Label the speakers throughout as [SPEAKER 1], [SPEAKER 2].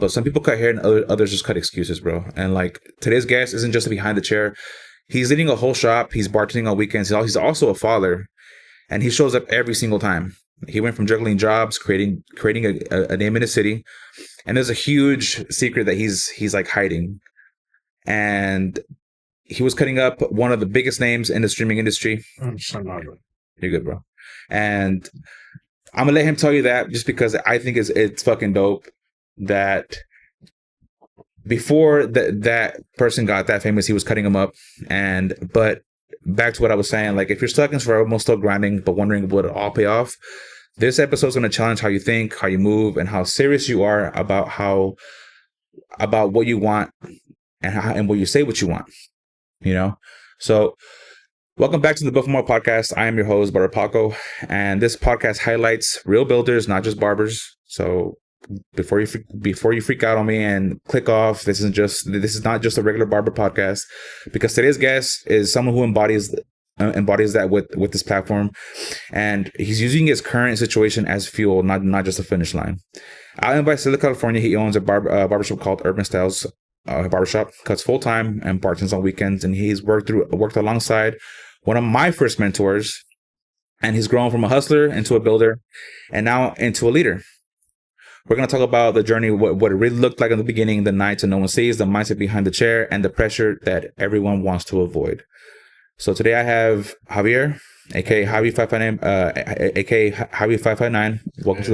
[SPEAKER 1] but some people cut hair and others just cut excuses, bro. And like today's guest isn't just behind the chair. He's leading a whole shop. He's bartending on weekends. He's also a father, and he shows up every single time. He went from juggling jobs, creating a name in the city, and there's a huge secret that he's like hiding. And he was cutting up one of the biggest names in the streaming industry. You're good, bro. And I'm gonna let him tell you that just because I think it's fucking dope that before that person got that famous, he was cutting him up. But back to what I was saying, like if you're stuck in survival mode, still grinding, but wondering would it all pay off, this episode is going to challenge how you think, how you move, and how serious you are about what you want and what you say what you want. You know, so welcome back to the Built for More podcast. I am your host, Barber Paco, and this podcast highlights real builders, not just barbers. So before you freak out on me and click off, this is not just a regular barber podcast, because today's guest is someone who embodies that with this platform, and he's using his current situation as fuel, not just a finish line. Out in Visalia, California, he owns a barbershop called Urban Styles Barbershop, cuts full time and bartends on weekends, and he's worked alongside one of my first mentors, and he's grown from a hustler into a builder, and now into a leader. We're going to talk about the journey, what it really looked like in the beginning, the nights and no one sees, the mindset behind the chair, and the pressure that everyone wants to avoid. So today I have Javier, aka Javi 559, aka Javi 559. Welcome to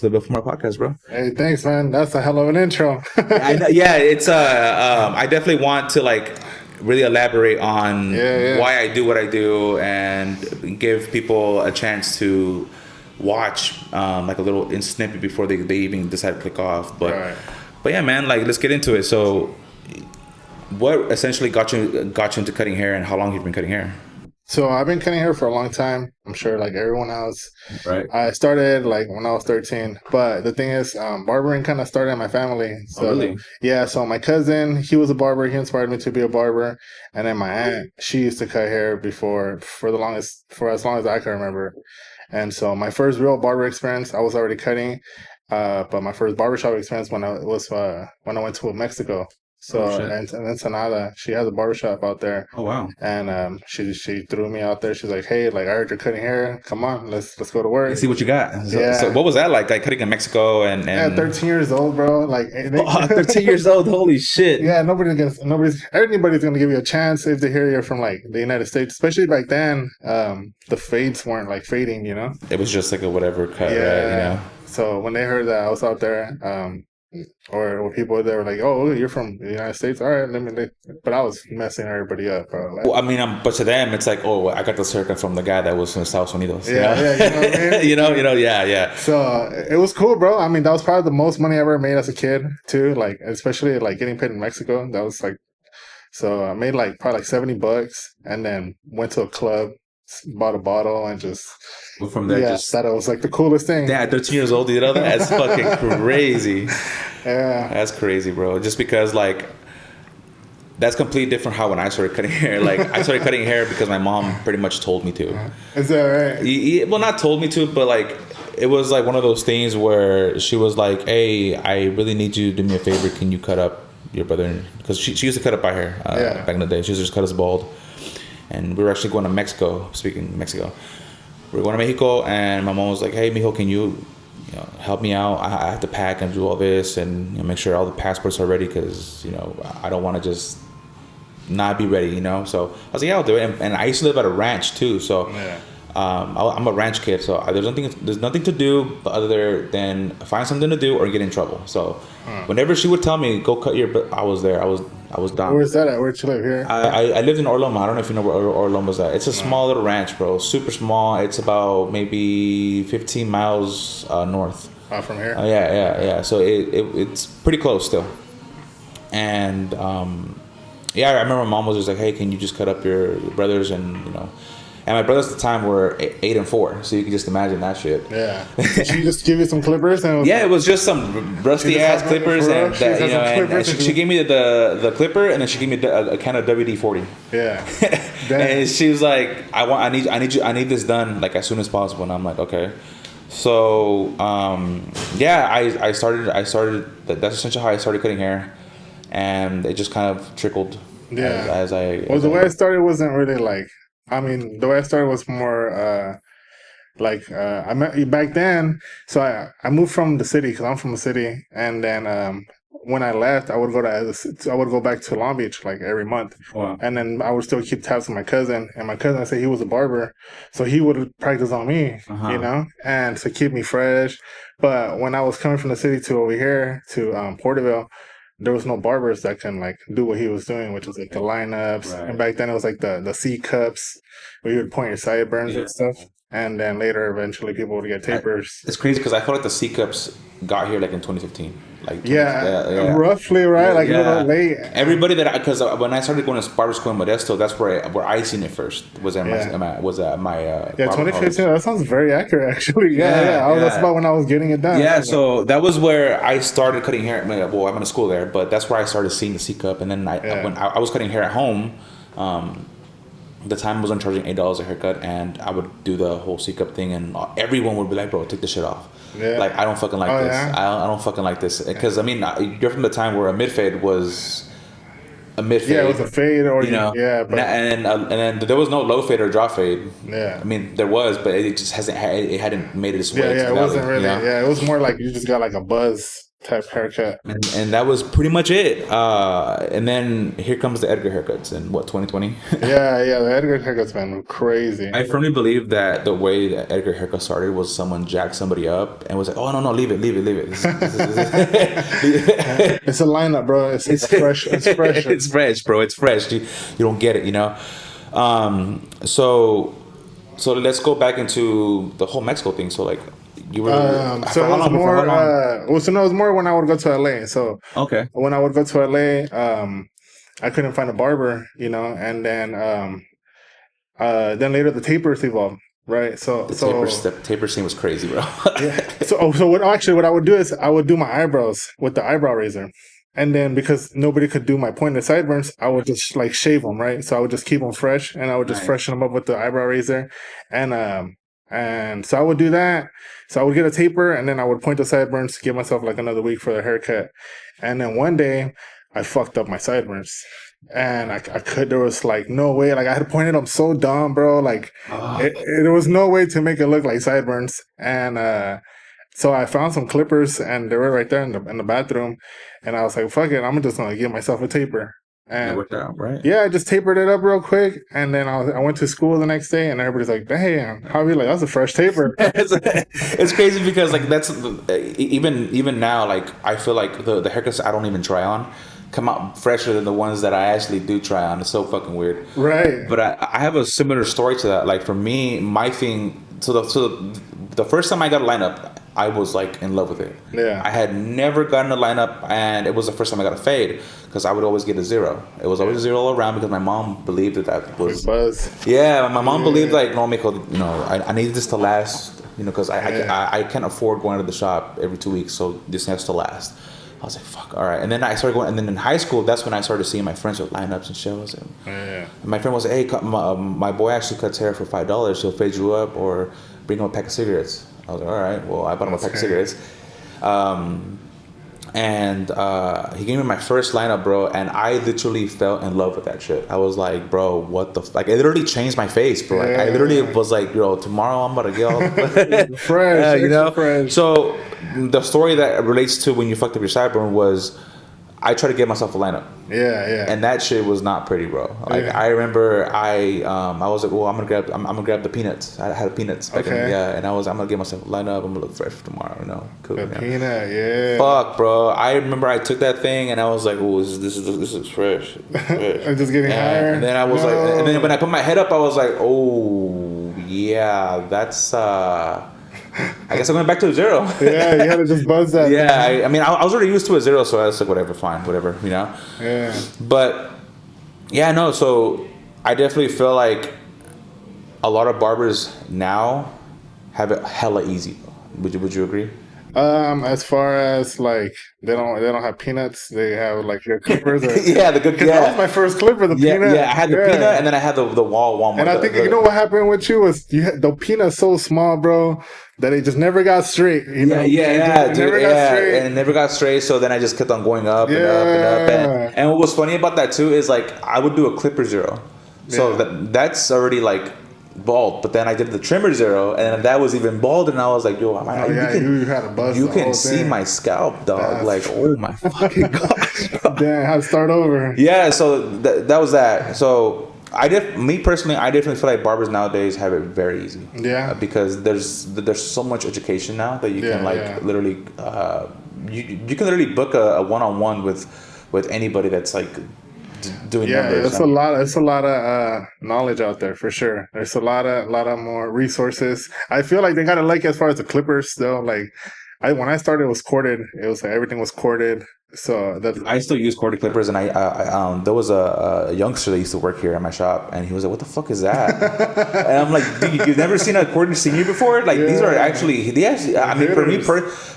[SPEAKER 1] the Built for More podcast, bro.
[SPEAKER 2] Hey, thanks, man. That's a hell of an intro.
[SPEAKER 1] I know, yeah, it's I definitely want to like really elaborate on why I do what I do and give people a chance to watch like a little snippet before they even decide to click off. But yeah, man, like let's get into it. So what essentially got you into cutting hair, and how long have you been cutting hair?
[SPEAKER 2] So I've been cutting hair for a long time. I'm sure like everyone else.
[SPEAKER 1] Right.
[SPEAKER 2] I started like when I was 13. But the thing is, barbering kind of started in my family. So,
[SPEAKER 1] really?
[SPEAKER 2] Yeah, so my cousin, he was a barber. He inspired me to be a barber. And then my aunt, she used to cut hair for as long as I can remember. And so my first real barber experience, I was already cutting. But my first barbershop experience when I went to Mexico. So and Ensenada, she has a barbershop out there.
[SPEAKER 1] Oh wow!
[SPEAKER 2] And she threw me out there. She's like, "Hey, like I heard you're cutting hair. Come on, let's go to work.
[SPEAKER 1] Let's see what you got."
[SPEAKER 2] Yeah.
[SPEAKER 1] So what was that like cutting in Mexico and
[SPEAKER 2] Yeah, 13 years old, bro. Like
[SPEAKER 1] 13 years old. Holy shit!
[SPEAKER 2] Yeah, everybody's gonna give you a chance if they hear you're from like the United States, especially back then. The fades weren't like fading, you know.
[SPEAKER 1] It was just like a whatever cut, right? You know.
[SPEAKER 2] So when they heard that I was out there, or people there were like, "Oh, you're from the United States, all right." But I was messing everybody up, bro. Like,
[SPEAKER 1] well, I mean, but to them, it's like, "Oh, I got this haircut from the guy that was from Estados Unidos."
[SPEAKER 2] Yeah,
[SPEAKER 1] you know what I mean? Yeah.
[SPEAKER 2] So it was cool, bro. I mean, that was probably the most money I ever made as a kid, too. Like, especially like getting paid in Mexico. That was like, so I made like probably like $70, and then went to a club, bought a bottle, and just.
[SPEAKER 1] From there,
[SPEAKER 2] just thought it was like the coolest thing.
[SPEAKER 1] Yeah, 13 years old, you know that? That's fucking crazy.
[SPEAKER 2] Yeah,
[SPEAKER 1] that's crazy, bro. Just because like that's completely different how when I started cutting hair. Like I started cutting hair because my mom pretty much told me to.
[SPEAKER 2] Is that right?
[SPEAKER 1] Well, not told me to, but like it was like one of those things where she was like, "Hey, I really need you to do me a favor. Can you cut up your brother?" Because she used to cut up my hair back in the day. She used to just cut us bald, and we were actually going to Mexico. Speaking of Mexico. We were going to Mexico, and my mom was like, "Hey, mijo, can you help me out? I have to pack and do all this, and make sure all the passports are ready, because I don't want to just not be ready, So I was like, "Yeah, I'll do it." And I used to live at a ranch too, so I'm a ranch kid. So there's nothing to do other than find something to do or get in trouble. So whenever she would tell me, "Go cut your," I was there. I was down.
[SPEAKER 2] Where's that at? Where'd you live here?
[SPEAKER 1] I lived in Orloma. I don't know if you know where Orloma's at. It's a small little ranch, bro. Super small. It's about maybe 15 miles north.
[SPEAKER 2] From here?
[SPEAKER 1] Yeah. So it's pretty close still. And I remember my mom was just like, "Hey, can you just cut up your brothers?" And my brothers at the time were 8 and 4, so you can just imagine that shit.
[SPEAKER 2] Yeah. Did she just give you some clippers?
[SPEAKER 1] It was just some rusty ass clippers, and she gave me the clipper, and then she gave me a can of WD-40.
[SPEAKER 2] Yeah.
[SPEAKER 1] And she was like, I need this done like as soon as possible, and I'm like, okay. So yeah, that's essentially how I started cutting hair, and it just kind of trickled
[SPEAKER 2] Yeah.
[SPEAKER 1] as I
[SPEAKER 2] Well,
[SPEAKER 1] as
[SPEAKER 2] the way I
[SPEAKER 1] I
[SPEAKER 2] started wasn't really like. I mean, the way I started was more like I met back then. So I moved from the city because I'm from the city, and then when I left, I would go back to Long Beach like every month,
[SPEAKER 1] Wow.
[SPEAKER 2] and then I would still keep tabs with my cousin. And my cousin, I said he was a barber, so he would practice on me, you
[SPEAKER 1] Uh-huh.
[SPEAKER 2] know, and to keep me fresh. But when I was coming from the city to over here to Porterville, there was no barbers that can like do what he was doing, which was like the lineups.
[SPEAKER 1] Right.
[SPEAKER 2] And back then it was like the C cups where you would point your sideburns
[SPEAKER 1] Yeah.
[SPEAKER 2] and stuff. And then later, eventually, people would get tapers.
[SPEAKER 1] It's crazy because I feel like the C cups got here like in 2015, like 20,
[SPEAKER 2] Yeah,
[SPEAKER 1] yeah.
[SPEAKER 2] roughly, right? Like a little
[SPEAKER 1] Yeah,
[SPEAKER 2] late.
[SPEAKER 1] everybody that because when I started going to barber school in Modesto, that's where I seen it first. Was at
[SPEAKER 2] Yeah.
[SPEAKER 1] my
[SPEAKER 2] Yeah,
[SPEAKER 1] barber
[SPEAKER 2] 2015.
[SPEAKER 1] college.
[SPEAKER 2] that sounds very accurate, actually. Yeah,
[SPEAKER 1] Yeah,
[SPEAKER 2] yeah. That's
[SPEAKER 1] yeah.
[SPEAKER 2] about when I was getting it done.
[SPEAKER 1] Yeah, so that was where I started cutting hair. Well, I'm in school there, but that's where I started seeing the C cup. And then
[SPEAKER 2] Yeah.
[SPEAKER 1] when I was cutting hair at home, the time was on charging $8 a haircut, and I would do the whole C cup thing, and everyone would be like, "Bro, take this shit off."
[SPEAKER 2] Yeah.
[SPEAKER 1] Like I don't fucking like
[SPEAKER 2] Oh,
[SPEAKER 1] this.
[SPEAKER 2] yeah?
[SPEAKER 1] I don't fucking like this because I mean you're from the time where a mid fade was a mid fade.
[SPEAKER 2] Yeah, it was a fade, or
[SPEAKER 1] You know,
[SPEAKER 2] yeah, but
[SPEAKER 1] and then there was no low fade or drop fade.
[SPEAKER 2] yeah.
[SPEAKER 1] I mean there was, but it just it hadn't made its way.
[SPEAKER 2] Yeah,
[SPEAKER 1] to
[SPEAKER 2] yeah,
[SPEAKER 1] the
[SPEAKER 2] it
[SPEAKER 1] valley,
[SPEAKER 2] wasn't really.
[SPEAKER 1] you know?
[SPEAKER 2] Yeah, it was more like you just got like a buzz type haircut.
[SPEAKER 1] And that was pretty much it. And then here comes the Edgar haircuts in what 2020.
[SPEAKER 2] Yeah, yeah, the Edgar haircut's been crazy.
[SPEAKER 1] I firmly believe that the way that Edgar haircut started was someone jacked somebody up and was like, "Oh no, leave it.
[SPEAKER 2] It's a lineup, bro. It's fresh. It's fresh.
[SPEAKER 1] It's fresh, bro. It's fresh. You don't get it, you know." So let's go back into the whole Mexico thing. So like, you were
[SPEAKER 2] So
[SPEAKER 1] for
[SPEAKER 2] it
[SPEAKER 1] how
[SPEAKER 2] was
[SPEAKER 1] long? For
[SPEAKER 2] more.
[SPEAKER 1] how long?
[SPEAKER 2] Well, so no, it was more when I would go to LA. So
[SPEAKER 1] Okay.
[SPEAKER 2] when I would go to LA, I couldn't find a barber, you know, and then later the tapers evolved, right?
[SPEAKER 1] The taper scene was crazy, bro.
[SPEAKER 2] Yeah. So what I would do is I would do my eyebrows with the eyebrow razor. And then because nobody could do my pointed sideburns, I would just like shave them, right? So I would just keep them fresh, and I would just
[SPEAKER 1] Nice.
[SPEAKER 2] freshen them up with the eyebrow razor, and so I would do that. So I would get a taper, and then I would point the sideburns to give myself like another week for the haircut. And then one day, I fucked up my sideburns, and I could. There was like no way. Like I had pointed them so dumb, bro. Like there was no way to make it look like sideburns, and so I found some clippers, and they were right there in the bathroom, and I was like, "Fuck it, I'm just gonna give myself a taper."
[SPEAKER 1] It
[SPEAKER 2] And
[SPEAKER 1] worked out, right?
[SPEAKER 2] yeah, I just tapered it up real quick, and then I went to school the next day, and everybody's like, "Damn, how are you like? That's a fresh taper."
[SPEAKER 1] It's crazy because like that's even now, like I feel like the haircuts I don't even try on come out fresher than the ones that I actually do try on. It's so fucking weird.
[SPEAKER 2] Right.
[SPEAKER 1] But I have a similar story to that. Like for me, my thing. So the first time I got a lineup, I was like in love with it.
[SPEAKER 2] Yeah.
[SPEAKER 1] I had never gotten a lineup, and it was the first time I got a fade because I would always get a zero. It was always a zero all around because my mom believed that
[SPEAKER 2] Big
[SPEAKER 1] was.
[SPEAKER 2] buzz.
[SPEAKER 1] Yeah, my mom believed like no, Michael, you know, I need this to last, you know, because I can't afford going to the shop every 2 weeks, so this has to last. I was like, fuck, all right. And then I started going, and then in high school, that's when I started seeing my friends with lineups and shows. And my friend was like, hey, my boy actually cuts hair for $5. He'll fade you up or bring him a pack of cigarettes. I was like, all right. Well, I bought him a pack of cigarettes. And he gave me my first lineup, bro, and I literally fell in love with that shit. I was like, bro, what the like? It literally changed my face, bro. Like, I literally was like, yo, tomorrow I'm about to get all
[SPEAKER 2] fresh,
[SPEAKER 1] you know.
[SPEAKER 2] fresh.
[SPEAKER 1] So the story that relates to when you fucked up your sideburn was, I tried to get myself a lineup.
[SPEAKER 2] Yeah.
[SPEAKER 1] And that shit was not pretty, bro. Like
[SPEAKER 2] Yeah.
[SPEAKER 1] I remember, I was like, well, I'm gonna grab the peanuts. I had peanuts back then, and I'm gonna get myself a lineup. I'm gonna look fresh for tomorrow, you know. Cool.
[SPEAKER 2] The
[SPEAKER 1] you know?
[SPEAKER 2] peanut, yeah.
[SPEAKER 1] Fuck, bro. I remember I took that thing and I was like, oh, this is fresh.
[SPEAKER 2] I'm just getting higher.
[SPEAKER 1] And then I was like, and then when I put my head up, I was like, oh, yeah, that's. I guess I went back to a zero.
[SPEAKER 2] Yeah, you had to just buzz that.
[SPEAKER 1] Yeah, I mean, I was already used to a zero, so I was like, whatever, fine, whatever, you know.
[SPEAKER 2] Yeah.
[SPEAKER 1] But yeah, no. So I definitely feel like a lot of barbers now have it hella easy. Would you agree?
[SPEAKER 2] As far as like they don't have peanuts. They have like your clippers. Or,
[SPEAKER 1] Yeah, the good.
[SPEAKER 2] because that was
[SPEAKER 1] Yeah,
[SPEAKER 2] my first clipper, the
[SPEAKER 1] yeah,
[SPEAKER 2] peanut.
[SPEAKER 1] yeah. I had the peanut,
[SPEAKER 2] Yeah.
[SPEAKER 1] and then I had the wall Walmart.
[SPEAKER 2] And I think you know what happened with you was you had the peanut so small, bro, that it just never got straight. You
[SPEAKER 1] Yeah,
[SPEAKER 2] know,
[SPEAKER 1] yeah,
[SPEAKER 2] it
[SPEAKER 1] dude,
[SPEAKER 2] never got
[SPEAKER 1] yeah,
[SPEAKER 2] straight.
[SPEAKER 1] and it never got straight. So then I just kept on going up and up and up.
[SPEAKER 2] Yeah,
[SPEAKER 1] And what was funny about that too is like I would do a clipper zero, so
[SPEAKER 2] yeah.
[SPEAKER 1] that's already like bald. But then I did the trimmer zero, and that was even bald. And I was like, yo,
[SPEAKER 2] Oh yeah, you had to buzz
[SPEAKER 1] you
[SPEAKER 2] the
[SPEAKER 1] can
[SPEAKER 2] whole
[SPEAKER 1] see
[SPEAKER 2] thing.
[SPEAKER 1] my scalp, dog.
[SPEAKER 2] That's
[SPEAKER 1] Like, oh my fucking gosh, bro.
[SPEAKER 2] Damn, had to start over.
[SPEAKER 1] Yeah, so that was that. So me personally, I definitely feel like barbers nowadays have it very easy.
[SPEAKER 2] Yeah.
[SPEAKER 1] Because there's so much education now that you
[SPEAKER 2] Yeah,
[SPEAKER 1] can like
[SPEAKER 2] yeah.
[SPEAKER 1] literally you can literally book a one-on-one with anybody that's like doing
[SPEAKER 2] Yeah,
[SPEAKER 1] numbers.
[SPEAKER 2] it's a lot of knowledge out there for sure. There's a lot of more resources. I feel like they got it like as far as the clippers though. Like when I started, it was corded. It was like everything was corded. So that
[SPEAKER 1] I still use corded clippers, and there was a youngster that used to work here at my shop, and he was like, "What the fuck is that?" And I'm like, "Dude, you've never seen a corded senior before? Like these are they actually. I mean, for me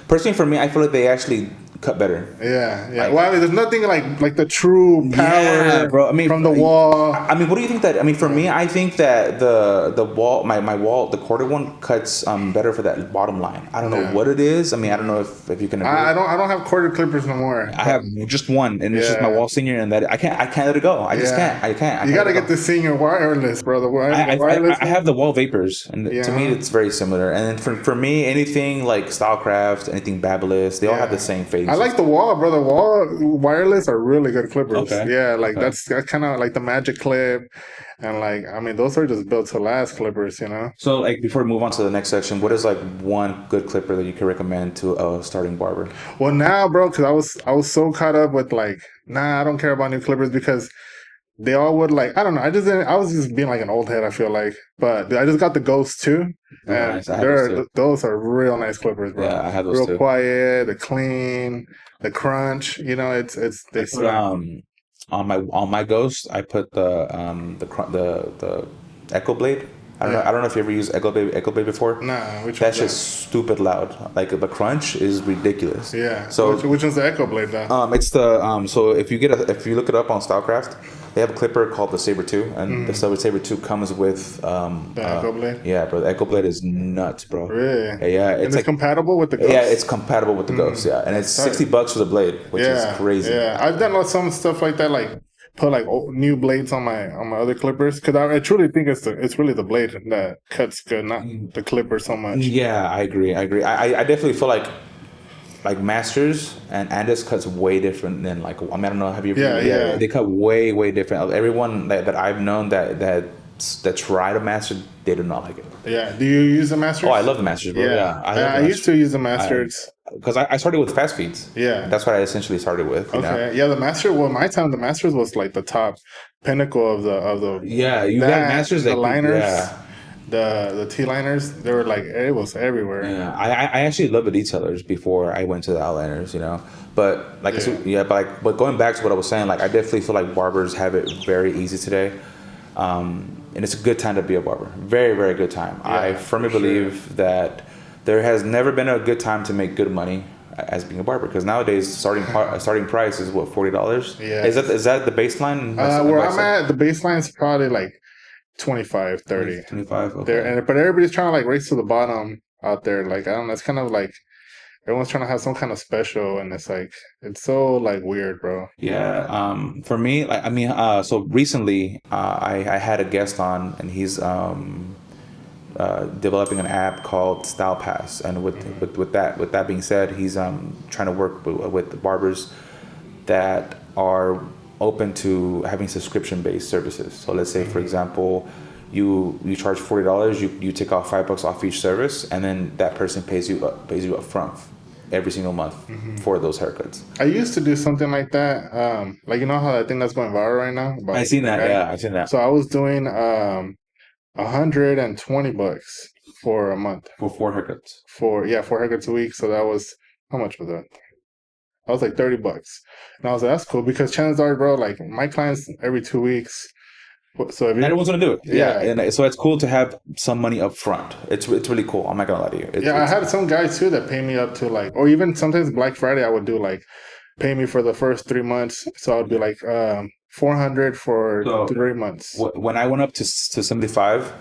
[SPEAKER 1] personally, for me, I feel like they actually cut better.
[SPEAKER 2] yeah.
[SPEAKER 1] Like,
[SPEAKER 2] Well, I mean, there's nothing like the true power
[SPEAKER 1] bro. I mean,
[SPEAKER 2] from the wall.
[SPEAKER 1] I mean, what do you think that? I mean, for me, I think that the wall, my wall, the corded one cuts better for that bottom line. I don't know what it is. I mean, I don't know if you can. Agree.
[SPEAKER 2] I don't have corded clippers no more.
[SPEAKER 1] I have just one, and it's just my wall senior, and that I can't let it go. I just can't. I can't.
[SPEAKER 2] You gotta get the senior wireless, bro. The wireless.
[SPEAKER 1] I have the wall vapors, and to me, it's very similar. And then for me, anything like Stylecraft, anything Babylist, they all have the same face.
[SPEAKER 2] I like the wall, bro. The wall wireless are really good clippers.
[SPEAKER 1] Okay.
[SPEAKER 2] Yeah, like that's kind of like the Magic Clip, and like I mean, those are just built to last clippers, you know.
[SPEAKER 1] So, like, before we move on to the next section, what is like one good clipper that you can recommend to a starting barber?
[SPEAKER 2] Well, now, bro, because I was so caught up with like, nah, I don't care about new clippers because they all would like, I don't know. I was just being like an old head. I feel like, but I just got the Ghost too, and
[SPEAKER 1] nice.
[SPEAKER 2] those are real nice clippers, bro.
[SPEAKER 1] Yeah, I have those
[SPEAKER 2] real
[SPEAKER 1] too.
[SPEAKER 2] Quiet, the clean, the crunch. You know, they
[SPEAKER 1] put, on my Ghost, I put the Echo Blade. I don't know if you ever used Echo Blade before.
[SPEAKER 2] Nah, which
[SPEAKER 1] that's just stupid loud. Like the crunch is ridiculous.
[SPEAKER 2] Yeah.
[SPEAKER 1] So
[SPEAKER 2] which one's the Echo Blade though?
[SPEAKER 1] It's the so if you look it up on Stylecraft, they have a clipper called the Saber 2, and the Saber 2 comes with
[SPEAKER 2] the Echo Blade.
[SPEAKER 1] Yeah, bro, the Echo Blade is nuts, bro.
[SPEAKER 2] Really?
[SPEAKER 1] Yeah,
[SPEAKER 2] it's like, compatible with the Ghost.
[SPEAKER 1] Yeah, it's compatible with the Ghost. Yeah, and it's $60 for the blade, which is crazy.
[SPEAKER 2] Yeah, I've done some stuff like that, like put like new blades on my other clippers because I truly think it's really the blade that cuts good, not the clipper so much.
[SPEAKER 1] Yeah, I agree. I definitely feel like Masters and Andis cuts way different than like, I mean, I don't know, have you ever?
[SPEAKER 2] Yeah.
[SPEAKER 1] They cut way different. Everyone that I've known that tried a Master, they do not like it.
[SPEAKER 2] Yeah. Do you use the Masters?
[SPEAKER 1] Oh, I love the Masters, bro. Yeah.
[SPEAKER 2] I used to use the Masters.
[SPEAKER 1] Because I started with fast feeds.
[SPEAKER 2] Yeah.
[SPEAKER 1] That's what I essentially started with. You know?
[SPEAKER 2] Yeah, the Master, well, my time, the Masters was like the top pinnacle of the
[SPEAKER 1] Yeah, you got Masters
[SPEAKER 2] the
[SPEAKER 1] that
[SPEAKER 2] liners.
[SPEAKER 1] Yeah.
[SPEAKER 2] The T-liners, they were like, it was everywhere.
[SPEAKER 1] Yeah, I actually love the detailers before I went to the outliners, you know. But but going back to what I was saying, like I definitely feel like barbers have it very easy today, and it's a good time to be a barber. Very, very good time.
[SPEAKER 2] Yeah,
[SPEAKER 1] I firmly believe that there has never been a good time to make good money as being a barber, because nowadays starting price is what, $40.
[SPEAKER 2] Yeah,
[SPEAKER 1] is that the baseline?
[SPEAKER 2] Where I'm at, the baseline is probably like 25, 30.
[SPEAKER 1] 25. Okay.
[SPEAKER 2] There, but everybody's trying to like race to the bottom out there. Like I don't know, it's kind of like everyone's trying to have some kind of special, and it's like it's so like weird, bro.
[SPEAKER 1] Yeah. For me, like I mean, so recently, I had a guest on, and he's developing an app called Style Pass, and with that being said, he's trying to work with barbers that are open to having subscription-based services. So let's say, for example, you charge $40, you take off $5 off each service, and then that person pays you up front every single month for those haircuts.
[SPEAKER 2] I used to do something like that. Like, you know how I think that's going viral right now?
[SPEAKER 1] I seen that. Okay? Yeah, I seen that.
[SPEAKER 2] So I was doing $120 for a month
[SPEAKER 1] for 4 haircuts.
[SPEAKER 2] 4 haircuts a week. So that was, how much was that? I was like $30, and I was like, that's cool, because chances are, bro, like my clients every 2 weeks, So if
[SPEAKER 1] Not
[SPEAKER 2] you,
[SPEAKER 1] everyone's gonna do it. Yeah,
[SPEAKER 2] yeah,
[SPEAKER 1] and so it's cool to have some money up front. It's really cool. I'm not gonna lie to you.
[SPEAKER 2] yeah, I had some guys too that pay me up to like, or even sometimes Black Friday, I would do like pay me for the first 3 months. So I would be like 400 for
[SPEAKER 1] so
[SPEAKER 2] 3 months.
[SPEAKER 1] when I went up to 75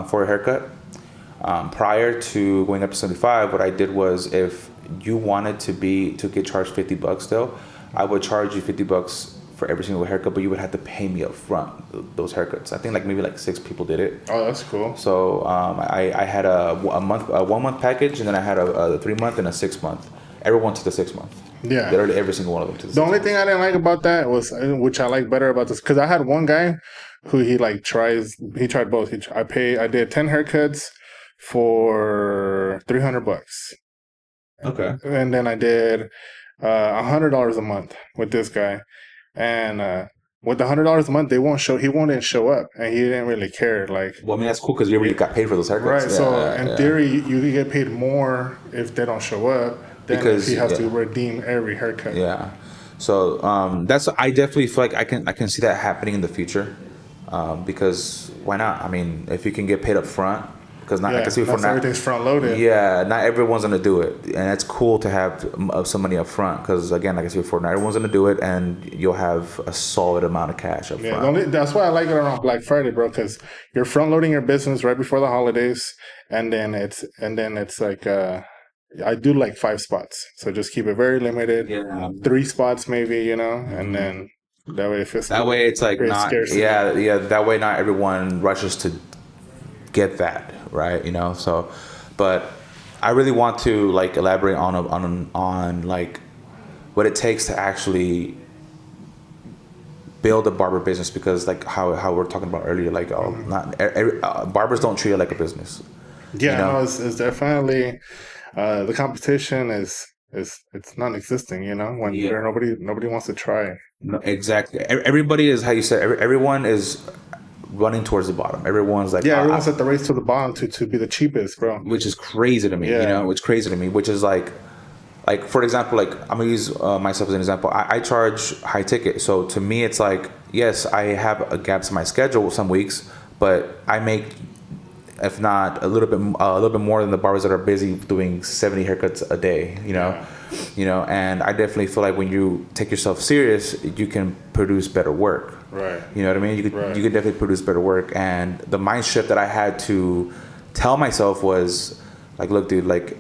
[SPEAKER 1] for a haircut, prior to going up to 75, what I did was if you wanted to get charged $50 still, I would charge you $50 for every single haircut, but you would have to pay me up front those haircuts. I think like maybe like 6 people did it.
[SPEAKER 2] Oh, that's cool.
[SPEAKER 1] So I had a month, a 1 month package, and then I had a 3 month and a 6 month. Everyone took the 6 month.
[SPEAKER 2] Yeah.
[SPEAKER 1] Literally every single one of them took
[SPEAKER 2] The only thing I didn't like about that was, which I like better about this, because I had one guy who he tried both. I did 10 haircuts for $300,
[SPEAKER 1] Okay.
[SPEAKER 2] and then I did $100 a month with this guy, and with the $100 a month, he won't show up, and he didn't really care. Like,
[SPEAKER 1] Well, I mean that's cool because you already got paid for those haircuts.
[SPEAKER 2] right?
[SPEAKER 1] Yeah,
[SPEAKER 2] So in
[SPEAKER 1] yeah.
[SPEAKER 2] theory, you can get paid more if they don't show up than
[SPEAKER 1] Because
[SPEAKER 2] if you have
[SPEAKER 1] yeah.
[SPEAKER 2] to redeem every haircut.
[SPEAKER 1] Yeah. So that's I definitely feel like I can see that happening in the future. Because why not? I mean, if you can get paid up front, because not I
[SPEAKER 2] Yeah,
[SPEAKER 1] can see for
[SPEAKER 2] that's
[SPEAKER 1] now.
[SPEAKER 2] everything's front loaded.
[SPEAKER 1] Yeah, not everyone's gonna do it, and it's cool to have some money up front. Because again, like I said before, not everyone's gonna do it, and you'll have a solid amount of cash up
[SPEAKER 2] Yeah,
[SPEAKER 1] front.
[SPEAKER 2] that's why I like it around Black Friday, bro. Because you're front loading your business right before the holidays, and then it's like I do like 5 spots, so just keep it very limited.
[SPEAKER 1] Yeah.
[SPEAKER 2] 3 spots maybe, and then that way if it's
[SPEAKER 1] That way, it's like
[SPEAKER 2] creates
[SPEAKER 1] not.
[SPEAKER 2] scarcity.
[SPEAKER 1] Yeah. That way, not everyone rushes to get that, right? So, but I really want to like elaborate on like what it takes to actually build a barber business, because like how we're talking about earlier, like not barbers don't treat it like a business.
[SPEAKER 2] Yeah, no, it's definitely the competition is it's non-existent. When
[SPEAKER 1] Yeah.
[SPEAKER 2] nobody wants to try.
[SPEAKER 1] No, exactly. Everybody is how you said. Everyone is running towards the bottom. Everyone's like,
[SPEAKER 2] Yeah, everyone's at the race to the bottom to be the cheapest, bro.
[SPEAKER 1] which is crazy to me.
[SPEAKER 2] Yeah.
[SPEAKER 1] It's crazy to me. Which is like for example, like I'm gonna use myself as an example. I charge high ticket, so to me, it's like yes, I have a gaps in my schedule some weeks, but I make, if not a little bit more than the barbers that are busy doing 70 haircuts a day. And I definitely feel like when you take yourself serious, you can produce better work.
[SPEAKER 2] Right.
[SPEAKER 1] You know what I mean? You could definitely produce better work. And the mind shift that I had to tell myself was like, look, dude, like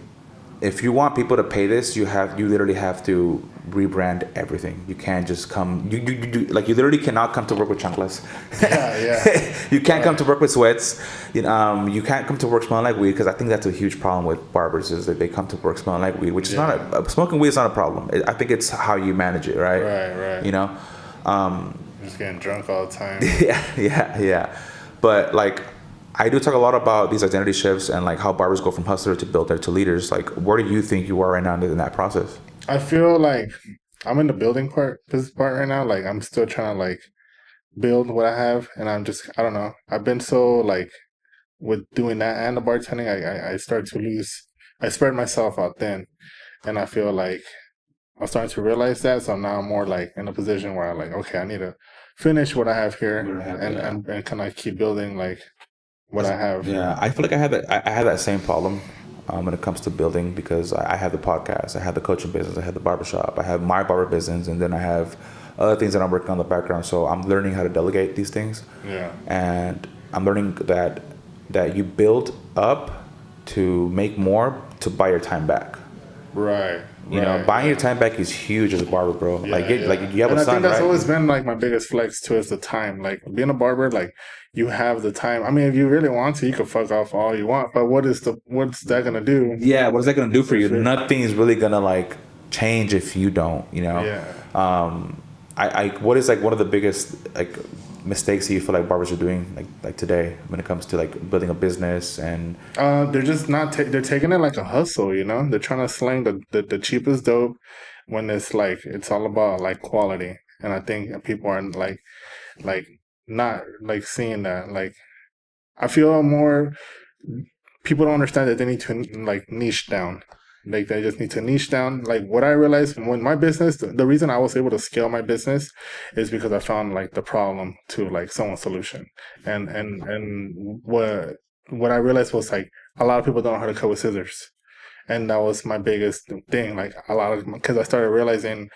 [SPEAKER 1] if you want people to pay this, you literally have to rebrand everything. You can't just come. You literally cannot come to work with chanclas.
[SPEAKER 2] Yeah.
[SPEAKER 1] You can't come to work with sweats. You can't come to work smelling like weed, because I think that's a huge problem with barbers is that they come to work smelling like weed, which is not smoking weed is not a problem. I think it's how you manage it, right?
[SPEAKER 2] Right. Just getting drunk all the time.
[SPEAKER 1] Yeah. But like, I do talk a lot about these identity shifts and like how barbers go from hustler to builder to leaders. Like, where do you think you are right now in that process?
[SPEAKER 2] I feel like I'm in the building this part right now. Like I'm still trying to like build what I have, and I don't know. I've been so like with doing that and the bartending, I start to lose. I spread myself out thin, and I feel like I'm starting to realize that. So now I'm more like in a position where I'm like, okay, I need to finish what I have here, and kind of keep building like what I have.
[SPEAKER 1] Yeah, I feel like I have that same problem when it comes to building, because I have the podcast, I have the coaching business, I have the barbershop, I have my barber business, and then I have other things that I'm working on in the background. So I'm learning how to delegate these things.
[SPEAKER 2] Yeah.
[SPEAKER 1] And I'm learning that you build up to make more to buy your time back.
[SPEAKER 2] Right.
[SPEAKER 1] Buying your time back is huge as a barber, bro.
[SPEAKER 2] Yeah,
[SPEAKER 1] like you have
[SPEAKER 2] and
[SPEAKER 1] a
[SPEAKER 2] I
[SPEAKER 1] son,
[SPEAKER 2] think that's
[SPEAKER 1] right?
[SPEAKER 2] always been like my biggest flex too, is the time. Like being a barber, like you have the time. I mean, if you really want to, you can fuck off all you want. But what's that gonna do?
[SPEAKER 1] Yeah, what is that gonna do for you?
[SPEAKER 2] Sure.
[SPEAKER 1] Nothing's really gonna like change if you don't.
[SPEAKER 2] Yeah.
[SPEAKER 1] What is like one of the biggest like mistakes you feel like barbers are doing like today when it comes to like building a business? And
[SPEAKER 2] They're just not. They're taking it like a hustle. They're trying to slang the cheapest dope when it's like it's all about like quality. And I think people are like not like seeing that. Like I feel more people don't understand that they need to like niche down. Like they just need to niche down. Like what I realized when my business, the reason I was able to scale my business is because I found like the problem to like someone's solution. And what I realized was like a lot of people don't know how to cut with scissors. And that was my biggest thing. Like a lot of, because I started realizing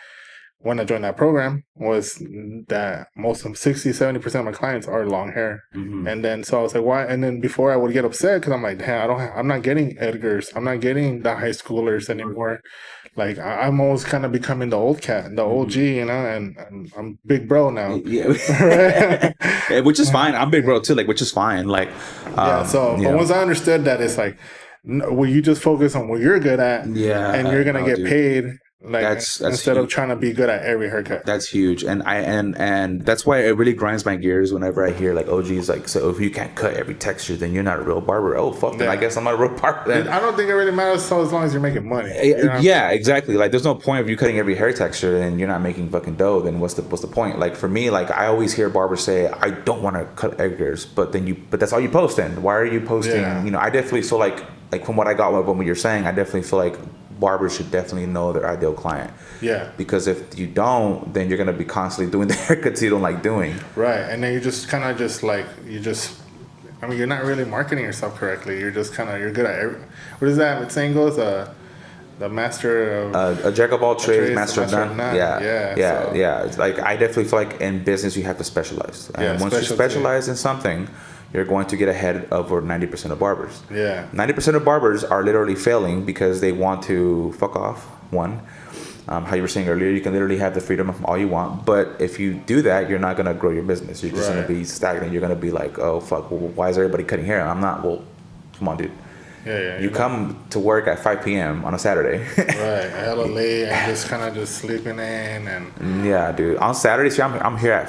[SPEAKER 2] when I joined that program was that most of 60-70% of my clients are long hair.
[SPEAKER 1] Mm-hmm.
[SPEAKER 2] And then so I was like, why? And then before I would get upset because I'm like, damn, I'm not getting Edgars. I'm not getting the high schoolers anymore. Like I'm almost kind of becoming the old cat, the OG, you know, and I'm big bro now.
[SPEAKER 1] Yeah. Which is fine. I'm big bro too, like, which is fine. Like,
[SPEAKER 2] yeah. So, but once I understood that it's like, well, you just focus on what you're good at, and you're gonna get paid. Like that's instead huge. Of trying to be good at every haircut.
[SPEAKER 1] That's huge, and that's why it really grinds my gears whenever I hear like OGs like, so if you can't cut every texture, then you're not a real barber. Oh fuck, then I guess I'm not a real barber. Then.
[SPEAKER 2] I don't think it really matters so as long as you're making money.
[SPEAKER 1] You know? Yeah, exactly. Like there's no point of you cutting every hair texture and you're not making fucking dough. Then what's the point? Like for me, like I always hear barbers say, I don't want to cut Edgars, but that's all you post. Then why are you posting? Yeah. You know, I definitely feel like from what I got from what you're saying, I definitely feel like barbers should definitely know their ideal client.
[SPEAKER 2] Yeah.
[SPEAKER 1] Because if you don't, then you're going to be constantly doing the haircuts you don't like doing.
[SPEAKER 2] Right. And then you just kind of I mean, you're not really marketing yourself correctly. You're just kind of, you're good at what is that saying goes? The master of...
[SPEAKER 1] a jack of all trades, master of none.
[SPEAKER 2] Yeah.
[SPEAKER 1] Yeah. It's like, I definitely feel like in business, you have to specialize. And once you specialize in something, you're going to get ahead of over 90% of barbers.
[SPEAKER 2] Yeah.
[SPEAKER 1] 90% of barbers are literally failing because they want to fuck off, one. How you were saying earlier, you can literally have the freedom of all you want. But if you do that, you're not going to grow your business. You're just going to be stagnant. You're going to be like, oh, fuck, well, why is everybody cutting hair? I'm not. Well, come on, dude.
[SPEAKER 2] Yeah.
[SPEAKER 1] You come to work at 5 p.m. on a Saturday.
[SPEAKER 2] Right. Hella late and just kind of just sleeping in. And
[SPEAKER 1] yeah, dude. On Saturdays, I'm here at...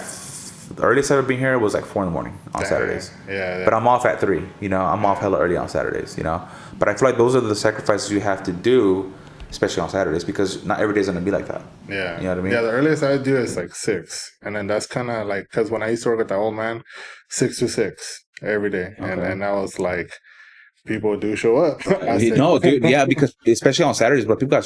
[SPEAKER 1] The earliest I've ever been here was like 4 a.m. on Saturdays.
[SPEAKER 2] Yeah.
[SPEAKER 1] But I'm off at 3. You know, I'm off hella early on Saturdays. You know, but I feel like those are the sacrifices you have to do, especially on Saturdays, because not every day is gonna be like that.
[SPEAKER 2] Yeah.
[SPEAKER 1] You know what I mean?
[SPEAKER 2] Yeah. The earliest I do is like 6, and then that's kind of like because when I used to work with the old man, 6 to 6 every day, and that was like. People do show up.
[SPEAKER 1] No, dude. Yeah, because especially on Saturdays, but people have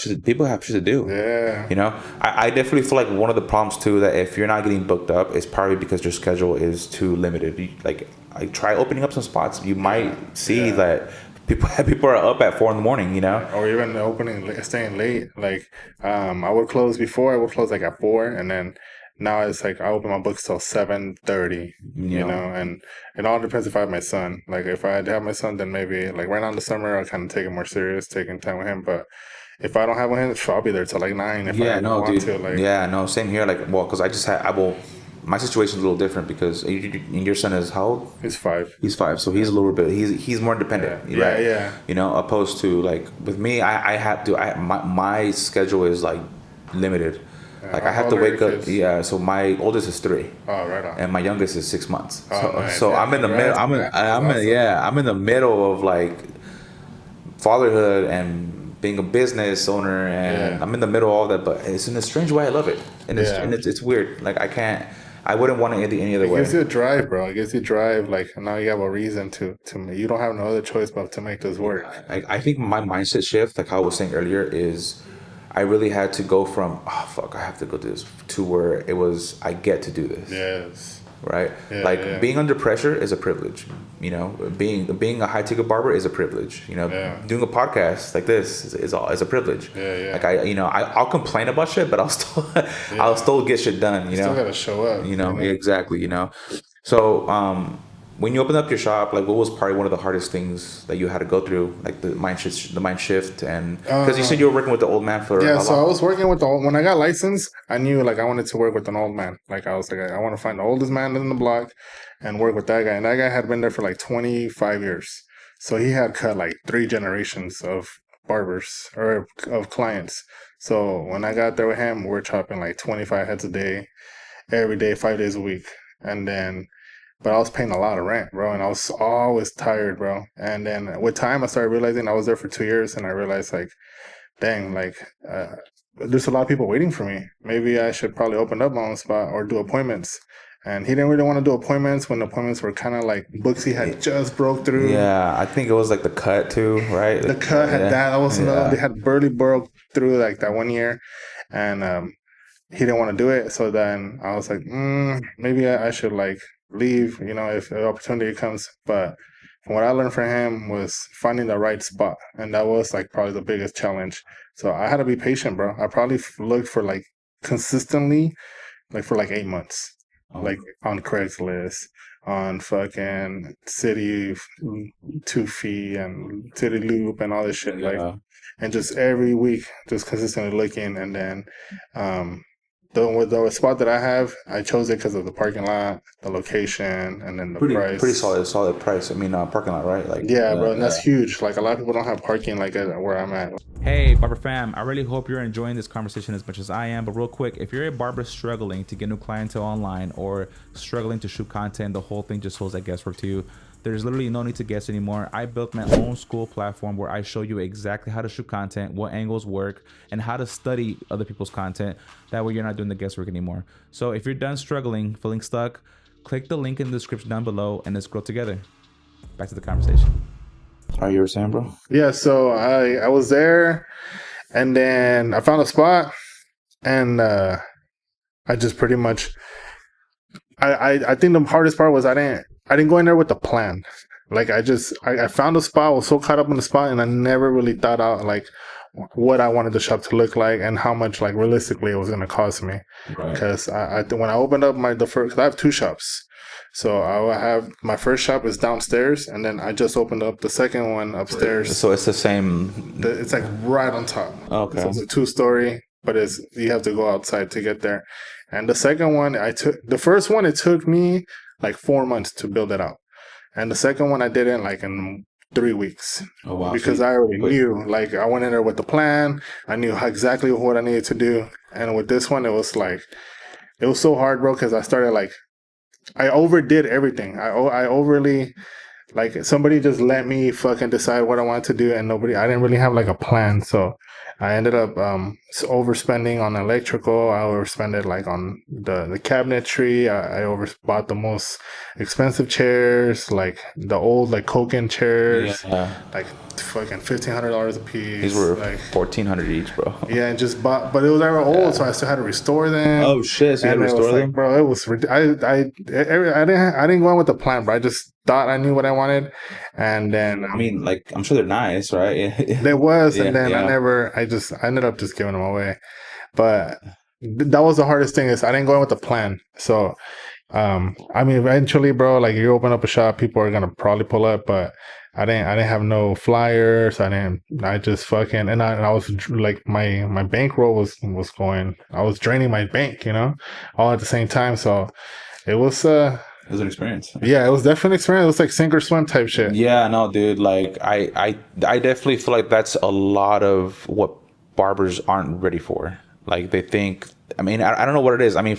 [SPEAKER 1] shit to do.
[SPEAKER 2] Yeah.
[SPEAKER 1] You know, I definitely feel like one of the problems too that if you're not getting booked up, it's probably because your schedule is too limited. Like try opening up some spots. You might see that people are up at 4 a.m. You know,
[SPEAKER 2] or even staying late. Like I would close before. I would close like at 4, and then. Now it's like I open my books till 7:30, you know, and it all depends if I have my son. Like if I have my son, then maybe like right now in the summer, I kind of take it more serious, taking time with him. But if I don't have him, I'll be there till like 9. If I want to, like
[SPEAKER 1] same here. Like because my situation's a little different because your son is how old?
[SPEAKER 2] He's 5.
[SPEAKER 1] He's 5, so he's a little bit. He's more independent.
[SPEAKER 2] Yeah.
[SPEAKER 1] You know, opposed to like with me, I have to. My schedule is like limited. Like I have to wake up. Yeah, so my oldest is 3.
[SPEAKER 2] Oh, right on.
[SPEAKER 1] And my youngest is 6 months.
[SPEAKER 2] Nice.
[SPEAKER 1] So I'm in the middle. I'm in the middle of like fatherhood and being a business owner, and I'm in the middle of all that. But it's in a strange way I love it, and it's weird. Like I wouldn't want it any other way.
[SPEAKER 2] It gives you a drive, bro. It gives you a drive. Like now you have a reason to you don't have no other choice but to make this work.
[SPEAKER 1] I think my mindset shift, like how I was saying earlier, is. I really had to go from I have to go do this to where it was I get to do this.
[SPEAKER 2] Yes.
[SPEAKER 1] Right. Being under pressure is a privilege. You know, being a high ticket barber is a privilege. You know, doing a podcast like this is a privilege.
[SPEAKER 2] Yeah.
[SPEAKER 1] Like I'll complain about shit, but I'll still get shit done. You know,
[SPEAKER 2] still gotta show up.
[SPEAKER 1] You know, exactly. You know, so when you opened up your shop, like what was probably one of the hardest things that you had to go through, like the mind shift, and because you said you were working with the old man for
[SPEAKER 2] so I was working with when I got licensed, I knew like I wanted to work with an old man. Like I was like I want to find the oldest man in the block and work with that guy, and that guy had been there for like 25 years, so he had cut like 3 generations of barbers or of clients. So when I got there with him, we're chopping like 25 heads a day, every day, 5 days a week, and then. But I was paying a lot of rent, bro, and I was always tired, bro. And then with time, I started realizing I was there for 2 years, and I realized, like, dang, like, there's a lot of people waiting for me. Maybe I should probably open up my own spot or do appointments. And he didn't really want to do appointments when the appointments were kind of like Booksy had just broke through.
[SPEAKER 1] Yeah, I think it was like the cut too, right?
[SPEAKER 2] The cut had that was another. They had barely broke through like that 1 year, and he didn't want to do it. So then I was like, maybe I should like leave, if the opportunity comes. But what I learned from him was finding the right spot, and that was like probably the biggest challenge. So I had to be patient, bro. I probably looked for like consistently, like for like 8 months, like on Craigslist, on fucking City 2 Fee and City Loop and all this shit, like, and just every week, just consistently looking, and then, the spot that I have, I chose it because of the parking lot, the location, and then the price.
[SPEAKER 1] Pretty solid price. I mean, parking lot, right? Like,
[SPEAKER 2] yeah, bro, and that's huge. Like a lot of people don't have parking like where I'm at.
[SPEAKER 1] Hey, Barber fam, I really hope you're enjoying this conversation as much as I am. But real quick, if you're a barber struggling to get new clientele online or struggling to shoot content, the whole thing just feels like guesswork to you. There's literally no need to guess anymore. I built my own school platform where I show you exactly how to shoot content, what angles work, and how to study other people's content. That way you're not doing the guesswork anymore. So if you're done struggling, feeling stuck, click the link in the description down below and let's grow together. Back to the conversation. Are you were saying, bro?
[SPEAKER 2] Yeah, so I was there, and then I found a spot, and I just pretty much I think the hardest part was I didn't go in there with a plan. Like I found a spot, I was so caught up in the spot, and I never really thought out like what I wanted the shop to look like and how much like realistically it was going to cost me. Because when I opened up the first, cause I have 2 shops. So I have my first shop is downstairs, and then I just opened up the second one upstairs.
[SPEAKER 1] So it's the same.
[SPEAKER 2] It's like right on top.
[SPEAKER 1] Okay.
[SPEAKER 2] So it's a 2-story, but you have to go outside to get there. And the second one, the first one, it took me like 4 months to build it out. And the second one, I did it like in 3 weeks.
[SPEAKER 1] Oh, wow.
[SPEAKER 2] Because I already knew, like I went in there with the plan. I knew exactly what I needed to do. And with this one, it was so hard, bro, because I started like, I overdid everything. I overly, like somebody just let me fucking decide what I wanted to do, and I didn't really have like a plan. So I ended up overspending on electrical. I overspended like on the cabinetry. I overbought the most expensive chairs, like the old like Koken chairs, like fucking $1,500 a piece.
[SPEAKER 1] These were
[SPEAKER 2] like
[SPEAKER 1] $1,400 each, bro.
[SPEAKER 2] Yeah, and just bought, but it was ever old, so I still had to restore them.
[SPEAKER 1] Oh shit! So you had to restore them,
[SPEAKER 2] bro. It was I didn't go in with a plan, bro. I just thought I knew what I wanted, and then
[SPEAKER 1] I mean, like I'm sure they're nice, right?
[SPEAKER 2] There was, and then I ended up just giving them away. But that was the hardest thing, is I didn't go in with a plan. So, I mean, eventually, bro, like you open up a shop, people are gonna probably pull up, but I didn't have no flyers. I just fucking, and I was like, my bankroll was going, I was draining my bank, all at the same time. So it was,
[SPEAKER 1] it was an experience.
[SPEAKER 2] Yeah, it was definitely an experience. It was like sink or swim type shit.
[SPEAKER 1] Yeah, no, dude. Like I definitely feel like that's a lot of what barbers aren't ready for. Like they think. I mean, I don't know what it is. I mean,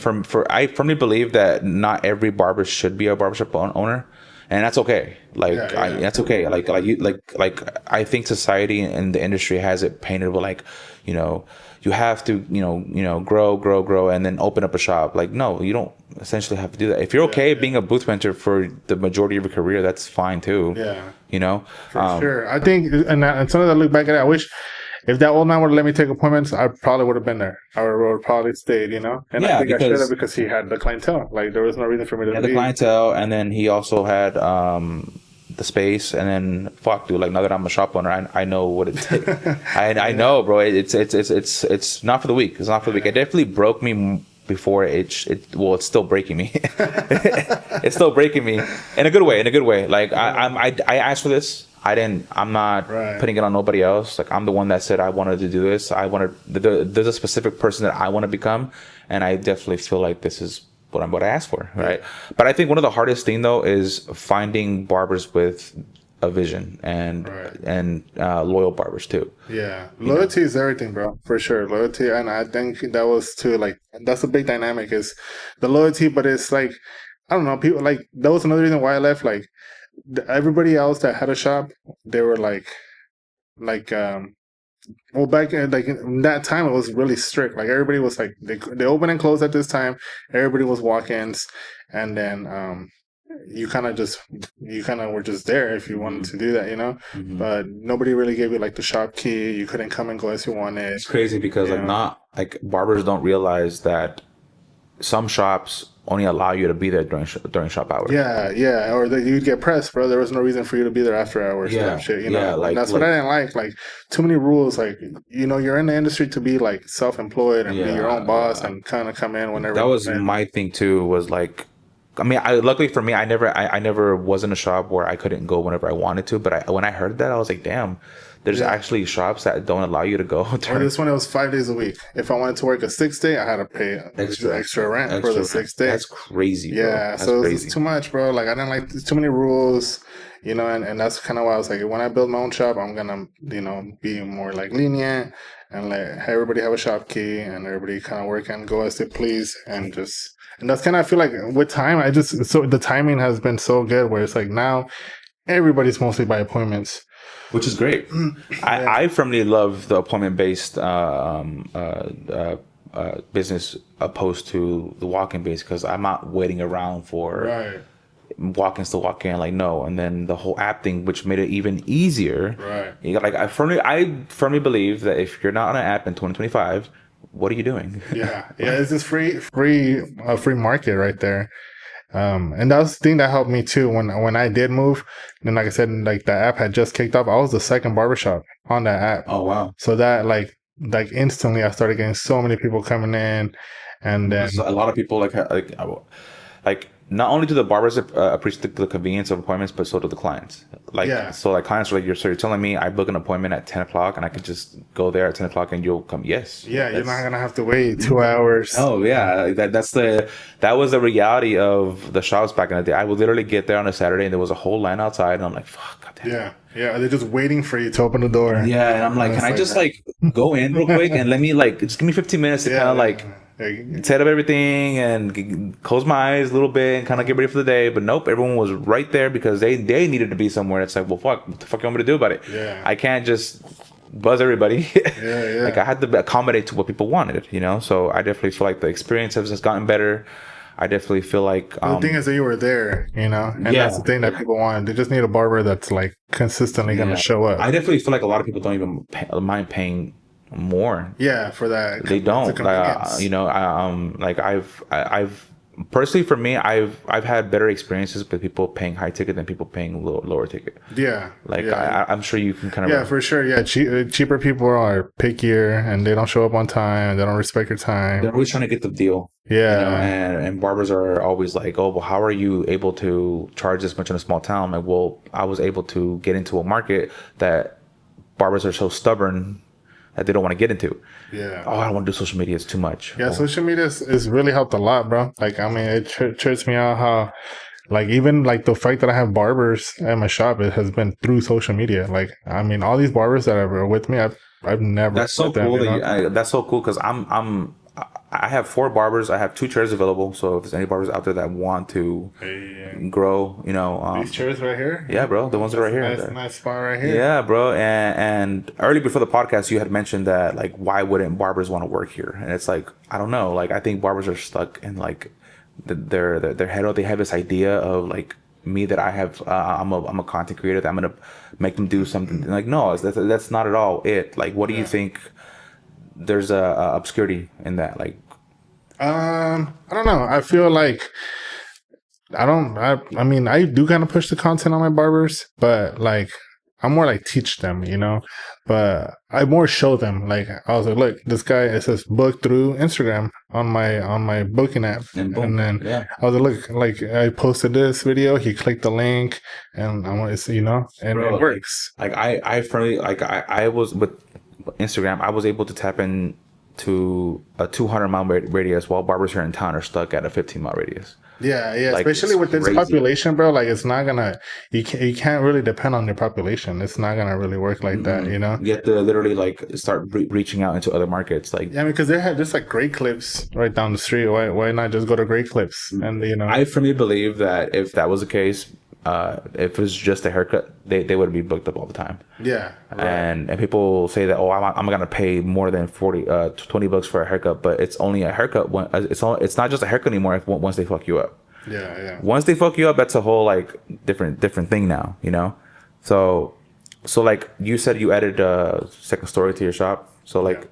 [SPEAKER 1] I firmly believe that not every barber should be a barbershop owner, and that's okay. Like that's okay. Like I think society and the industry has it painted with like, you have to, grow, and then open up a shop. Like, no, you don't essentially have to do that. If you're okay being a booth renter for the majority of your career, that's fine too.
[SPEAKER 2] Yeah. For sure. I think, and sometimes I look back at it, I wish if that old man would have let me take appointments, I probably would have been there. I would have probably stayed, And I think I should have, because he had the clientele. Like, there was no reason for me to leave.
[SPEAKER 1] The clientele, and then he also had the space, and then fuck, dude, like now that I'm a shop owner, I know what it takes. I know, bro. It's not for the weak. It's not for the weak. It definitely broke me before it's still breaking me. It's still breaking me in a good way. Like I asked for this. I'm not putting it on nobody else. Like I'm the one that said I wanted to do this. There's a specific person that I want to become, and I definitely feel like this is what I asked for, right? But I think one of the hardest thing though is finding barbers with a vision and loyal barbers too.
[SPEAKER 2] Yeah, loyalty is everything, bro, for sure. Loyalty, and I think that was too, like, that's a big dynamic, is the loyalty. But it's like, I don't know, people, like, that was another reason why I left. Like, everybody else that had a shop, they were like Well, back in, like in that time, it was really strict. Like everybody was like they open and close at this time. Everybody was walk-ins, and then you kind of were just there if you wanted to do that, you know. But nobody really gave you like the shop key. You couldn't come and go as you wanted.
[SPEAKER 1] It's crazy because like not like barbers don't realize that some shops only allow you to be there during shop hours.
[SPEAKER 2] Yeah, or that you'd get pressed, bro. There was no reason for you to be there after hours. Yeah, shit, you know.
[SPEAKER 1] Yeah, like,
[SPEAKER 2] and that's what I didn't like. Like too many rules. Like you know, you're in the industry to be like self-employed and be your own boss and kind of come in whenever.
[SPEAKER 1] That was my thing too. Was like, I mean, luckily for me, I never was in a shop where I couldn't go whenever I wanted to. But when I heard that, I was like, damn. There's actually shops that don't allow you to go.
[SPEAKER 2] Or this one, it was 5 days a week. If I wanted to work a 6th day, I had to pay extra rent for the 6th day.
[SPEAKER 1] That's crazy. Bro.
[SPEAKER 2] Yeah, so it's too much, bro. Like I didn't like too many rules, you know, and that's kind of why I was like, when I build my own shop, I'm gonna, you know, be more like lenient and let everybody have a shop key and everybody kind of work and go as they please and just. And that's kind of I feel like with time, so the timing has been so good where it's like now everybody's mostly by appointments.
[SPEAKER 1] Which is great. I firmly love the appointment-based business opposed to the walk-in based because I'm not waiting around for walk-ins to walk in. Like no, and then the whole app thing, which made it even easier. Right. Like I firmly believe that if you're not on an app in 2025, what are you doing? Yeah.
[SPEAKER 2] It's this free market right there. And that was the thing that helped me too when I did move. And like I said, like the app had just kicked off. I was the second barbershop on that app.
[SPEAKER 1] Oh wow!
[SPEAKER 2] So that like instantly, I started getting so many people coming in, and then
[SPEAKER 1] a lot of people like not only do the barbers appreciate the convenience of appointments, but so do the clients. So like clients are like, you're telling me I book an appointment at 10 o'clock and I can just go there at 10 o'clock and you'll come. Yes.
[SPEAKER 2] Yeah. You're not going to have to wait 2 hours.
[SPEAKER 1] Oh yeah. That was the reality of the shops back in the day. I would literally get there on a Saturday and there was a whole line outside and I'm like, fuck.
[SPEAKER 2] Goddamn. Yeah. They're just waiting for you to open the door.
[SPEAKER 1] Yeah. And I'm like, can I just like go in real quick and let me like, just give me 15 minutes to kind of like, set up everything and close my eyes a little bit and kind of get ready for the day. But nope, everyone was right there because they needed to be somewhere. It's like, well, fuck, what the fuck you want me to do about it? Yeah. I can't just buzz everybody. Like I had to accommodate to what people wanted, you know? So I definitely feel like the experience has gotten better. I definitely feel like...
[SPEAKER 2] the thing is that you were there, you know? And that's the thing that people want. They just need a barber that's like consistently going to show up.
[SPEAKER 1] I definitely feel like a lot of people don't even mind paying more
[SPEAKER 2] for that.
[SPEAKER 1] They don't you know. I've personally, for me, I've had better experiences with people paying high ticket than people paying lower ticket. I'm sure you can kind of
[SPEAKER 2] for sure. Cheaper people are pickier and they don't show up on time and they don't respect your time.
[SPEAKER 1] They're always trying to get the deal. You know? And barbers are always like, oh well, how are you able to charge this much in a small town? Like, well, I was able to get into a market that barbers are so stubborn that they don't want to get into. Oh, I don't want to do social media. It's too much.
[SPEAKER 2] Social media is really helped a lot, bro. Like, I mean, it trips me out how, like, even like the fact that I have barbers at my shop, it has been through social media. Like, I mean, all these barbers that are with me, I've never.
[SPEAKER 1] That's so cool. That's so cool because I have 4 barbers. I have 2 chairs available. So if there's any barbers out there that want to grow, you know,
[SPEAKER 2] these chairs right here.
[SPEAKER 1] Yeah, bro, the ones that are right here.
[SPEAKER 2] That's a nice spot right here.
[SPEAKER 1] Yeah, bro. And early before the podcast, you had mentioned that like, why wouldn't barbers want to work here? And it's like, I don't know. Like, I think barbers are stuck in like their head. They have this idea of like me that I have. I'm a content creator. That I'm gonna make them do something. Like, no, that's not at all it. Like, what do you think? There's a obscurity in that, like
[SPEAKER 2] I don't know. I feel like I mean I do kind of push the content on my barbers, but like I'm more like teach them, you know, but I more show them. Like I was like, look, this guy, it says book through Instagram on my booking app, and then I was like, look, like I posted this video, he clicked the link, and I want to, you know, and bro, it works.
[SPEAKER 1] Like I firmly like I was with Instagram, I was able to tap into a 200-mile radius while barbers here in town are stuck at a 15-mile radius.
[SPEAKER 2] Like, especially with this population, bro. Like, it's not gonna. You can't really depend on your population. It's not gonna really work like that, you know.
[SPEAKER 1] You have to literally like start reaching out into other markets, like
[SPEAKER 2] because they have just like Great Clips right down the street. Why not just go to Great Clips? And you know,
[SPEAKER 1] I firmly believe that if that was the case, if it was just a haircut, they would be booked up all the time.
[SPEAKER 2] Yeah. Right.
[SPEAKER 1] And people say that, oh, I'm gonna pay more than $20 for a haircut, but it's only a haircut. It's not just a haircut anymore. Once they fuck you up.
[SPEAKER 2] Yeah.
[SPEAKER 1] Once they fuck you up, that's a whole like different thing now. You know. So like you said, you added a second story to your shop. So like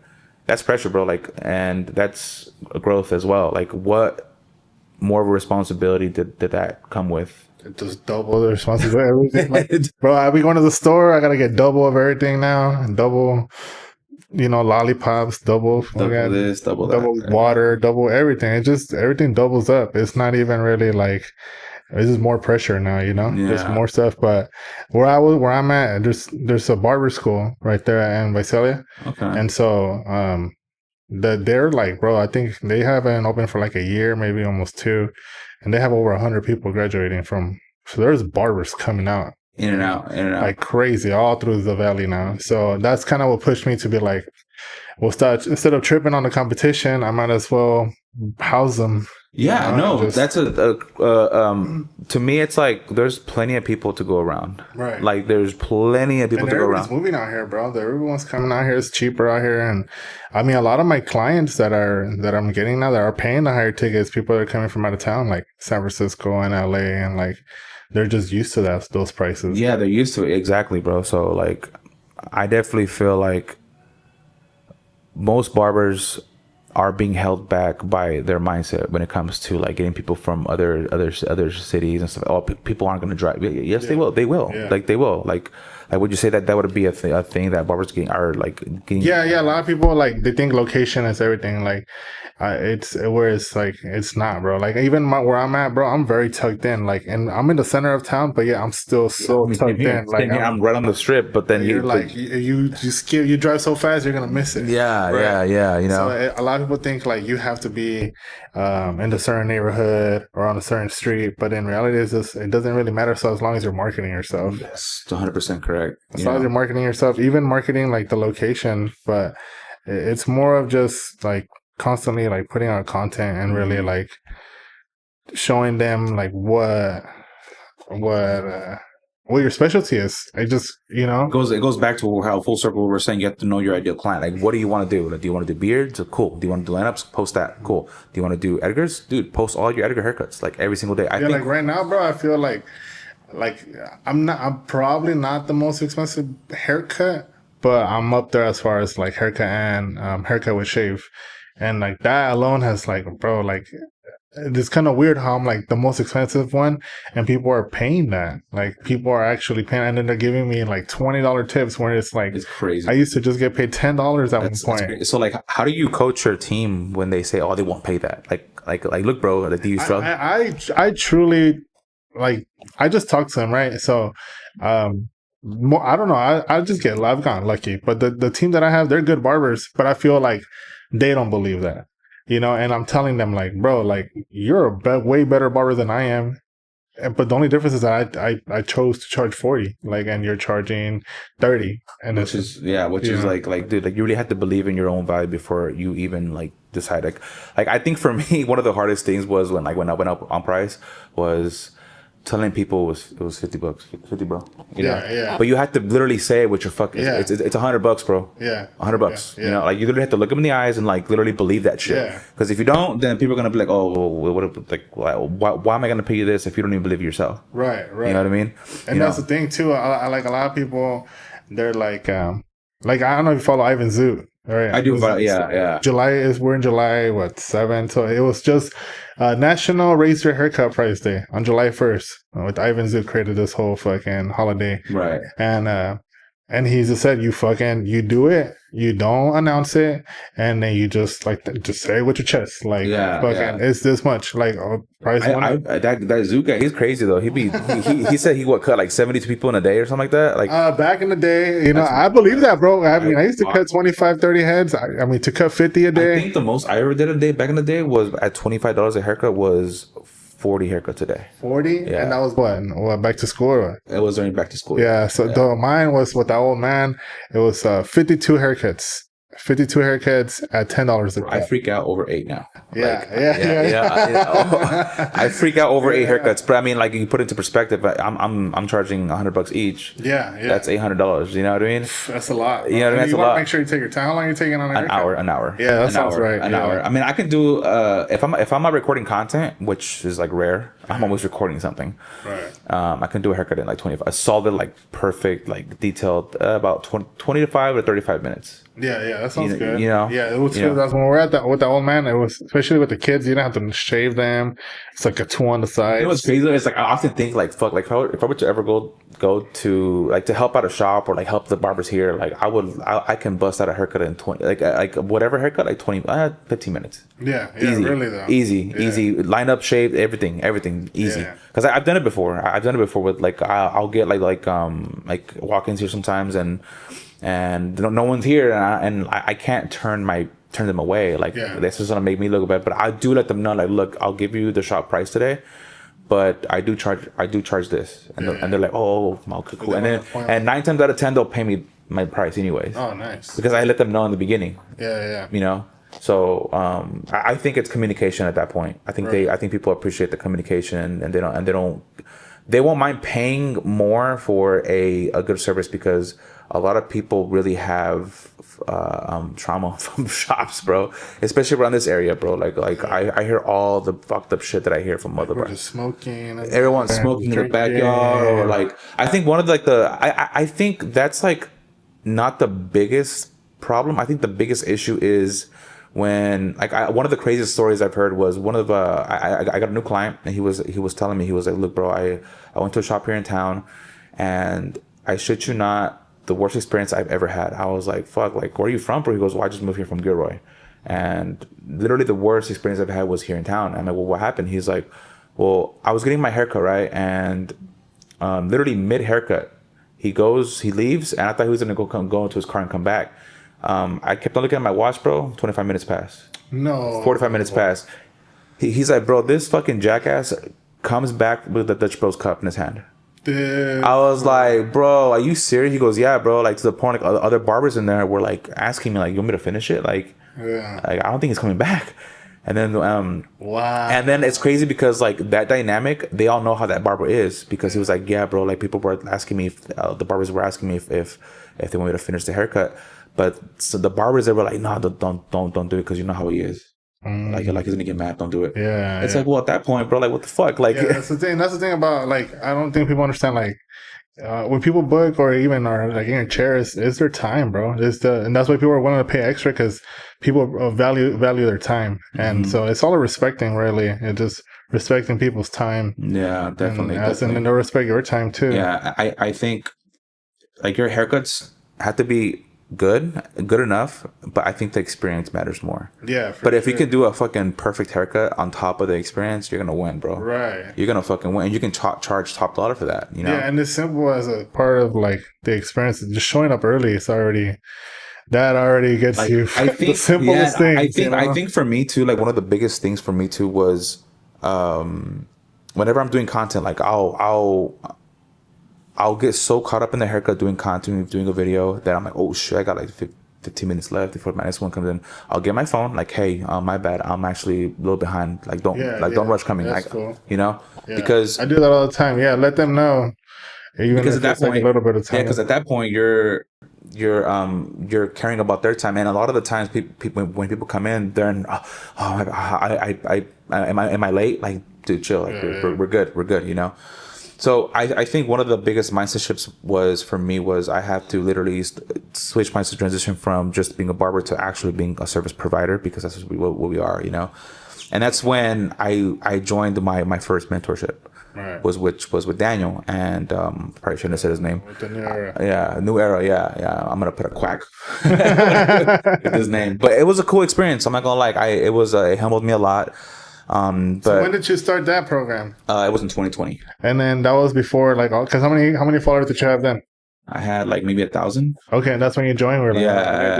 [SPEAKER 1] that's pressure, bro. Like, and that's a growth as well. Like, what more of a responsibility did that come with?
[SPEAKER 2] Just double the responsibility. Everything. Like, bro, I be going to the store. I gotta get double of everything now, and double, lollipops, double
[SPEAKER 1] this, double that,
[SPEAKER 2] water, double everything. It just everything doubles up. It's not even really like it's just more pressure now. There's more stuff. But where I'm at, there's a barber school right there in Visalia.
[SPEAKER 1] Okay,
[SPEAKER 2] and so they're like, bro, I think they haven't opened for like a year, maybe almost 2. And they have over 100 people graduating from. So there's barbers coming out.
[SPEAKER 1] In and out.
[SPEAKER 2] Like crazy all through the valley now. So that's kind of what pushed me to be like, we'll start, instead of tripping on the competition, I might as well house them.
[SPEAKER 1] Yeah, that's to me, it's like there's plenty of people to go around.
[SPEAKER 2] Right.
[SPEAKER 1] Like there's plenty of people to go around.
[SPEAKER 2] Everyone's moving out here, bro. Everyone's coming out here. It's cheaper out here. And I mean, a lot of my clients that I'm getting now that are paying the higher tickets, people that are coming from out of town, like San Francisco and LA, and like they're just used to those prices.
[SPEAKER 1] Yeah, they're used to it. Exactly, bro. So like, I definitely feel like most barbers are being held back by their mindset when it comes to like getting people from other cities and stuff. Oh, people aren't going to drive. Yes, yeah. They will. Yeah. Like they will. Like would you say that would be a thing that barbers getting? Yeah.
[SPEAKER 2] A lot of people like they think location is everything. Like it's not, bro. Like even where I'm at, bro, I'm very tucked in. Like, and I'm in the center of town, but I'm still tucked in. Like
[SPEAKER 1] I'm right on the strip, but then
[SPEAKER 2] you drive so fast, you're gonna miss it.
[SPEAKER 1] Yeah, right? Yeah.
[SPEAKER 2] So a lot of people think like you have to be in a certain neighborhood or on a certain street, but in reality, it doesn't really matter. So as long as you're marketing yourself,
[SPEAKER 1] that's 100% correct.
[SPEAKER 2] As long as you're marketing yourself, even marketing like the location, but it's more of just like constantly like putting out content and really like showing them like what your specialty is. It just
[SPEAKER 1] it goes back to how full circle we were saying you have to know your ideal client. Like, what do you want to do? Like, do you want to do beards? Cool. Do you want to do lineups? Post that. Cool. Do you want to do Edgar's? Dude, post all your Edgar haircuts like every single day. I think
[SPEAKER 2] like right now, bro, I feel like I'm probably not the most expensive haircut, but I'm up there as far as like haircut and haircut with shave. And like that alone has like, bro, like it's kind of weird how I'm like the most expensive one and people are paying that. Like people are actually paying and then they're giving me like $20 tips where it's like,
[SPEAKER 1] it's crazy.
[SPEAKER 2] I used to just get paid $10 at one point.
[SPEAKER 1] So like, how do you coach your team when they say, oh, they won't pay that? Like, look, bro, like, do you struggle?
[SPEAKER 2] I truly, like, I just talk to them, right? So, I don't know. I've gotten lucky, but the team that I have, they're good barbers, but I feel like they don't believe that, and I'm telling them like, bro, like you're a way better barber than I am. But the only difference is that I chose to charge 40, like, and you're charging 30, and
[SPEAKER 1] which is like, dude, like you really have to believe in your own value before you even like decide. Like I think for me, one of the hardest things was when I went up on price was telling people it was $50, 50, bro.
[SPEAKER 2] Yeah.
[SPEAKER 1] But you have to literally say it with your fucking. Yeah. It's $100, bro.
[SPEAKER 2] Yeah.
[SPEAKER 1] $100. Yeah. Like you literally have to look them in the eyes and like literally believe that shit. Yeah. Because if you don't, then people are gonna be like, oh, why am I gonna pay you this if you don't even believe yourself?
[SPEAKER 2] Right.
[SPEAKER 1] You know what I mean?
[SPEAKER 2] And that's the thing too. I like a lot of people. They're like I don't know if you follow Ivan Zoot. Right.
[SPEAKER 1] I do. Yeah.
[SPEAKER 2] We're in July, 7th. So it was just National Raise Your Haircut Price Day on July 1st. With Ivan Zoot created this whole fucking holiday.
[SPEAKER 1] Right.
[SPEAKER 2] And he just said, you do it, you don't announce it, and then you just say it with your chest. Like, it's this much. Like, price one.
[SPEAKER 1] That Zoot guy, he's crazy though. He said he cut like 72 people in a day or something like that. Like,
[SPEAKER 2] back in the day, I believe that, bro. I mean, I used to cut 25, 30 heads. I mean, to cut 50 a day.
[SPEAKER 1] I think the most I ever did a day back in the day was at $25 a haircut was 40 haircuts a day.
[SPEAKER 2] 40? Yeah. And that was what, back to school? Or?
[SPEAKER 1] It was during back to school.
[SPEAKER 2] Yeah. So mine was with that old man. It was 52 haircuts. 52 haircuts at $10 a cut.
[SPEAKER 1] I freak out over 8 now.
[SPEAKER 2] I
[SPEAKER 1] freak out over 8 haircuts, but I mean, like, you put it into perspective. I'm charging $100 each.
[SPEAKER 2] Yeah.
[SPEAKER 1] That's $800. You know what I mean?
[SPEAKER 2] That's a lot.
[SPEAKER 1] Bro. You know what I mean? That's
[SPEAKER 2] you
[SPEAKER 1] a lot.
[SPEAKER 2] Make sure you take your time. How long are you taking on a haircut?
[SPEAKER 1] An hour.
[SPEAKER 2] Yeah, that sounds right.
[SPEAKER 1] An hour. I mean, I can do if I'm not recording content, which is like rare. I'm always recording something.
[SPEAKER 2] Right.
[SPEAKER 1] I can do a haircut in like 25. A solid, like perfect, like detailed, about 25 or 35 minutes.
[SPEAKER 2] Yeah, that sounds good.
[SPEAKER 1] You know,
[SPEAKER 2] yeah, it was good. That's when we were at that with the old man. It was, especially with the kids, you don't have to shave them. It's like a 2 on the side.
[SPEAKER 1] You know what's crazy? It's like I often think like, fuck, like if I were to ever go to like to help out a shop or like help the barbers here, like I can bust out a haircut in 20, like whatever haircut, like 15 minutes.
[SPEAKER 2] Yeah,
[SPEAKER 1] easy,
[SPEAKER 2] really though.
[SPEAKER 1] Easy. Line up, shave, everything easy. Because I've done it before. I've done it before with like I'll get like walk-ins here sometimes and no one's here and I can't turn them away. Like this is gonna make me look bad. But I do let them know, like, look, I'll give you the shop price today, but I do charge this, and they're like, oh, okay, cool. And 9 times out of 10 they'll pay me my price anyways.
[SPEAKER 2] Oh, nice. Because
[SPEAKER 1] I let them know in the beginning.
[SPEAKER 2] Yeah.
[SPEAKER 1] You know. So I think it's communication at that point. I think I think people appreciate the communication and they won't mind paying more for a good service because a lot of people really have trauma from shops, bro. Especially around this area, bro. Like I hear all the fucked up shit that I hear from other bros.
[SPEAKER 2] Smoking.
[SPEAKER 1] Everyone's smoking in the backyard, or like I think one of like I think that's like not the biggest problem. I think the biggest issue is when one of the craziest stories I've heard was one of I got a new client and he was telling me, he was like, look, bro, I went to a shop here in town and I shit you not, the worst experience I've ever had. I was like, fuck, like, where are you from, bro? He goes, well, I just moved here from Gilroy. And literally the worst experience I've had was here in town. I'm like, well, what happened? He's like, well, I was getting my haircut, right? And literally mid haircut, he leaves, and I thought he was gonna go into his car and come back. I kept on looking at my watch, bro. 25 minutes passed.
[SPEAKER 2] No.
[SPEAKER 1] 45 minutes passed. He's like, bro, this fucking jackass comes back with the Dutch Bros cup in his hand.
[SPEAKER 2] Dude.
[SPEAKER 1] I was like, bro, are you serious? He goes, yeah, bro. Like, to the point, like, other barbers in there were like asking me, like, you want me to finish it? Like, I don't think he's coming back. And then,
[SPEAKER 2] wow.
[SPEAKER 1] And then it's crazy because like that dynamic, they all know how that barber is, because he was like, yeah, bro. Like, people were asking me, the barbers were asking me if they want me to finish the haircut. But so the barbers, they were like, no, don't do it, because you know how he is. Like he's gonna get mad. Don't do it.
[SPEAKER 2] Yeah.
[SPEAKER 1] It's like, well, at that point, bro, like, what the fuck? Like,
[SPEAKER 2] that's the thing. That's the thing about, like, I don't think people understand, like, when people book or even are like in your chairs, it's their time, bro. And that's why people are willing to pay extra, because people value their time, and so it's all respecting, really. It's just respecting people's time.
[SPEAKER 1] Yeah, definitely.
[SPEAKER 2] And then they'll respect your time too.
[SPEAKER 1] Yeah, I think like your haircuts have to be good enough, but I think the experience matters more.
[SPEAKER 2] Yeah,
[SPEAKER 1] but if you can do a fucking perfect haircut on top of the experience, you're gonna win, bro.
[SPEAKER 2] Right,
[SPEAKER 1] you're gonna fucking win, and you can charge top dollar for that, you know.
[SPEAKER 2] Yeah, and it's simple as a part of like the experience. Just showing up early, it's already gets like, you. I think the simplest things.
[SPEAKER 1] I think for me too, like one of the biggest things for me too was whenever I'm doing content, like I'll get so caught up in the haircut, doing content, doing a video, that I'm like, oh shit, I got like 15 minutes left before my next one comes in. I'll get my phone, like, hey, my bad, I'm actually a little behind. Like, don't rush coming. Like, cool. You know, because
[SPEAKER 2] I do that all the time. Yeah, let them know. Even because at that point, like a little bit of time.
[SPEAKER 1] Yeah, because at that point, you're caring about their time, and a lot of the times, people when people come in, they're in, am I late? Like, dude, chill. Like, we're good. You know. So I think one of the biggest mindset shifts for me was I have to literally switch my transition from just being a barber to actually being a service provider, because that's what we are, you know. And that's when I joined my first mentorship, right. which was with Daniel, and probably shouldn't have said his name. With the New Era. New Era. Yeah. I'm gonna put a quack with his name, but it was a cool experience. I'm not gonna lie. It humbled me a lot. But
[SPEAKER 2] so when did you start that program?
[SPEAKER 1] It was in 2020,
[SPEAKER 2] and then that was before, like, because how many followers did you have then?
[SPEAKER 1] I had like maybe 1,000.
[SPEAKER 2] Okay, and that's when you joined. We're like,
[SPEAKER 1] I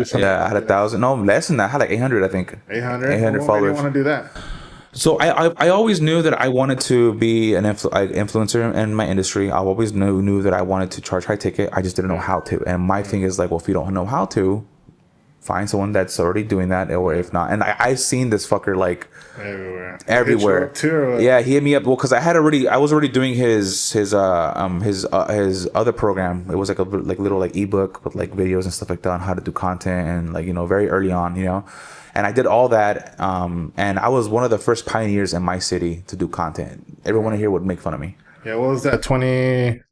[SPEAKER 1] had 1,000. No, less than that. I had like 800, I think. 800 followers. Why do you
[SPEAKER 2] want to do that?
[SPEAKER 1] So I always knew that I wanted to be an influencer in my industry. I always knew that I wanted to charge high ticket. I just didn't know how to. And my thing is like, well, if you don't know how to, find someone that's already doing that, or if not, and I've seen this fucker like everywhere. Yeah, he hit me up. Well, because I was already doing his other program. It was like a little like ebook with like videos and stuff like that on how to do content, and like, you know, very early on, you know. And I did all that, and I was one of the first pioneers in my city to do content. Everyone here would make fun of me.
[SPEAKER 2] Yeah, what was that?
[SPEAKER 1] 20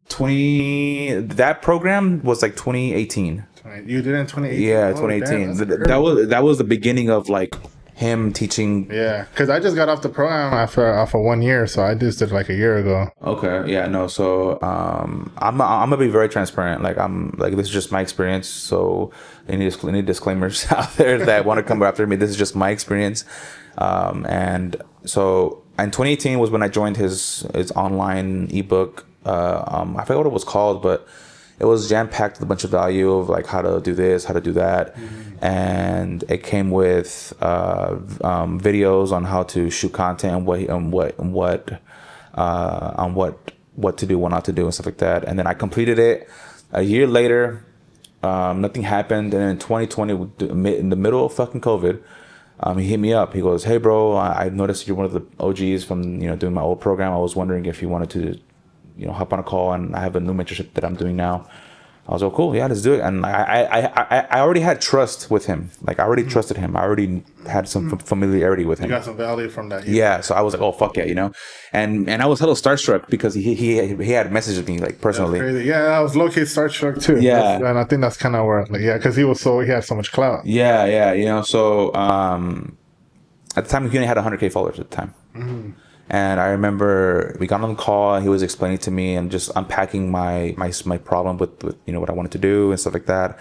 [SPEAKER 1] that program was like 2018.
[SPEAKER 2] You did it in 2018?
[SPEAKER 1] Yeah, 2018. Damn, that was the beginning of like him teaching.
[SPEAKER 2] Yeah, because I just got off the program after 1 year, so I just did like a year ago.
[SPEAKER 1] Okay, yeah, no, so I'm gonna be very transparent. Like, I'm like, this is just my experience. So any disclaimers out there that want to come after me, this is just my experience. And so in 2018 was when I joined his online ebook. I forget what it was called, but it was jam packed with a bunch of value of like how to do this, how to do that, and it came with videos on how to shoot content and what to do, what not to do, and stuff like that. And then I completed it. A year later, nothing happened, and in 2020, in the middle of fucking COVID, he hit me up. He goes, "Hey, bro, I noticed you're one of the OGs from, you know, doing my old program. I was wondering if you wanted to, you know, hop on a call, and I have a new mentorship that I'm doing now." I was like, cool, yeah, let's do it. And I already had trust with him. Like, I already trusted him. I already had some familiarity with him.
[SPEAKER 2] You got some value from that.
[SPEAKER 1] Yeah, so I was like, oh, fuck yeah, you know. And I was a little starstruck because he had messaged me like personally.
[SPEAKER 2] That's crazy. Yeah, I was low key starstruck too.
[SPEAKER 1] Yeah,
[SPEAKER 2] and I think that's kind of where, like, yeah, because he had so much clout.
[SPEAKER 1] Yeah, you know. So at the time, he only had 100K followers at the time. And I remember we got on the call, and he was explaining to me and just unpacking my problem with, you know, what I wanted to do and stuff like that.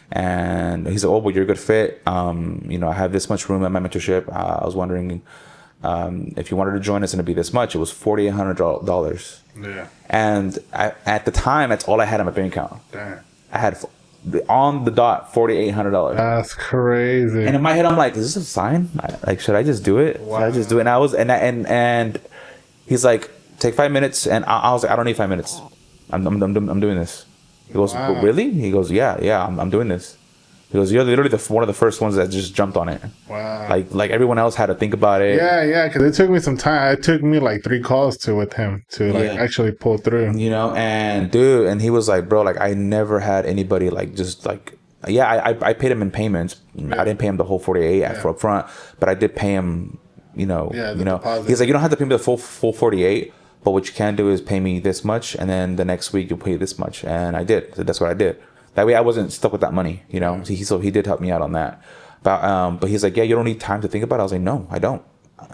[SPEAKER 1] And he said, "Oh, well, you're a good fit. You know, I have this much room at my mentorship. I was wondering if you wanted to join us, and it'd be this much." It was $4,800.
[SPEAKER 2] Yeah.
[SPEAKER 1] And at the time, that's all I had in my bank account.
[SPEAKER 2] Damn.
[SPEAKER 1] I had on the dot $4,800.
[SPEAKER 2] That's crazy.
[SPEAKER 1] And in my head, I'm like, "Is this a sign? Like, should I just do it?
[SPEAKER 2] Wow.
[SPEAKER 1] Should I just do it?" And I was, and he's like, "Take 5 minutes." And I was like, "I don't need 5 minutes. I'm doing this." He goes,
[SPEAKER 2] Wow.
[SPEAKER 1] "Really?" He goes, "Yeah, I'm doing this." He goes, "You're literally one of the first ones that just jumped on it."
[SPEAKER 2] Wow.
[SPEAKER 1] Like everyone else had to think about it.
[SPEAKER 2] Yeah, because it took me some time. It took me like 3 calls with him to like actually pull through.
[SPEAKER 1] You know, and dude, and he was like, "Bro, like I never had anybody like just like." Yeah, I paid him in payments. Yeah. I didn't pay him the whole 48 for up front, but I did pay him, you know, deposit. He's like, "You don't have to pay me the full 48, but what you can do is pay me this much, and then the next week you'll pay this much." And I did. So that's what I did. That way I wasn't stuck with that money, you know. So he did help me out on that. But he's like, "Yeah, you don't need time to think about it." I was like, "No, I don't."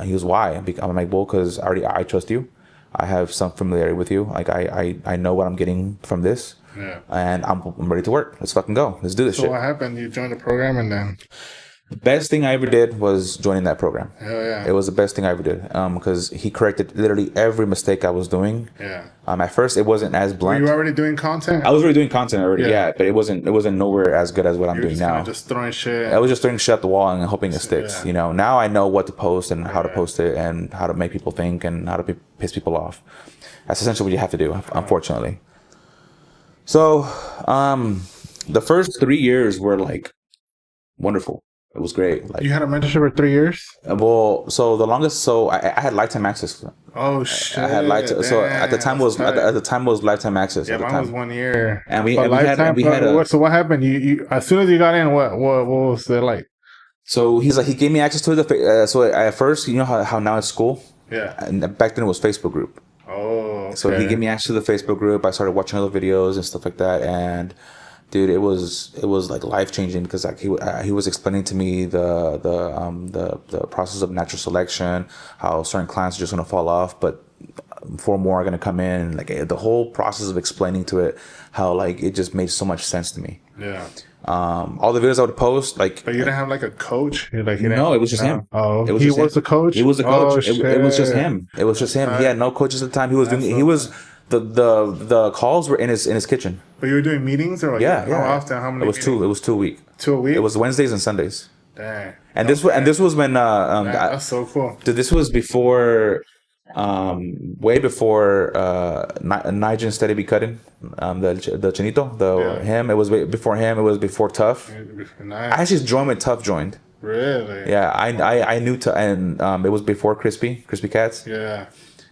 [SPEAKER 1] He goes, "Why?" I'm like, "Well, because I trust you. I have some familiarity with you. Like I know what I'm getting from this." Yeah. And I'm ready to work. Let's fucking go. Let's do this shit.
[SPEAKER 2] So what happened? You joined the program, and then
[SPEAKER 1] the best thing I ever did was joining that program.
[SPEAKER 2] Hell yeah.
[SPEAKER 1] It was the best thing I ever did. Because he corrected literally every mistake I was doing.
[SPEAKER 2] Yeah.
[SPEAKER 1] At first it wasn't as blunt.
[SPEAKER 2] Were you already doing content?
[SPEAKER 1] I was already doing content already, yeah, but it wasn't nowhere as good as what I'm doing now.
[SPEAKER 2] Just throwing shit.
[SPEAKER 1] I was just throwing shit at the wall and hoping it sticks. Yeah. You know, now I know what to post and how to post it and how to make people think and how to piss people off. That's essentially what you have to do, unfortunately. So, the first 3 years were like wonderful. It was great. Like,
[SPEAKER 2] you had a mentorship for 3 years?
[SPEAKER 1] Well, so the longest, I had lifetime access.
[SPEAKER 2] Oh shit!
[SPEAKER 1] I had lifetime. So at the time was lifetime access.
[SPEAKER 2] Yeah, mine was 1 year.
[SPEAKER 1] And we had
[SPEAKER 2] so what happened? You as soon as you got in, what was it like?
[SPEAKER 1] So he's like, he gave me access to the. So at first, you know how now it's school.
[SPEAKER 2] Yeah.
[SPEAKER 1] And back then it was Facebook group.
[SPEAKER 2] Oh. Okay.
[SPEAKER 1] So he gave me access to the Facebook group. I started watching other videos and stuff like that, and dude, it was like life changing because like he was explaining to me the process of natural selection, how certain clients are just gonna fall off, but 4 more are gonna come in, and like the whole process of explaining to it, how like it just made so much sense to me.
[SPEAKER 2] Yeah.
[SPEAKER 1] All the videos I would post, like,
[SPEAKER 2] but you didn't have like a coach.
[SPEAKER 1] No, it was just him.
[SPEAKER 2] Oh, he was the coach.
[SPEAKER 1] He was the coach. It was just him. It was just him. He had no coaches at the time. He was doing. He was the calls were in his kitchen.
[SPEAKER 2] But you were doing meetings or like, how often? How many?
[SPEAKER 1] It was meetings? It was 2 a week.
[SPEAKER 2] 2 a week.
[SPEAKER 1] It was Wednesdays and Sundays.
[SPEAKER 2] Dang.
[SPEAKER 1] And this was when
[SPEAKER 2] that's so cool.
[SPEAKER 1] Dude, this was before Way before Nigel and Steady Be Cutting, the Chinito, him. It was way before him. It was before Tough.
[SPEAKER 2] Nice.
[SPEAKER 1] I actually joined when Tough joined.
[SPEAKER 2] Really?
[SPEAKER 1] Yeah, I knew and it was before Crispy Cats.
[SPEAKER 2] Yeah.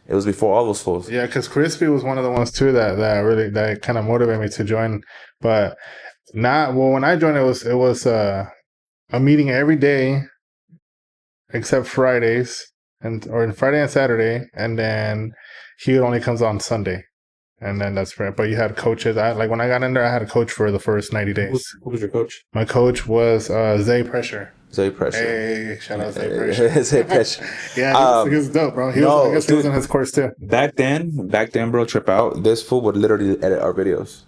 [SPEAKER 1] It was before all those fools.
[SPEAKER 2] Yeah, because Crispy was one of the ones too that kind of motivated me to join. But when I joined, it was a meeting every day except Fridays or Friday and Saturday, and then he only comes on Sunday, and then that's right. But you had coaches. When I got in there, I had a coach for the first 90 days.
[SPEAKER 1] Who was your coach?
[SPEAKER 2] My coach was Zay Pressure.
[SPEAKER 1] Zay Pressure.
[SPEAKER 2] Hey, shout out Zay Pressure.
[SPEAKER 1] Zay Pressure.
[SPEAKER 2] Yeah, he was dope, bro. I guess he was in his course too.
[SPEAKER 1] Back then, bro, trip out. This fool would literally edit our videos.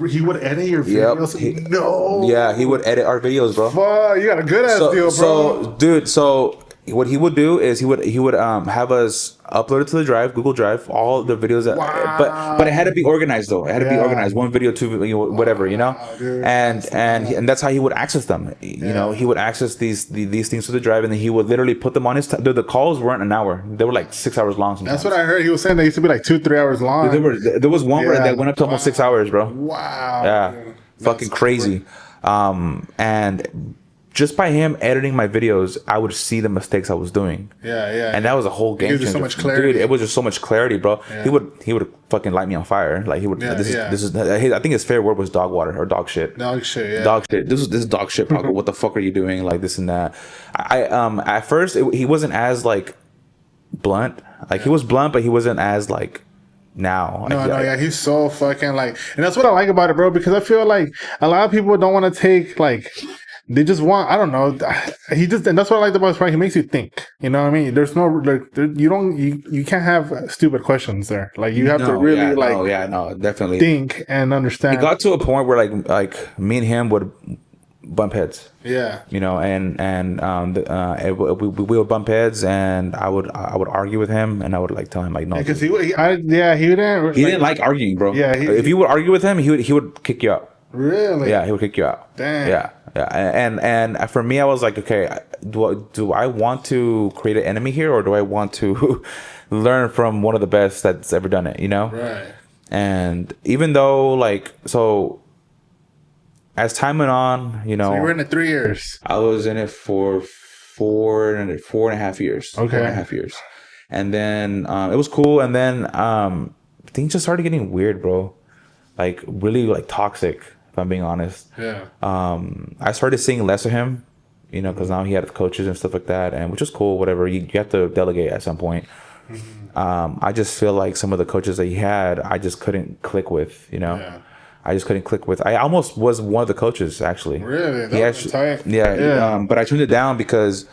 [SPEAKER 2] He would edit your videos?
[SPEAKER 1] Yep.
[SPEAKER 2] No.
[SPEAKER 1] Yeah, he would edit our videos, bro.
[SPEAKER 2] Fuck, you got a good ass deal, bro.
[SPEAKER 1] So what he would do is he would have us upload it to the drive, Google Drive, all the videos. But it had to be organized though. It had to be organized. 1 video, 2 video, whatever, you know.
[SPEAKER 2] Dude,
[SPEAKER 1] and that's how he would access them. You know, he would access these things to the drive, and then he would literally put them on his. The calls weren't an hour; they were like 6 hours long. Sometimes.
[SPEAKER 2] That's what I heard. He was saying they used to be like 2-3 hours long.
[SPEAKER 1] There was one where that went up to almost 6 hours, bro.
[SPEAKER 2] Wow.
[SPEAKER 1] Yeah, fucking crazy. And just by him editing my videos, I would see the mistakes I was doing.
[SPEAKER 2] Yeah.
[SPEAKER 1] And that was a whole game changer.
[SPEAKER 2] So much clarity.
[SPEAKER 1] Dude, it was just so much clarity, bro.
[SPEAKER 2] Yeah.
[SPEAKER 1] He would fucking light me on fire. Like he would. This is. I think his favorite word was dog water or dog shit.
[SPEAKER 2] Dog shit. Yeah.
[SPEAKER 1] Dog shit. This is dog shit, Paco. What the fuck are you doing? Like this and that. At first he wasn't as like blunt. Like he was blunt, but he wasn't as like. Now,
[SPEAKER 2] he's so fucking like, and that's what I like about it, bro. Because I feel like a lot of people don't want to take like. They just want, I don't know. And that's what I like about his part. He makes you think. You know what I mean? There's no, like, you can't have stupid questions there. Like, you have to really,
[SPEAKER 1] definitely
[SPEAKER 2] think and understand.
[SPEAKER 1] It got to a point where, like me and him would bump heads.
[SPEAKER 2] Yeah.
[SPEAKER 1] You know, we would bump heads, and I would argue with him, and I would like tell him like no.
[SPEAKER 2] Because he didn't
[SPEAKER 1] like arguing, bro.
[SPEAKER 2] Yeah.
[SPEAKER 1] If you would argue with him, he would kick you out.
[SPEAKER 2] Really?
[SPEAKER 1] Yeah, he would kick you out.
[SPEAKER 2] Damn.
[SPEAKER 1] Yeah. And for me, I was like, okay, do I want to create an enemy here, or do I want to learn from one of the best that's ever done it? You know?
[SPEAKER 2] Right.
[SPEAKER 1] And even though, like, so as time went on, you know,
[SPEAKER 2] so you were in it 3 years.
[SPEAKER 1] I was in it for 4.5 years.
[SPEAKER 2] Okay.
[SPEAKER 1] 4.5 years, and then it was cool, and then things just started getting weird, bro. Like really, like toxic. If I'm being honest.
[SPEAKER 2] Yeah.
[SPEAKER 1] I started seeing less of him, you know, because now he had coaches and stuff like that, and which is cool. Whatever, you have to delegate at some point. Mm-hmm. I just feel like some of the coaches that he had, I just couldn't click with. You know, I just couldn't click with. I almost was one of the coaches actually.
[SPEAKER 2] Really?
[SPEAKER 1] He actually, yeah. But I tuned it down because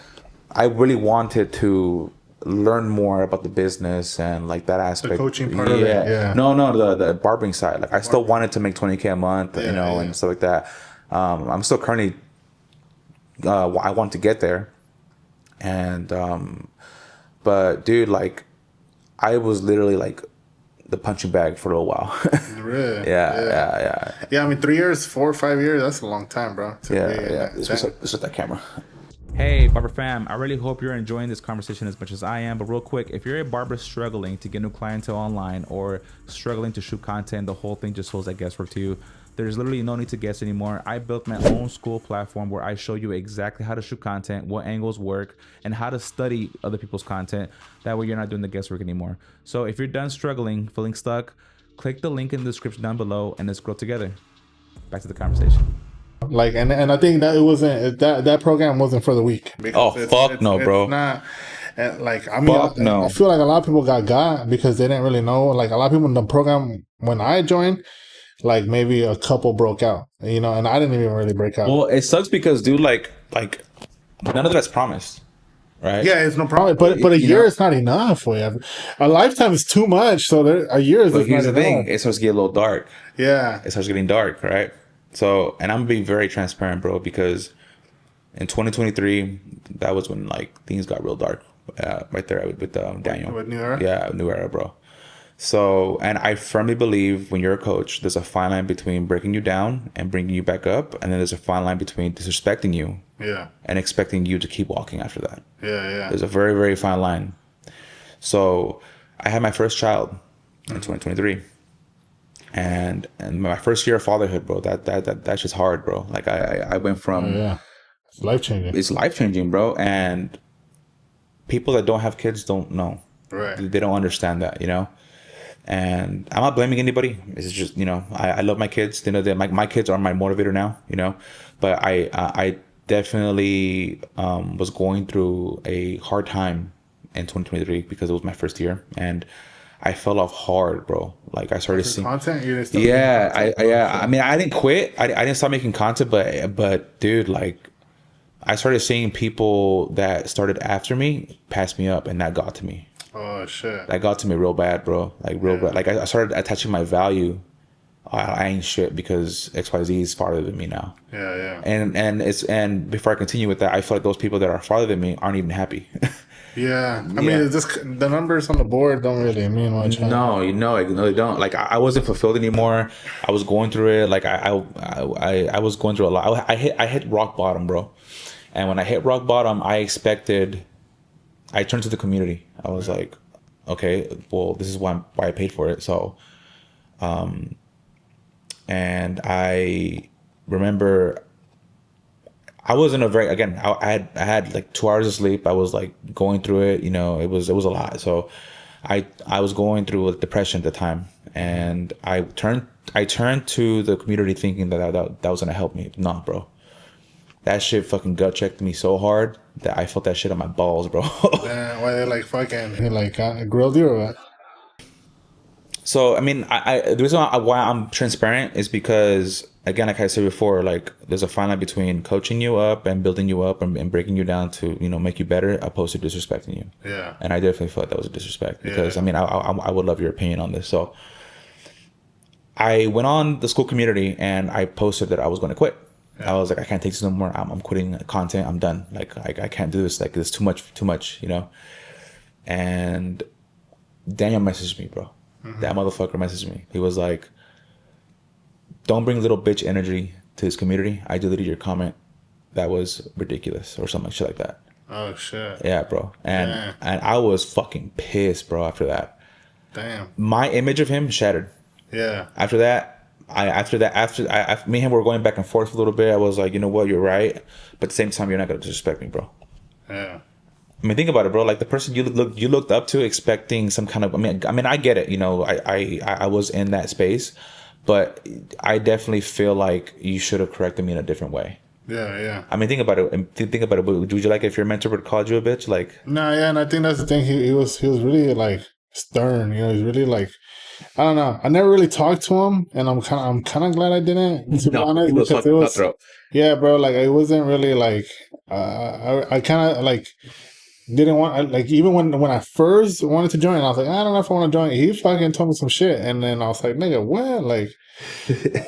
[SPEAKER 1] I really wanted to learn more about the business and like that aspect.
[SPEAKER 2] The coaching part of it. Yeah.
[SPEAKER 1] No, the barbering side. Like I still wanted to make $20K a month, you know, and stuff like that. I'm still currently I want to get there. And but dude, like I was literally like the punching bag for a little while.
[SPEAKER 2] Really?
[SPEAKER 1] Yeah.
[SPEAKER 2] I mean 3 years, 4 or 5 years, that's a long time, bro.
[SPEAKER 1] It's just that camera. Hey, Barber fam, I really hope you're enjoying this conversation as much as I am. But real quick, if you're a barber struggling to get new clientele online or struggling to shoot content, the whole thing just feels like guesswork to you. There's literally no need to guess anymore. I built my own school platform where I show you exactly how to shoot content, what angles work, and how to study other people's content. That way you're not doing the guesswork anymore. So if you're done struggling, feeling stuck, click the link in the description down below and let's grow together. Back to the conversation.
[SPEAKER 2] Like and I think that it wasn't that program wasn't for the weak.
[SPEAKER 1] Fuck no, bro.
[SPEAKER 2] It's not. And like I mean,
[SPEAKER 1] no.
[SPEAKER 2] I feel like a lot of people got because they didn't really know. Like a lot of people in the program when I joined, like maybe a couple broke out, you know, and I didn't even really break out.
[SPEAKER 1] Well, it sucks because dude, like none of that's promised. Right?
[SPEAKER 2] Yeah, it's no problem. But a year is not enough. A lifetime is too much. So a year is.
[SPEAKER 1] But here's the thing: it starts to get a little dark.
[SPEAKER 2] Yeah,
[SPEAKER 1] it starts getting dark, right? So, and I'm gonna be very transparent, bro, because in 2023, that was when like things got real dark, right there with Daniel.
[SPEAKER 2] With New Era.
[SPEAKER 1] Yeah, New Era, bro. So, and I firmly believe when you're a coach, there's a fine line between breaking you down and bringing you back up, and then there's a fine line between disrespecting you, and expecting you to keep walking after that.
[SPEAKER 2] Yeah.
[SPEAKER 1] There's a very, very fine line. So, I had my first child in 2023, and my first year of fatherhood, bro. That's just hard, bro. Like I went
[SPEAKER 2] Oh
[SPEAKER 1] from
[SPEAKER 2] yeah, it's life changing.
[SPEAKER 1] it's life changing, bro. And people that don't have kids don't know.
[SPEAKER 2] Right.
[SPEAKER 1] They don't understand that, you know. And I'm not blaming anybody. It's just, you know, I love my kids. You know, my kids are my motivator now, you know. But I definitely was going through a hard time in 2023 because it was my first year, and I fell off hard, bro. Like I started
[SPEAKER 2] For
[SPEAKER 1] seeing
[SPEAKER 2] content, you didn't start making
[SPEAKER 1] yeah,
[SPEAKER 2] content?
[SPEAKER 1] yeah.
[SPEAKER 2] Oh,
[SPEAKER 1] I
[SPEAKER 2] shit.
[SPEAKER 1] mean, I didn't quit. I didn't stop making content, but dude, like I started seeing people that started after me pass me up, and that got to me.
[SPEAKER 2] Oh shit.
[SPEAKER 1] That got to me real bad, bro. Like real
[SPEAKER 2] Yeah.
[SPEAKER 1] bad. Like I started attaching my value. I ain't shit because XYZ is farther than me now.
[SPEAKER 2] Yeah, yeah.
[SPEAKER 1] And before I continue with that, I feel like those people that are farther than me aren't even happy.
[SPEAKER 2] Yeah. I
[SPEAKER 1] Yeah.
[SPEAKER 2] mean, it's just the numbers on the board don't really mean much. Huh?
[SPEAKER 1] No, you know, like, no, they don't. Like I wasn't fulfilled anymore. I was going through it. Like I was going through a lot. I hit rock bottom, bro. And when I hit rock bottom, I turned to the community. I was like, okay, well, this is why I paid for it. So, and I remember I was in a very again. I had like 2 hours of sleep. I was like going through it. You know, it was a lot. So, I was going through a depression at the time, and I turned to the community thinking that was gonna help me. Nah, bro. That shit fucking gut checked me so hard that I felt that shit on my balls, bro.
[SPEAKER 2] Why they like fucking he like grilled you or what?
[SPEAKER 1] So I mean, the reason why I'm transparent is because again, like I said before, like there's a fine line between coaching you up and building you up and breaking you down to make you better, opposed to disrespecting you.
[SPEAKER 2] Yeah.
[SPEAKER 1] And I definitely felt that was a disrespect because
[SPEAKER 2] Yeah.
[SPEAKER 1] I mean, I would love your opinion on this. So I went on the school community and I posted that I was going to quit. I was like, I can't take this no more. I'm quitting content. I'm done. Like I can't do this. Like it's too much, And Daniel messaged me, bro. That motherfucker messaged me. He was like, don't bring little bitch energy to this community. I deleted your comment. That was ridiculous or something shit like that.
[SPEAKER 2] Oh shit.
[SPEAKER 1] Yeah, bro. And
[SPEAKER 2] Damn.
[SPEAKER 1] and I was fucking pissed, bro, after that.
[SPEAKER 2] Damn.
[SPEAKER 1] My image of him shattered.
[SPEAKER 2] Yeah.
[SPEAKER 1] After that, me and him were going back and forth a little bit. I was like, you know what, you're right. But at the same time, you're not gonna disrespect me, bro.
[SPEAKER 2] Yeah.
[SPEAKER 1] I mean, think about it, bro. Like the person you looked up to, expecting some kind of. I mean, I get it. I was in that space, but I definitely feel like you should have corrected me in a different way.
[SPEAKER 2] Yeah, yeah.
[SPEAKER 1] I mean, think about it. And think about it. Would you like if your mentor would call you a bitch? Like,
[SPEAKER 2] No, yeah, and I think that's the thing. He was really like stern. He's really like, I don't know. I never really talked to him, and I'm kind of glad I didn't. To be honest, because it was
[SPEAKER 1] cutthroat.
[SPEAKER 2] yeah, bro. Like it wasn't really like I kind of like didn't want like even when I first wanted to join, I was like, I don't know if I want to join. He fucking told me some shit, and then I was like, nigga, what? Like,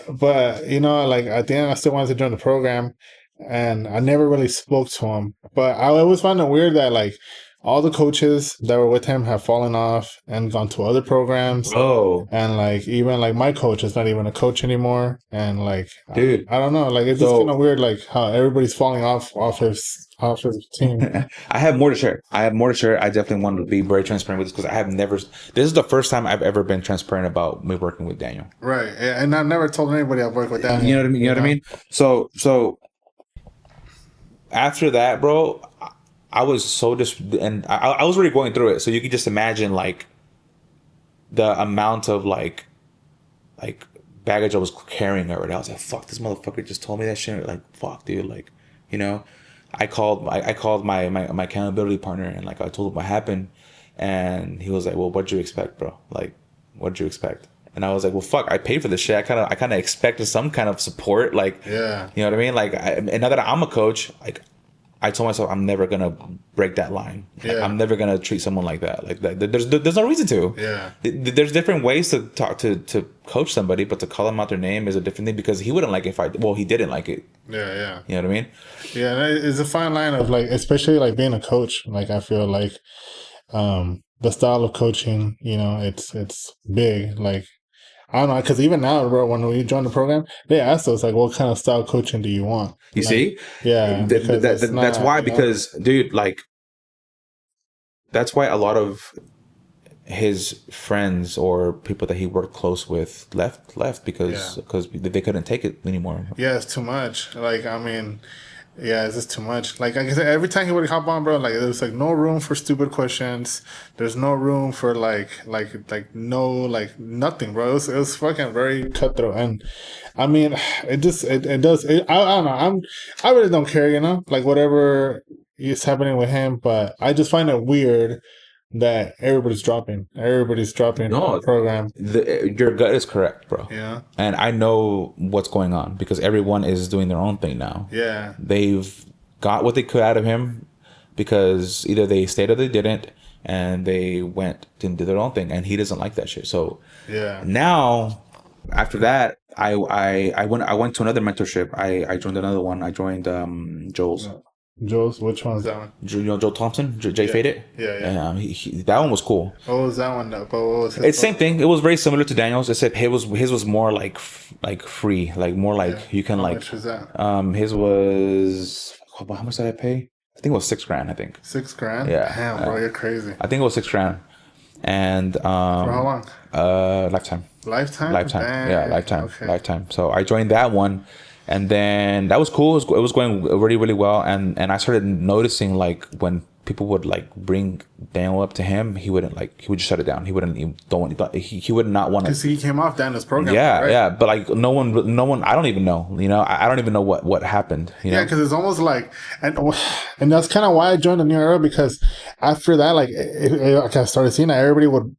[SPEAKER 2] but like at the end, I still wanted to join the program, and I never really spoke to him. But I always found it weird that like all the coaches that were with him have fallen off and gone to other programs.
[SPEAKER 1] Oh,
[SPEAKER 2] And like even like my coach is not even a coach anymore, and like
[SPEAKER 1] dude.
[SPEAKER 2] I don't know, like it's just kind of weird, like how everybody's falling off his team.
[SPEAKER 1] I have more to share. I definitely wanted to be very transparent with this because I have never. This is the first time I've ever been transparent about me working with Daniel.
[SPEAKER 2] Right, and I never told anybody I've worked with Daniel.
[SPEAKER 1] You know what I mean? You know what I mean? So after that, bro, I was so and I was already going through it. So you can just imagine like the amount of like baggage I was carrying already. I was like, fuck, this motherfucker just told me that shit. Like, fuck, dude. Like, I called my accountability partner and like I told him what happened, and he was like, well, what'd you expect, bro? Like, what'd you expect? And I was like, well, fuck, I paid for this shit. I kind of expected some kind of support. Like,
[SPEAKER 2] Yeah.
[SPEAKER 1] you know what I mean? Like, and now that I'm a coach, like, I told myself I'm never gonna break that line. Like,
[SPEAKER 2] Yeah.
[SPEAKER 1] I'm never gonna treat someone like that. Like that. There's no reason to.
[SPEAKER 2] Yeah.
[SPEAKER 1] There's different ways to talk to coach somebody, but to call them out their name is a different thing because he wouldn't like it he didn't like it.
[SPEAKER 2] Yeah, yeah.
[SPEAKER 1] You know what I mean?
[SPEAKER 2] Yeah, and it's a fine line of like, especially like being a coach. Like I feel like the style of coaching, it's big. Like I don't know, because even now, bro, when we joined the program, they asked us like, "What kind of style coaching do you want?"
[SPEAKER 1] You
[SPEAKER 2] like,
[SPEAKER 1] see?
[SPEAKER 2] Yeah, because
[SPEAKER 1] that's why. Because, dude, like, that's why a lot of his friends or people that he worked close with left because they couldn't take it anymore.
[SPEAKER 2] Yeah, it's too much. Like, I mean, yeah, it's just too much. Like I said, every time he would hop on, bro, like there's like no room for stupid questions. There's no room for no like nothing, bro. It was fucking very cutthroat, and I mean, it just it does. I don't know. I really don't care, you know, like whatever is happening with him, but I just find it weird that everybody's dropping. Everybody's dropping from the
[SPEAKER 1] No,
[SPEAKER 2] program.
[SPEAKER 1] your gut is correct, bro.
[SPEAKER 2] Yeah.
[SPEAKER 1] And I know what's going on because everyone is doing their own thing now.
[SPEAKER 2] Yeah.
[SPEAKER 1] They've got what they could out of him because either they stayed or they didn't, and they went and did their own thing, and he doesn't like that shit. So
[SPEAKER 2] Yeah.
[SPEAKER 1] now, after that, I went to another mentorship. I joined another one. I joined Joel's.
[SPEAKER 2] Joe's, which one's that one?
[SPEAKER 1] You know Joe Thompson, Jay
[SPEAKER 2] Yeah.
[SPEAKER 1] Faded.
[SPEAKER 2] Yeah.
[SPEAKER 1] That one was cool.
[SPEAKER 2] What was that one though? But what was his
[SPEAKER 1] It's same thing. It was very similar to Daniel's, except his was more like free, like more like you can
[SPEAKER 2] How
[SPEAKER 1] like.
[SPEAKER 2] much was that?
[SPEAKER 1] His was how much did I pay? I think it was $6,000. I think.
[SPEAKER 2] $6,000?
[SPEAKER 1] Yeah.
[SPEAKER 2] Damn, bro, you're crazy.
[SPEAKER 1] I think it was $6,000, and
[SPEAKER 2] For how long?
[SPEAKER 1] lifetime.
[SPEAKER 2] Lifetime.
[SPEAKER 1] Lifetime. Yeah, lifetime.
[SPEAKER 2] Okay.
[SPEAKER 1] Lifetime. So I joined that one. And then that was cool. It was going really, really well. And I started noticing like when people would like bring Daniel up to him, he would just shut it down. He wouldn't even he would not want to.
[SPEAKER 2] Because he came off Daniel's program.
[SPEAKER 1] Yeah,
[SPEAKER 2] right?
[SPEAKER 1] yeah. But like no one. I don't even know. You know, I don't even know what happened. You know?
[SPEAKER 2] Yeah, because it's almost like, and that's kind of why I joined the New Era, because after that, like, I started seeing that everybody would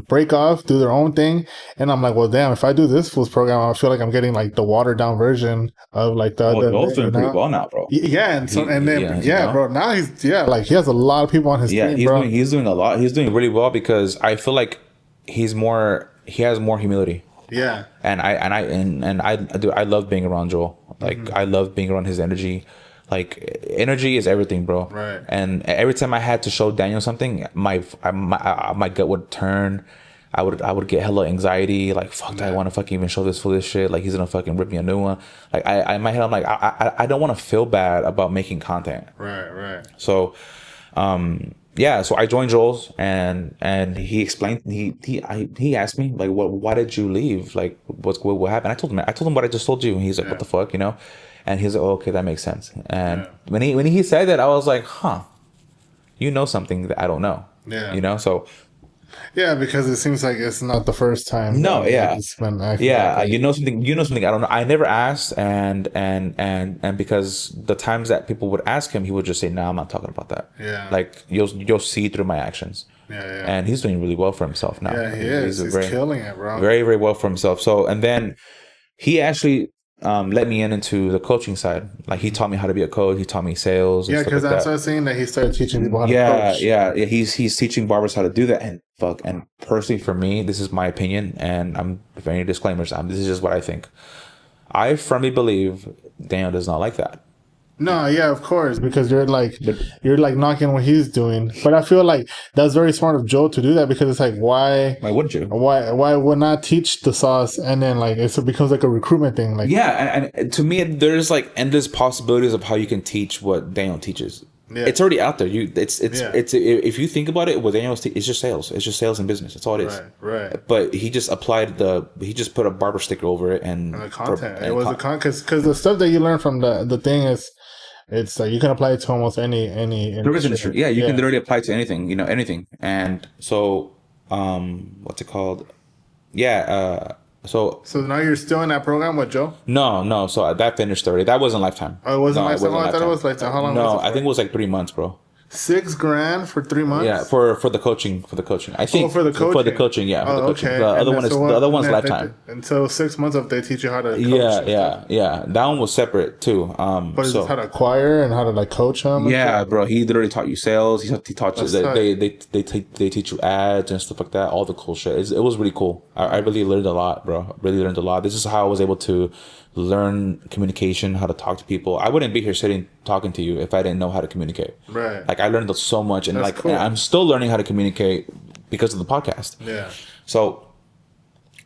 [SPEAKER 2] break off, do their own thing, and I'm like, well, damn, if I do this fool's program, I feel like I'm getting like the watered down version of like the.
[SPEAKER 1] Joel's doing pretty well now, bro.
[SPEAKER 2] Yeah, and so and then
[SPEAKER 1] you know?
[SPEAKER 2] bro, now he's like he has a lot of people on his team, bro.
[SPEAKER 1] He's doing a lot. He's doing really well because I feel like he has more humility.
[SPEAKER 2] Yeah,
[SPEAKER 1] And I love being around Joel. Like I love being around his energy. Like energy is everything, bro.
[SPEAKER 2] Right.
[SPEAKER 1] And every time I had to show Daniel something, my gut would turn. I would get hella anxiety. Like fuck, do I want to fucking even show this shit? Like he's gonna fucking rip me a new one. Like I in my head I'm like I don't want to feel bad about making content.
[SPEAKER 2] Right.
[SPEAKER 1] So, yeah. So I joined Joel's and he explained he asked me like why did you leave? Like what happened? I told him what I just told you. And he's like, what the fuck, you know? And he's like, oh, okay, that makes sense. And when he said that, I was like, huh, you know something that I don't know.
[SPEAKER 2] Yeah.
[SPEAKER 1] You know, so.
[SPEAKER 2] Yeah, because it seems like it's not the first time.
[SPEAKER 1] No, yeah.
[SPEAKER 2] Like
[SPEAKER 1] You know something I don't know. I never asked, and because the times that people would ask him, he would just say, "No, I'm not talking about that."
[SPEAKER 2] Yeah.
[SPEAKER 1] Like you'll see through my actions.
[SPEAKER 2] Yeah.
[SPEAKER 1] And he's doing really well for himself now.
[SPEAKER 2] Yeah, he is. He's killing it, bro.
[SPEAKER 1] Very, very well for himself. So, and then he actually let me into the coaching side. Like he taught me how to be a coach. He taught me sales. And
[SPEAKER 2] Yeah, because
[SPEAKER 1] like
[SPEAKER 2] that's what I was saying, that he started teaching people how to coach.
[SPEAKER 1] Yeah. He's teaching barbers how to do that. And personally, for me, this is my opinion. And I'm for any disclaimers. This is just what I think. I firmly believe Daniel does not like that.
[SPEAKER 2] No, yeah, of course, because you're like knocking what he's doing. But I feel like that's very smart of Joe to do that, because it's like, why
[SPEAKER 1] wouldn't you?
[SPEAKER 2] Why would not teach the sauce, and then like it becomes like a recruitment thing? Like,
[SPEAKER 1] yeah, and to me, there's like endless possibilities of how you can teach what Daniel teaches. Yeah. It's already out there. It's if you think about it, what Daniel it's just sales. It's just sales and business. That's all it is.
[SPEAKER 2] Right.
[SPEAKER 1] But he just he just put a barber sticker over it and
[SPEAKER 2] the content. It was the content, because the stuff that you learn from the thing is. It's like you can apply it to almost any
[SPEAKER 1] industry. Yeah, you can literally apply it to anything, anything. And so, what's it called? Yeah, so
[SPEAKER 2] now you're still in that program with Joe?
[SPEAKER 1] No. So that finished already. That wasn't Lifetime.
[SPEAKER 2] Oh, it wasn't Lifetime? I thought it was Lifetime. How long was it for?
[SPEAKER 1] I think it was like 3 months, bro.
[SPEAKER 2] $6,000 for 3 months?
[SPEAKER 1] Yeah, for the coaching. I think
[SPEAKER 2] for the coaching.
[SPEAKER 1] For the coaching, yeah.
[SPEAKER 2] Oh, okay.
[SPEAKER 1] The other one's Lifetime.
[SPEAKER 2] And so 6 months of they teach you how to coach.
[SPEAKER 1] Yeah. That one was separate too.
[SPEAKER 2] But is it how to acquire and how to like coach them?
[SPEAKER 1] Yeah, bro. He literally taught you sales. He taught you they teach you ads and stuff like that. All the cool shit. It was really cool. I really learned a lot, bro. Really learned a lot. This is how I was able to learn communication, how to talk to people. I wouldn't be here sitting talking to you if I didn't know how to communicate.
[SPEAKER 2] Right.
[SPEAKER 1] Like I learned so much, and
[SPEAKER 2] That's cool.
[SPEAKER 1] and I'm still learning how to communicate because of the podcast.
[SPEAKER 2] Yeah.
[SPEAKER 1] So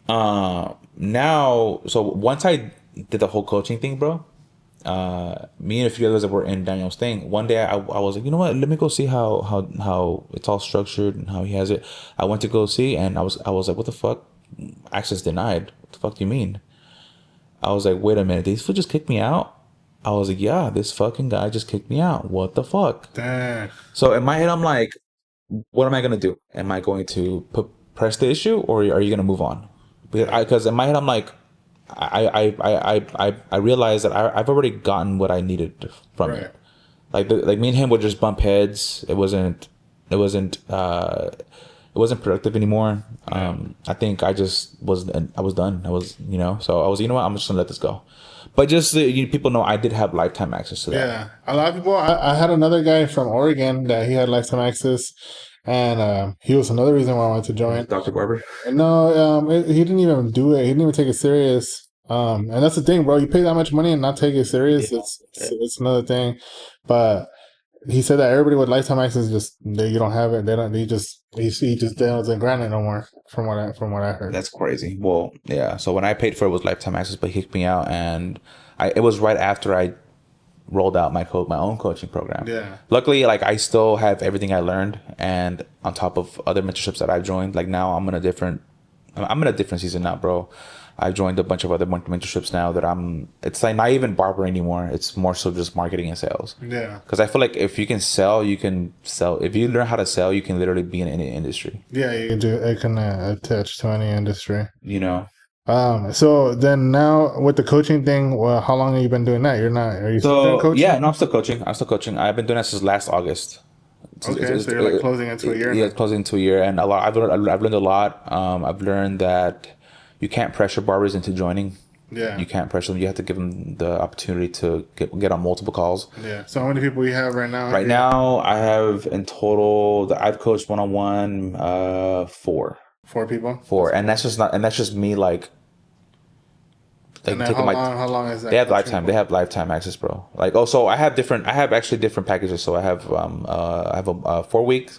[SPEAKER 1] now, once I did the whole coaching thing, bro, me and a few others that were in Daniel's thing. One day I was like, you know what? Let me go see how it's all structured and how he has it. I went to go see, and I was like, what the fuck? Access denied. What the fuck do you mean? I was like, wait a minute, these fool just kicked me out? I was like, yeah, this fucking guy just kicked me out. What the fuck?
[SPEAKER 2] Damn.
[SPEAKER 1] So in my head, I'm like, what am I gonna do? Am I going to press the issue, or are you gonna move on? Because in my head, I'm like, I realized that I've already gotten what I needed from it. Like me and him would just bump heads. It wasn't productive anymore. I think I was done. So I was, you know what, I'm just gonna let this go. But just so people know, I did have lifetime access to that.
[SPEAKER 2] Yeah, a lot of people. I had another guy from Oregon that he had lifetime access, and he was another reason why I wanted to join.
[SPEAKER 1] Dr. Barber?
[SPEAKER 2] No, he didn't even do it. He didn't even take it serious. And that's the thing, bro. You pay that much money and not take it serious. It's another thing. But he said that everybody with lifetime access you don't have it. They don't. He just doesn't grant it no more. From what I heard.
[SPEAKER 1] That's crazy. Well, yeah. So when I paid for it was lifetime access, but he kicked me out, and it was right after I rolled out my own coaching program.
[SPEAKER 2] Yeah.
[SPEAKER 1] Luckily, like, I still have everything I learned, and on top of other mentorships that I've joined, like now I'm in a different season now, bro. I've joined a bunch of other mentorships now that it's like not even barber anymore. It's more so just marketing and sales.
[SPEAKER 2] Yeah.
[SPEAKER 1] Because I feel like if you can sell, you can sell. If you learn how to sell, you can literally be in any industry.
[SPEAKER 2] Yeah, you can do. It can attach to any industry.
[SPEAKER 1] You know.
[SPEAKER 2] So then now with the coaching thing, well, how long have you been doing that? Are you still doing coaching?
[SPEAKER 1] Yeah, no, I'm still coaching. I've been doing that since last August.
[SPEAKER 2] Okay, so you're like closing into a year.
[SPEAKER 1] Yeah, closing into a year, and a lot. I've learned a lot. I've learned that you can't pressure barbers into joining.
[SPEAKER 2] Yeah,
[SPEAKER 1] you can't pressure them. You have to give them the opportunity to get on multiple calls.
[SPEAKER 2] Yeah. So how many people you have right now?
[SPEAKER 1] Right now, I have in total that I've coached one-on-one 4.
[SPEAKER 2] 4 people.
[SPEAKER 1] And that's just me like.
[SPEAKER 2] And then how long is that?
[SPEAKER 1] They have lifetime. They have lifetime access, bro. Like, also, I have actually different packages. So I have a 4 week,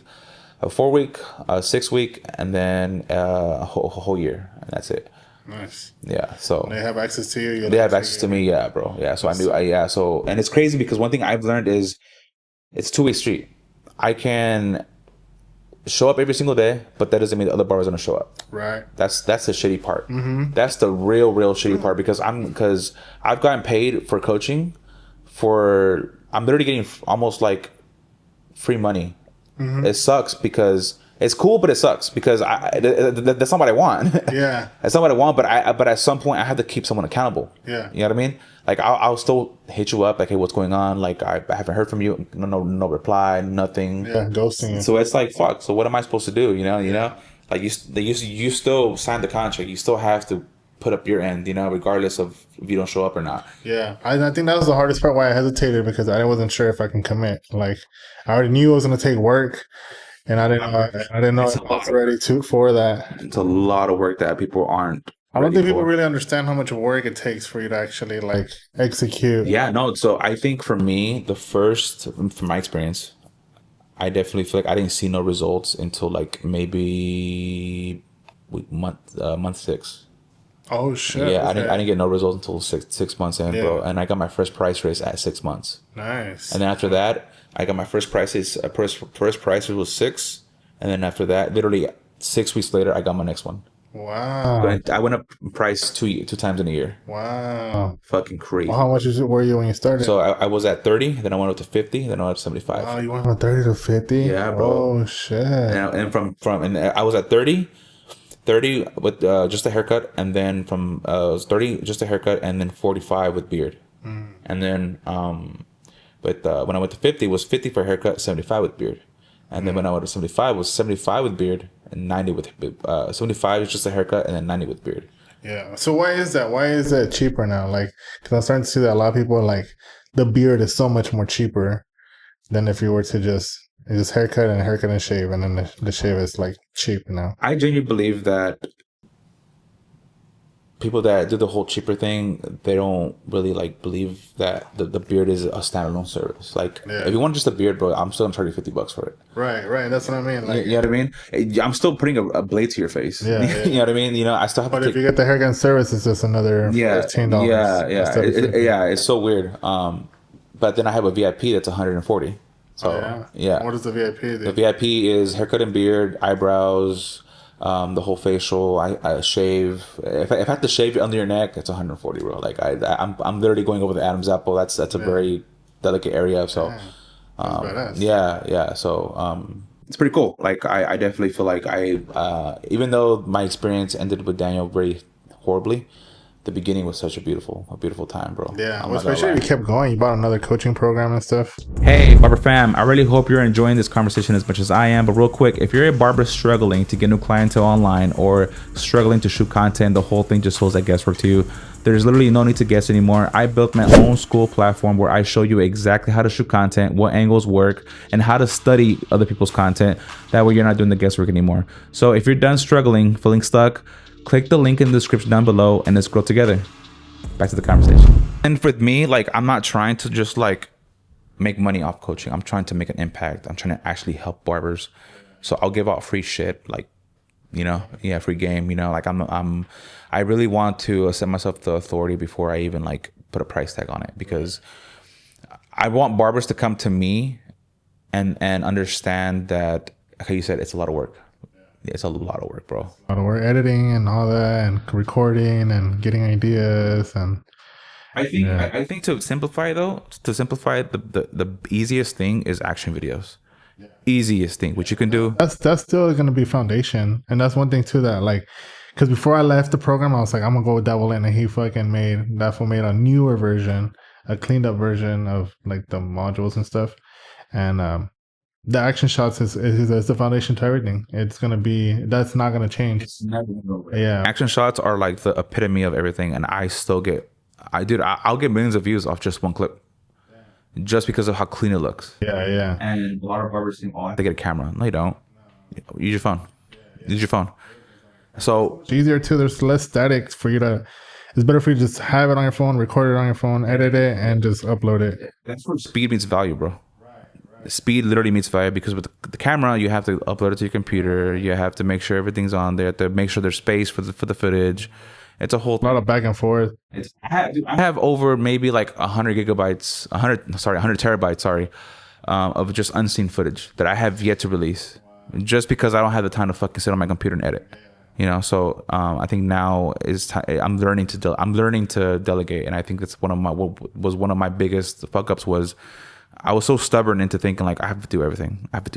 [SPEAKER 1] a 4 week, a 6 week, and then a whole year, and that's it.
[SPEAKER 2] Nice.
[SPEAKER 1] Yeah. So
[SPEAKER 2] they have access to you.
[SPEAKER 1] They have access to me. Yeah, bro. Yeah. So So, and it's crazy because one thing I've learned is it's 2-way street. I can show up every single day, but that doesn't mean the other barbers are gonna show up.
[SPEAKER 2] Right.
[SPEAKER 1] That's the shitty part. Mm-hmm. That's the real shitty part because I've gotten paid for coaching I'm literally getting almost like free money. Mm-hmm. It sucks because it's cool, but it sucks because that's not what I want.
[SPEAKER 2] Yeah.
[SPEAKER 1] That's not what I want, but at some point I have to keep someone accountable.
[SPEAKER 2] Yeah.
[SPEAKER 1] You know what I mean? Like I'll still hit you up like, hey, what's going on? Like I haven't heard from you. No reply, nothing.
[SPEAKER 2] Yeah, ghosting.
[SPEAKER 1] So it's like, fuck. So what am I supposed to do? You know? Like you still signed the contract. You still have to put up your end, regardless of if you don't show up or not.
[SPEAKER 2] Yeah. I think that was the hardest part why I hesitated because I wasn't sure if I can commit. Like I already knew it was going to take work. And I didn't know I was ready for that.
[SPEAKER 1] It's a lot of work that people aren't.
[SPEAKER 2] I don't think people really understand how much work it takes for you to actually like execute.
[SPEAKER 1] Yeah, no. So I think for me, from my experience, I definitely feel like I didn't see no results until like maybe month 6.
[SPEAKER 2] Oh shit!
[SPEAKER 1] Yeah,
[SPEAKER 2] okay.
[SPEAKER 1] I didn't get no results until six months in, bro. And I got my first price raise at 6 months.
[SPEAKER 2] Nice.
[SPEAKER 1] And then after that, I got my first prices. First price was 6, and then after that, literally 6 weeks later, I got my next one.
[SPEAKER 2] Wow!
[SPEAKER 1] I went up price two times in a year.
[SPEAKER 2] Wow!
[SPEAKER 1] Fucking crazy.
[SPEAKER 2] Well, how much were you when you started?
[SPEAKER 1] So I was at 30, then I went up to 50, then I went up to 75.
[SPEAKER 2] Wow, you went from 30 to 50?
[SPEAKER 1] Yeah, bro.
[SPEAKER 2] Oh shit!
[SPEAKER 1] And and I was at 30 with just a haircut, and then from 30 just a haircut, and then 45 with beard, and then when I went to 50, it was 50 for a haircut, 75 with beard. And then when I went to 75, it was 75 with beard and 90 with 75 is just a haircut and then 90 with beard.
[SPEAKER 2] Yeah. So why is that? Why is that cheaper now? Like, because I'm starting to see that a lot of people like the beard is so much more cheaper than if you were to just haircut and shave, and then the shave is like cheap now.
[SPEAKER 1] I genuinely believe that people that do the whole cheaper thing, they don't really like believe that the beard is a standalone service. Like if you want just a beard, bro, I'm still gonna charge you $50 for it.
[SPEAKER 2] Right. That's what I mean. Like,
[SPEAKER 1] You know what I mean? I'm still putting a blade to your face.
[SPEAKER 2] Yeah.
[SPEAKER 1] You know what I mean? You know, I still have
[SPEAKER 2] But
[SPEAKER 1] to
[SPEAKER 2] if you get the haircut service, it's just another $15.
[SPEAKER 1] yeah. It's so weird. But then I have a VIP that's 140. So yeah.
[SPEAKER 2] What does the VIP do?
[SPEAKER 1] The VIP is haircut and beard, eyebrows, the whole facial. I shave. If I have to shave under your neck, it's 140, bro. Like I'm literally going over the Adam's apple. That's a very delicate area. So yeah. So it's pretty cool. Like I definitely feel like even though my experience ended with Daniel very horribly, the beginning was such a beautiful time, bro.
[SPEAKER 2] Yeah, well, especially if you kept going. You bought another coaching program and stuff.
[SPEAKER 1] Hey, Barber fam, I really hope you're enjoying this conversation as much as I am. But real quick, if you're a barber struggling to get new clientele online or struggling to shoot content, the whole thing just feels like guesswork to you. There's literally no need to guess anymore. I built my own school platform where I show you exactly how to shoot content, what angles work, and how to study other people's content. That way you're not doing the guesswork anymore. So if you're done struggling, feeling stuck, click the link in the description down below and let's grow together. Back to the conversation. And for me, like, I'm not trying to just like make money off coaching. I'm trying to make an impact. I'm trying to actually help barbers. So I'll give out free shit, like, free game, like I really want to set myself the authority before I even like put a price tag on it, because I want barbers to come to me and understand that, like you said, it's a lot of work. It's a lot of work, bro.
[SPEAKER 2] A lot of work, editing and all that, and recording and getting ideas. And
[SPEAKER 1] I think to simplify the easiest thing is action videos. Easiest thing, which you can do.
[SPEAKER 2] That's still going to be foundation, and that's one thing too that like, because before I left the program, I was like, I'm gonna go dabble in, and he fucking made a newer version, a cleaned up version of like the modules and stuff, and the action shots is the foundation to everything. It's gonna be, that's not gonna change. It's never gonna go away. Yeah,
[SPEAKER 1] action shots are like the epitome of everything, and I still get, I'll get millions of views off just one clip, just because of how clean it looks.
[SPEAKER 2] Yeah.
[SPEAKER 1] And a lot of barbers think, oh, I have to get a camera. No, you don't. Use your phone. Use your phone. So
[SPEAKER 2] it's easier too. There's less static for you to. It's better for you to just have it on your phone, record it on your phone, edit it, and just upload it.
[SPEAKER 1] That's where speed meets value, bro. Speed literally meets value, because with the camera, you have to upload it to your computer. You have to make sure everything's on there. You have to make sure there's space for the footage. It's a whole
[SPEAKER 2] lot of back and forth.
[SPEAKER 1] I have over maybe like 100 terabytes, of just unseen footage that I have yet to release, just because I don't have the time to fucking sit on my computer and edit. So I think now is I'm learning to delegate, and I think that's one of my biggest fuck ups was I was so stubborn into thinking like I have to do everything. But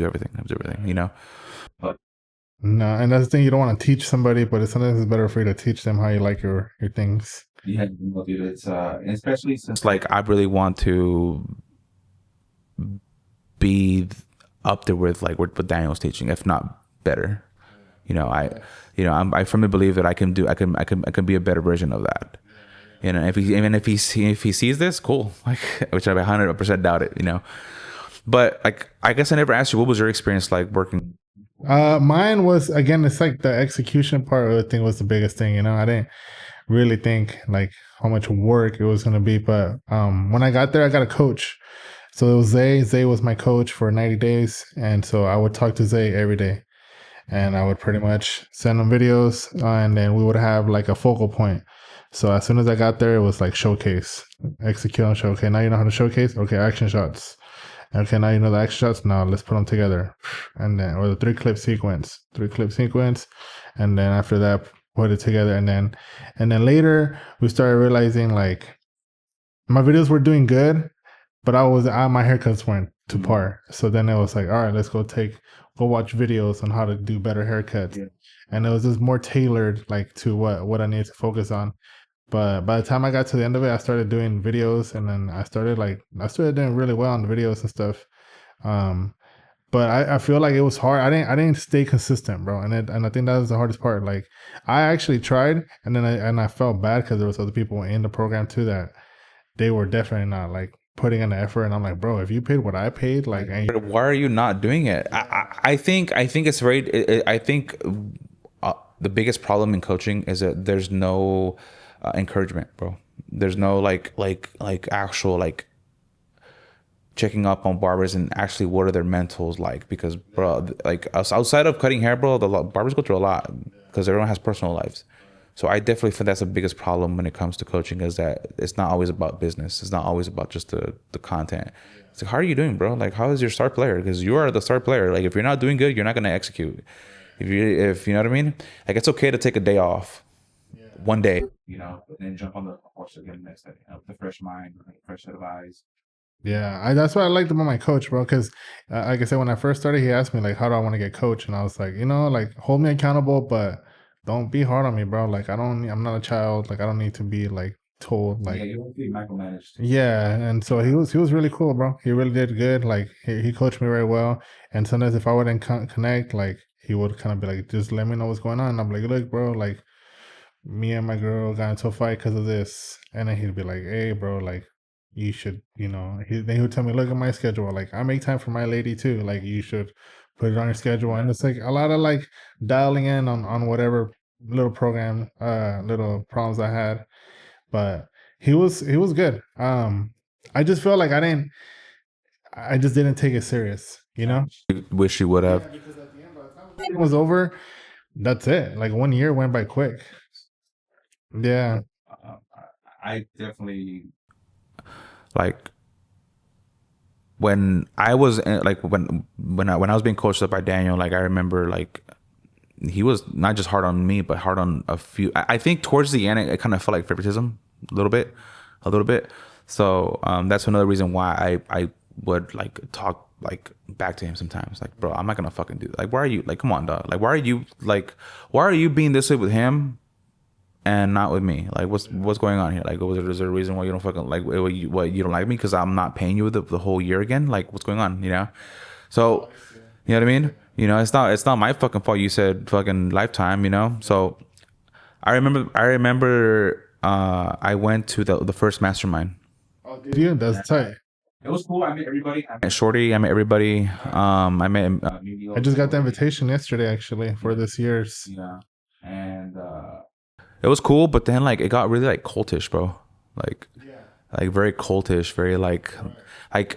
[SPEAKER 2] no, and that's the thing, you don't want to teach somebody, but sometimes it's better for you to teach them how you like your things.
[SPEAKER 1] Yeah, dude, it's especially since like I really want to be up there with like what Daniel's teaching, if not better. I firmly believe that I can be a better version of that. If he sees this, cool. Like, which I 100% doubt it. But like, I guess I never asked you, what was your experience like working?
[SPEAKER 2] Mine was, again, it's like the execution part of the thing was the biggest thing. I didn't really think like how much work it was going to be, but when I got there, I got a coach. So it was Zay. Zay was my coach for 90 days, and so I would talk to Zay every day, and I would pretty much send him videos, and then we would have like a focal point. So as soon as I got there, it was like showcase, execute on show. Okay, now you know how to showcase. Okay, action shots. Okay, now you know the action shots. Now let's put them together, and then, or the 3-clip sequence, and then after that, put it together, and then later we started realizing like my videos were doing good, but my haircuts weren't to par. So then it was like, all right, let's go watch videos on how to do better haircuts, and it was just more tailored like to what I needed to focus on. But by the time I got to the end of it, I started doing videos, and then I started doing really well on the videos and stuff. But I feel like it was hard. I didn't stay consistent, bro. And I think that was the hardest part. Like, I actually tried, and then I felt bad because there was other people in the program too that they were definitely not like putting in the effort. And I'm like, bro, if you paid what I paid, like,
[SPEAKER 1] why are you not doing it? I think it's very. I think the biggest problem in coaching is that there's no encouragement, bro. There's no actual like checking up on barbers and actually what are their mentals like, because bro, like outside of cutting hair, bro, the barbers go through a lot because everyone has personal lives. So I definitely think that's the biggest problem when it comes to coaching, is that it's not always about business. It's not always about just the content. It's like, how are you doing, bro? Like, how is your star player? Because you are the star player. Like, if you're not doing good, you're not going to execute. If you know what I mean, like, it's okay to take a day off, one day, and then jump on the horse again the next day, with a fresh mind, a fresh set of eyes.
[SPEAKER 2] Yeah, that's what I liked about my coach, bro. Because, like I said, when I first started, he asked me like, "How do I want to get coached?" And I was like, like hold me accountable, but don't be hard on me, bro. Like I'm not a child. Like I don't need to be like told like.
[SPEAKER 1] Yeah, you won't be micromanaged.
[SPEAKER 2] Yeah, and so he was really cool, bro. He really did good. Like he coached me very well. And sometimes if I wouldn't connect, like he would kind of be like, "Just let me know what's going on." And I'm like, "Look, bro, like me and my girl got into a fight because of this," and then he'd be like, "Hey, bro, like." You should, then he would tell me, look at my schedule. Like, I make time for my lady too. Like, you should put it on your schedule. And it's like a lot of like dialing in on whatever little little problems I had. But he was good. I just felt like I just didn't take it serious,
[SPEAKER 1] Wish you would have.
[SPEAKER 2] Yeah, because at the end, by the time it was over, that's it. Like 1 year went by quick. Yeah.
[SPEAKER 1] I definitely, like, when I was like when I was being coached up by Daniel, like I remember like he was not just hard on me, but hard on a few. I think towards the end it kind of felt like favoritism a little bit. So that's another reason why I would like talk like back to him sometimes. Like, bro, I'm not gonna fucking do that. Like, why are you like, come on, dog? Like, why are you being this way with him and not with me? Like, what's going on here? Like, is there a reason why you don't fucking like what you don't like me because I'm not paying you the whole year again? Like, what's going on? So you know what I mean? It's not my fucking fault. You said fucking lifetime. So I remember I went to the first mastermind.
[SPEAKER 2] Oh, did you? That's tight.
[SPEAKER 1] It was cool. I met everybody. I met Shorty. I met everybody. I met.
[SPEAKER 2] I just got the invitation yesterday, actually, for this year's.
[SPEAKER 1] Yeah, and it was cool, but then like it got really like cultish, bro. Like very cultish, very like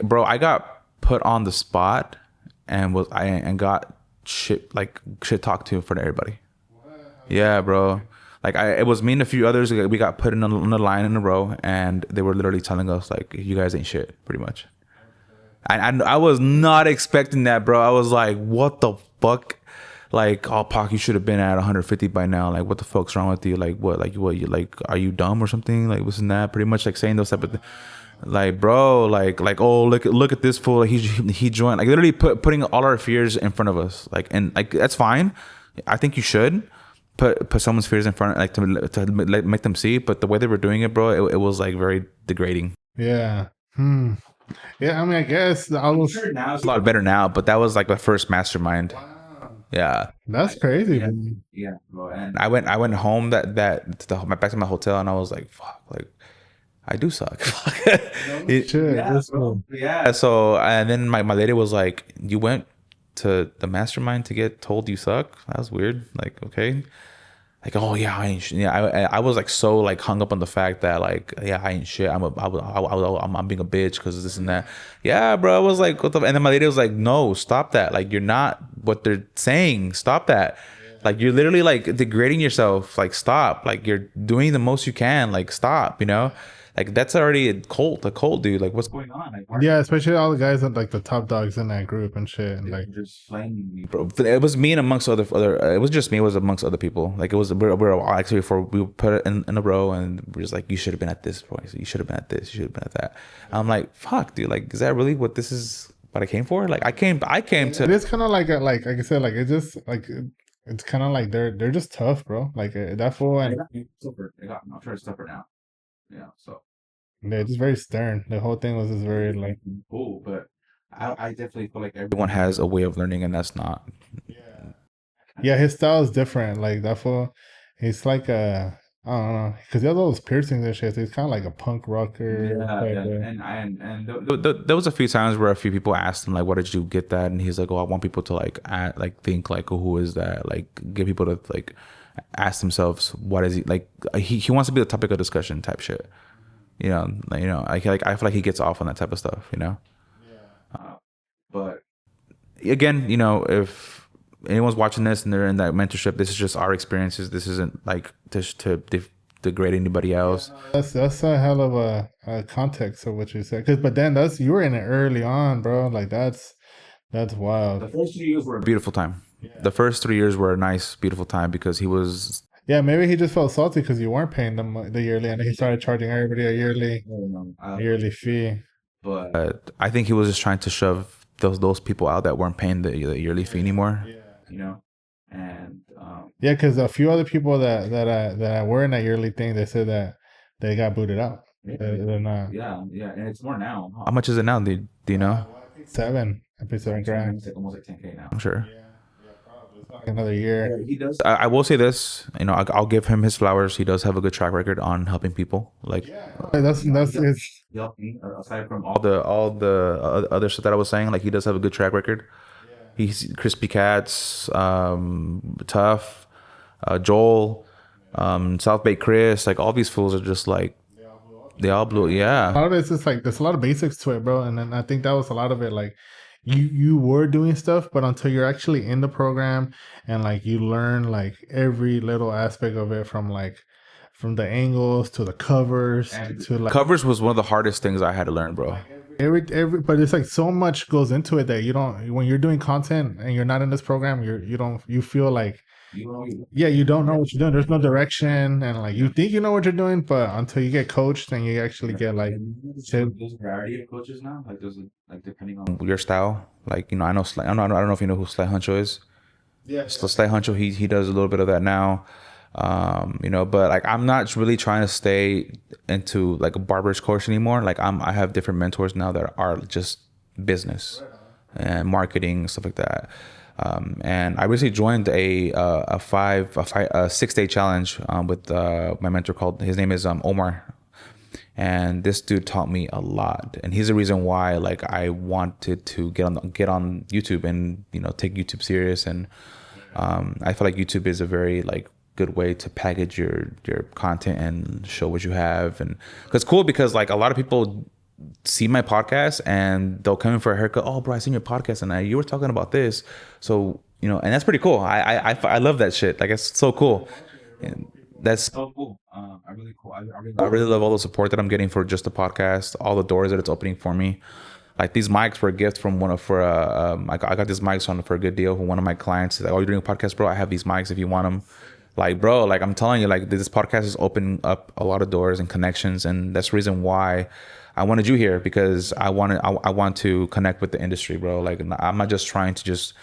[SPEAKER 1] bro. I got put on the spot and got shit talked to in front of everybody. Yeah, bro. Like it was me and a few others. We got put in a line in a row, and they were literally telling us like, "You guys ain't shit," pretty much. And I was not expecting that, bro. I was like, "What the fuck?" Like, "Oh, Pac, you should have been at 150 by now. Like, what the fuck's wrong with you? Like, what? Like, what? You like? Are you dumb or something? Like, this and that." Pretty much like saying those type of things. Like, bro, like, oh, look at this fool. Like, he joined. Like, literally putting all our fears in front of us. Like, and like that's fine. I think you should put someone's fears in front, like to like, make them see. But the way they were doing it, bro, it was like very degrading.
[SPEAKER 2] Yeah. Yeah, I mean, I guess I was
[SPEAKER 1] sure now it's a lot better now, but that was like the first mastermind.
[SPEAKER 2] Wow.
[SPEAKER 1] Yeah,
[SPEAKER 2] That's crazy.
[SPEAKER 1] yeah, bro. And I went home back to my hotel, and I was like, fuck, like I do suck.
[SPEAKER 2] Shit,
[SPEAKER 1] yeah,
[SPEAKER 2] that's
[SPEAKER 1] cool. Yeah. So and then my lady was like, "You went to the mastermind to get told you suck? That was weird." Like, okay. Like, oh yeah, I ain't shit. Yeah, I was like so like hung up on the fact that like, yeah, I ain't shit. I'm being a bitch because this and that. Yeah, bro. I was like, what the? And then my lady was like, no, stop that. Like, you're not what they're saying. Stop that. Like, you're literally like degrading yourself. Like, stop. Like, you're doing the most you can. Like, stop. Like that's already a cult, dude. Like, what's going on? Like,
[SPEAKER 2] Yeah, especially all the guys that like the top dogs in that group and shit. And like
[SPEAKER 1] just flaming me, bro. It was me and amongst other. It was just me. It was amongst other people. Like it was. We're all actually before we put it in a row, and we're just like, you should have been at this point. You should have been at this. You should have been at that. I'm like, fuck, dude. Like, is that really what this is? What I came for? Like, I came to.
[SPEAKER 2] It's kind of like like I said, like it's just like it's kind of like they're just tough, bro. Like that fool and
[SPEAKER 1] I'm sure it's tougher now. Yeah. So.
[SPEAKER 2] they're just very stern. The whole thing was just very like
[SPEAKER 1] cool, but I definitely feel like everyone has a way of learning, and that's not.
[SPEAKER 2] Yeah, his style is different. Like that fool, he's like a I don't know because he has all those piercings and shit. So he's kind of like a punk rocker.
[SPEAKER 1] Yeah. And there was a few times where a few people asked him like, "What did you get that?" And he's like, "Oh, I want people to like think like, oh, who is that?" Like, get people to like ask themselves, what is he like? He wants to be the topic of discussion type shit. I feel like he gets off on that type of stuff. But again, if anyone's watching this and they're in that mentorship, this is just our experiences. This isn't like to degrade anybody else.
[SPEAKER 2] That's a hell of a context of what you said. But then you were in it early on, bro. Like that's wild.
[SPEAKER 1] The first 3 years were a beautiful time. The first 3 years were a nice, beautiful time because he was.
[SPEAKER 2] Yeah, maybe he just felt salty because you weren't paying them the yearly, and he started charging everybody a yearly fee.
[SPEAKER 1] But I think he was just trying to shove those people out that weren't paying the yearly fee anymore. And
[SPEAKER 2] yeah, because a few other people that were in that yearly thing, they said that they got booted out. They're not.
[SPEAKER 1] Yeah, and it's more now. How much is it now? Do you know?
[SPEAKER 2] I paid $7,000.
[SPEAKER 1] It's like almost like 10K now. I'm sure.
[SPEAKER 2] Another year.
[SPEAKER 1] He does. I will say this. I'll give him his flowers. He does have a good track record on helping people. Like
[SPEAKER 2] that's it's.
[SPEAKER 1] Aside from all the other stuff that I was saying, like he does have a good track record. He's Crispy Cats, Tough, Joel, South Bay Chris. Like all these fools are just like they all blew. Yeah.
[SPEAKER 2] A lot of it's just like there's a lot of basics to it, bro. And then I think that was a lot of it. Like you were doing stuff, but until you're actually in the program and like you learn like every little aspect of it from the angles to the covers to like
[SPEAKER 1] covers was one of the hardest things I had to learn, bro.
[SPEAKER 2] But it's like so much goes into it that you don't, when you're doing content and you're not in this program, you feel like you don't know what you're doing. There's no direction, and like you think you know what you're doing, but until you get coached and you actually get like
[SPEAKER 1] there's a variety of coaches now. Like there's like depending on your style. Like I know Sly, I don't know if you know who Sly Huncho is.
[SPEAKER 2] Yeah,
[SPEAKER 1] Sly Huncho, he does a little bit of that now. But like I'm not really trying to stay into like a barber's course anymore. Like I have different mentors now that are just business and marketing, stuff like that. And I recently joined a 6-day challenge with my mentor his name is Omar, and this dude taught me a lot, and he's the reason why like I wanted to get on YouTube and take YouTube serious. And I feel like YouTube is a very like good way to package your content and show what you have. And it's cool because like a lot of people see my podcast and they'll come in for a haircut. Oh, bro, I seen your podcast and you were talking about this. So, and that's pretty cool. I love that shit. Like, it's so cool. And that's so cool. I really cool. I really love all the support that I'm getting for just the podcast, all the doors that it's opening for me. Like these mics were a gift from I got these mics for a good deal from one of my clients. Like, oh, you're doing a podcast, bro? I have these mics if you want them. Like, bro, like I'm telling you, like this podcast is opening up a lot of doors and connections, and that's the reason why I wanted you here, because I want to connect with the industry, bro. Like I'm not just trying to just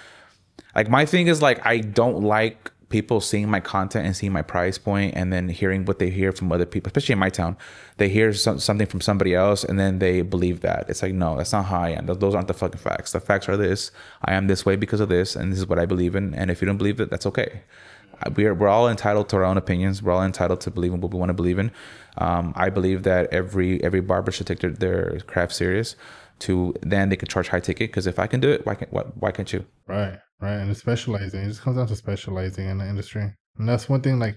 [SPEAKER 1] like, my thing is like I don't like people seeing my content and seeing my price point and then hearing what they hear from other people, especially in my town. They hear something from somebody else and then they believe that. It's like, no, that's not how I am. Those aren't the fucking facts. The facts are this. I am this way because of this, and this is what I believe in. And if you don't believe it, that's okay. We're all entitled to our own opinions. We're all entitled to believe in what we want to believe in. I believe that every barber should take their craft serious. Then they can charge high ticket, because if I can do it, why can't you?
[SPEAKER 2] Right. And it's specializing. It just comes down to specializing in the industry, and that's one thing like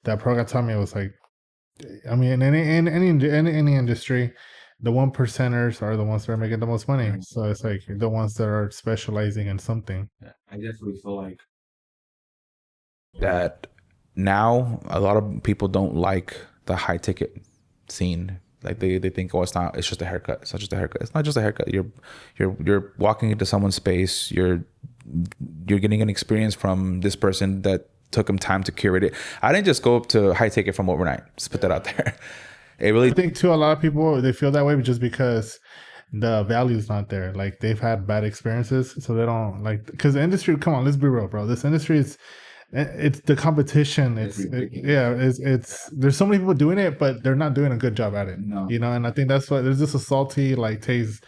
[SPEAKER 2] that program taught me. It was like, I mean, in any industry, the 1%ers are the ones that are making the most money. So it's like the ones that are specializing in something.
[SPEAKER 1] Yeah, I definitely feel like that now a lot of people don't like the high ticket scene. Like they think, oh, it's just a haircut. It's not just a haircut. It's not just a haircut. You're walking into someone's space. You're getting an experience from this person that took him time to curate it. I didn't just go up to high ticket from overnight. Just put that out there. It really,
[SPEAKER 2] I think too, a lot of people, they feel that way just because the value's not there. Like they've had bad experiences, so they don't like, because the industry, come on, let's be real, bro. This industry is, it's the competition. It's there's so many people doing it, but they're not doing a good job at it.
[SPEAKER 1] No.
[SPEAKER 2] And I think that's why there's just a salty like taste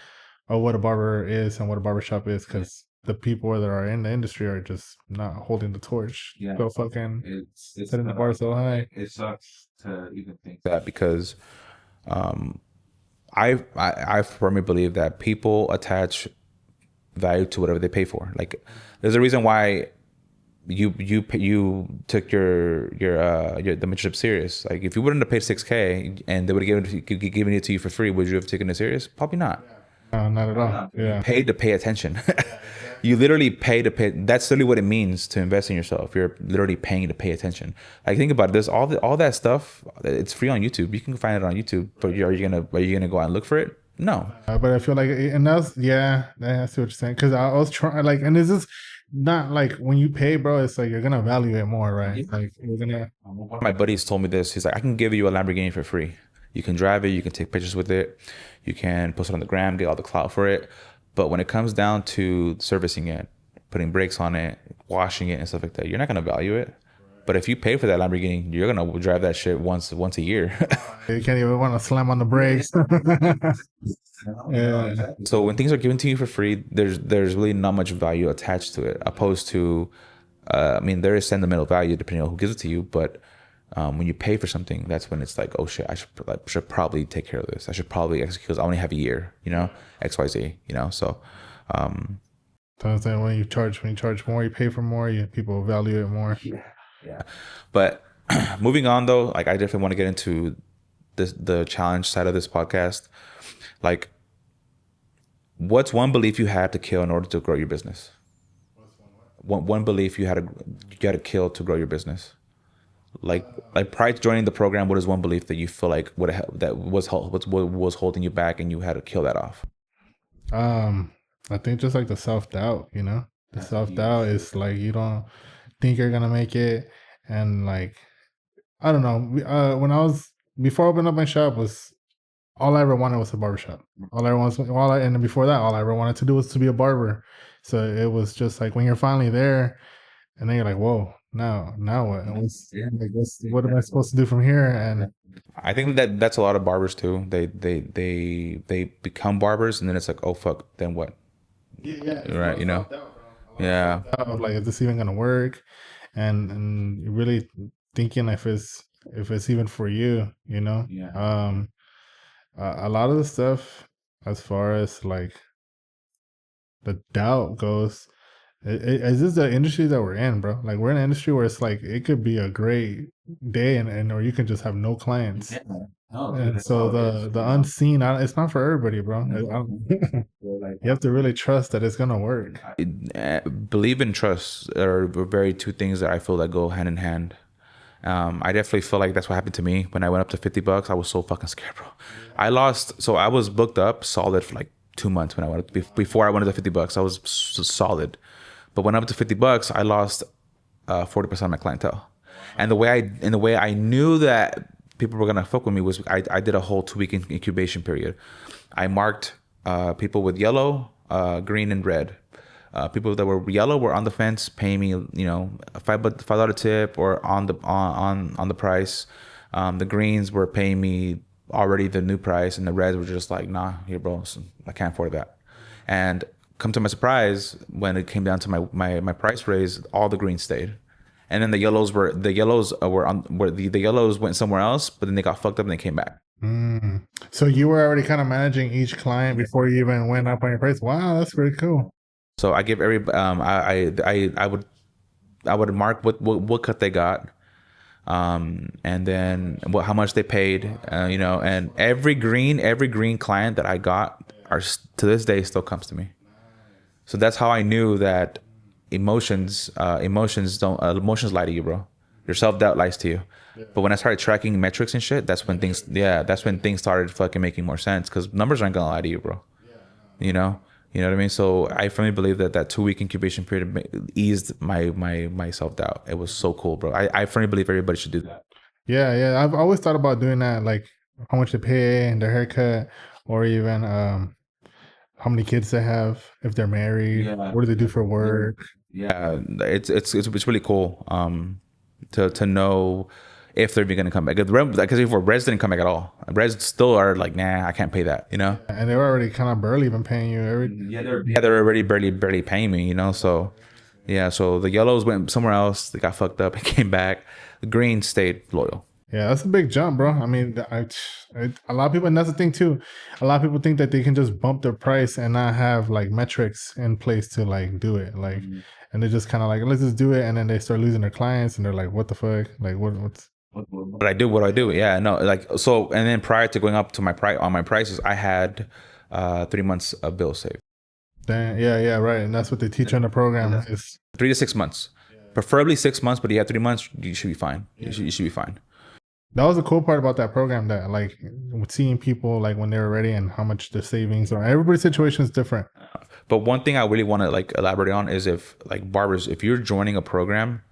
[SPEAKER 2] of what a barber is and what a barbershop is, because the people that are in the industry are just not holding the torch.
[SPEAKER 1] Yeah.
[SPEAKER 2] So fucking
[SPEAKER 1] it's
[SPEAKER 2] setting the bar so high.
[SPEAKER 1] It sucks to even think that, because I firmly believe that people attach value to whatever they pay for. Like there's a reason why you took your the mentorship serious. Like if you wouldn't have paid 6K and they would have given it to you for free, would you have taken it serious? Probably not.
[SPEAKER 2] No, not at all. Yeah.
[SPEAKER 1] Paid to pay attention. You literally pay to pay. That's literally what it means to invest in yourself. You're literally paying to pay attention. Like think about this. All that stuff. It's free on YouTube. You can find it on YouTube. But are you gonna go out and look for it? No.
[SPEAKER 2] But I feel like, and that's, yeah, I see what you're saying. Because I was trying, like, and this is not like when you pay, bro, it's like you're going to value it more, right? Like, you're going to.
[SPEAKER 1] One of my buddies told me this. He's like, I can give you a Lamborghini for free. You can drive it. You can take pictures with it. You can post it on the gram, get all the clout for it. But when it comes down to servicing it, putting brakes on it, washing it, and stuff like that, you're not going to value it. But if you pay for that Lamborghini, you're gonna drive that shit once a year.
[SPEAKER 2] You can't even want to slam on the brakes. Yeah.
[SPEAKER 1] So when things are given to you for free, there's really not much value attached to it. Opposed to, I mean, there is sentimental value depending on who gives it to you. But when you pay for something, that's when it's like, oh shit, I should probably take care of this. I should probably execute because I only have a year, XYZ, So.
[SPEAKER 2] So when you charge more, you pay for more. People value it more.
[SPEAKER 1] Yeah. But moving on though, like I definitely want to get into the challenge side of this podcast. Like, what's one belief you had to kill in order to grow your business? One belief you had to kill to grow your business. Like prior to joining the program, what is one belief that you feel like that was holding you back and you had to kill that off?
[SPEAKER 2] I think just like the self-doubt, the self-doubt is like you don't think you're gonna make it, and like I don't know. Before I opened up my shop, was all I ever wanted was a barbershop. And before that, all I ever wanted to do was to be a barber. So it was just like when you're finally there, and then you're like, whoa, now what? What am I supposed to do from here? And
[SPEAKER 1] I think that's a lot of barbers too. They become barbers, and then it's like, oh fuck, then what?
[SPEAKER 2] Yeah,
[SPEAKER 1] right, yeah.
[SPEAKER 2] Of like, is this even gonna work? And really thinking if it's even for you,
[SPEAKER 1] Yeah.
[SPEAKER 2] A lot of the stuff as far as like the doubt goes, is this the industry that we're in, bro? Like we're in an industry where it's like it could be a great day and or you can just have no clients. Yeah. And so the unseen, it's not for everybody, bro. You have to really trust that it's gonna work.
[SPEAKER 1] Believe and trust are very two things that I feel that go hand in hand. I definitely feel like that's what happened to me when I went up to $50. I was so fucking scared, bro. I was booked up solid for like 2 months when I went up. Before I went up to $50, I was solid. But when I went up to $50, I lost 40% of my clientele. And the way I knew that people were gonna fuck with me was I did a whole 2-week incubation period. I marked people with yellow, green, and red. People that were yellow were on the fence, paying me, a $5 tip or on the price. The greens were paying me already the new price, and the reds were just like, nah, here, bro, I can't afford that. And come to my surprise, when it came down to my price raise, all the greens stayed. And then the yellows went somewhere else, but then they got fucked up and they came back.
[SPEAKER 2] So you were already kind of managing each client before you even went up on your price. Wow, that's pretty cool.
[SPEAKER 1] So I give I would mark what cut they got, and then how much they paid, and every green client that I got to this day still comes to me. So that's how I knew that emotions lie to you, bro. Your self-doubt lies to you. Yeah. But when I started tracking metrics and shit, that's when things started fucking making more sense, because numbers aren't gonna lie to you, bro. You know what I mean? So I firmly believe that 2-week incubation period eased my self-doubt. It was so cool, bro. I firmly believe everybody should do that.
[SPEAKER 2] Yeah. I've always thought about doing that, like how much they pay and their haircut, or even how many kids they have, if they're married, what do they do for work.
[SPEAKER 1] Yeah, it's really cool to know if they're even going to come back. Because before, Reds didn't come back at all. Reds still are like, nah, I can't pay that,
[SPEAKER 2] And they were already kind of barely even paying you
[SPEAKER 1] they're already barely paying me, So yeah, so the yellows went somewhere else. They got fucked up and came back. The greens stayed loyal.
[SPEAKER 2] Yeah, that's a big jump, bro. I mean, a lot of people, and that's the thing too. A lot of people think that they can just bump their price and not have like metrics in place to like do it. Like, and they're just kind of like, let's just do it, and then they start losing their clients, and they're like, what the fuck? Like, what's
[SPEAKER 1] What do I do? What do I do? Yeah, no, like so. And then prior to going up to my price on my prices, I had 3 months of bills saved.
[SPEAKER 2] Damn, yeah, right. And that's what they teach in the program is
[SPEAKER 1] 3 to 6 months, preferably 6 months. But you have 3 months, you should be fine. You should be fine.
[SPEAKER 2] that was the cool part about that program, that like seeing people like when they were ready and how much the savings are. Everybody's situation is different.
[SPEAKER 1] But one thing I really want to like elaborate on is if like barbers, if you're joining a program,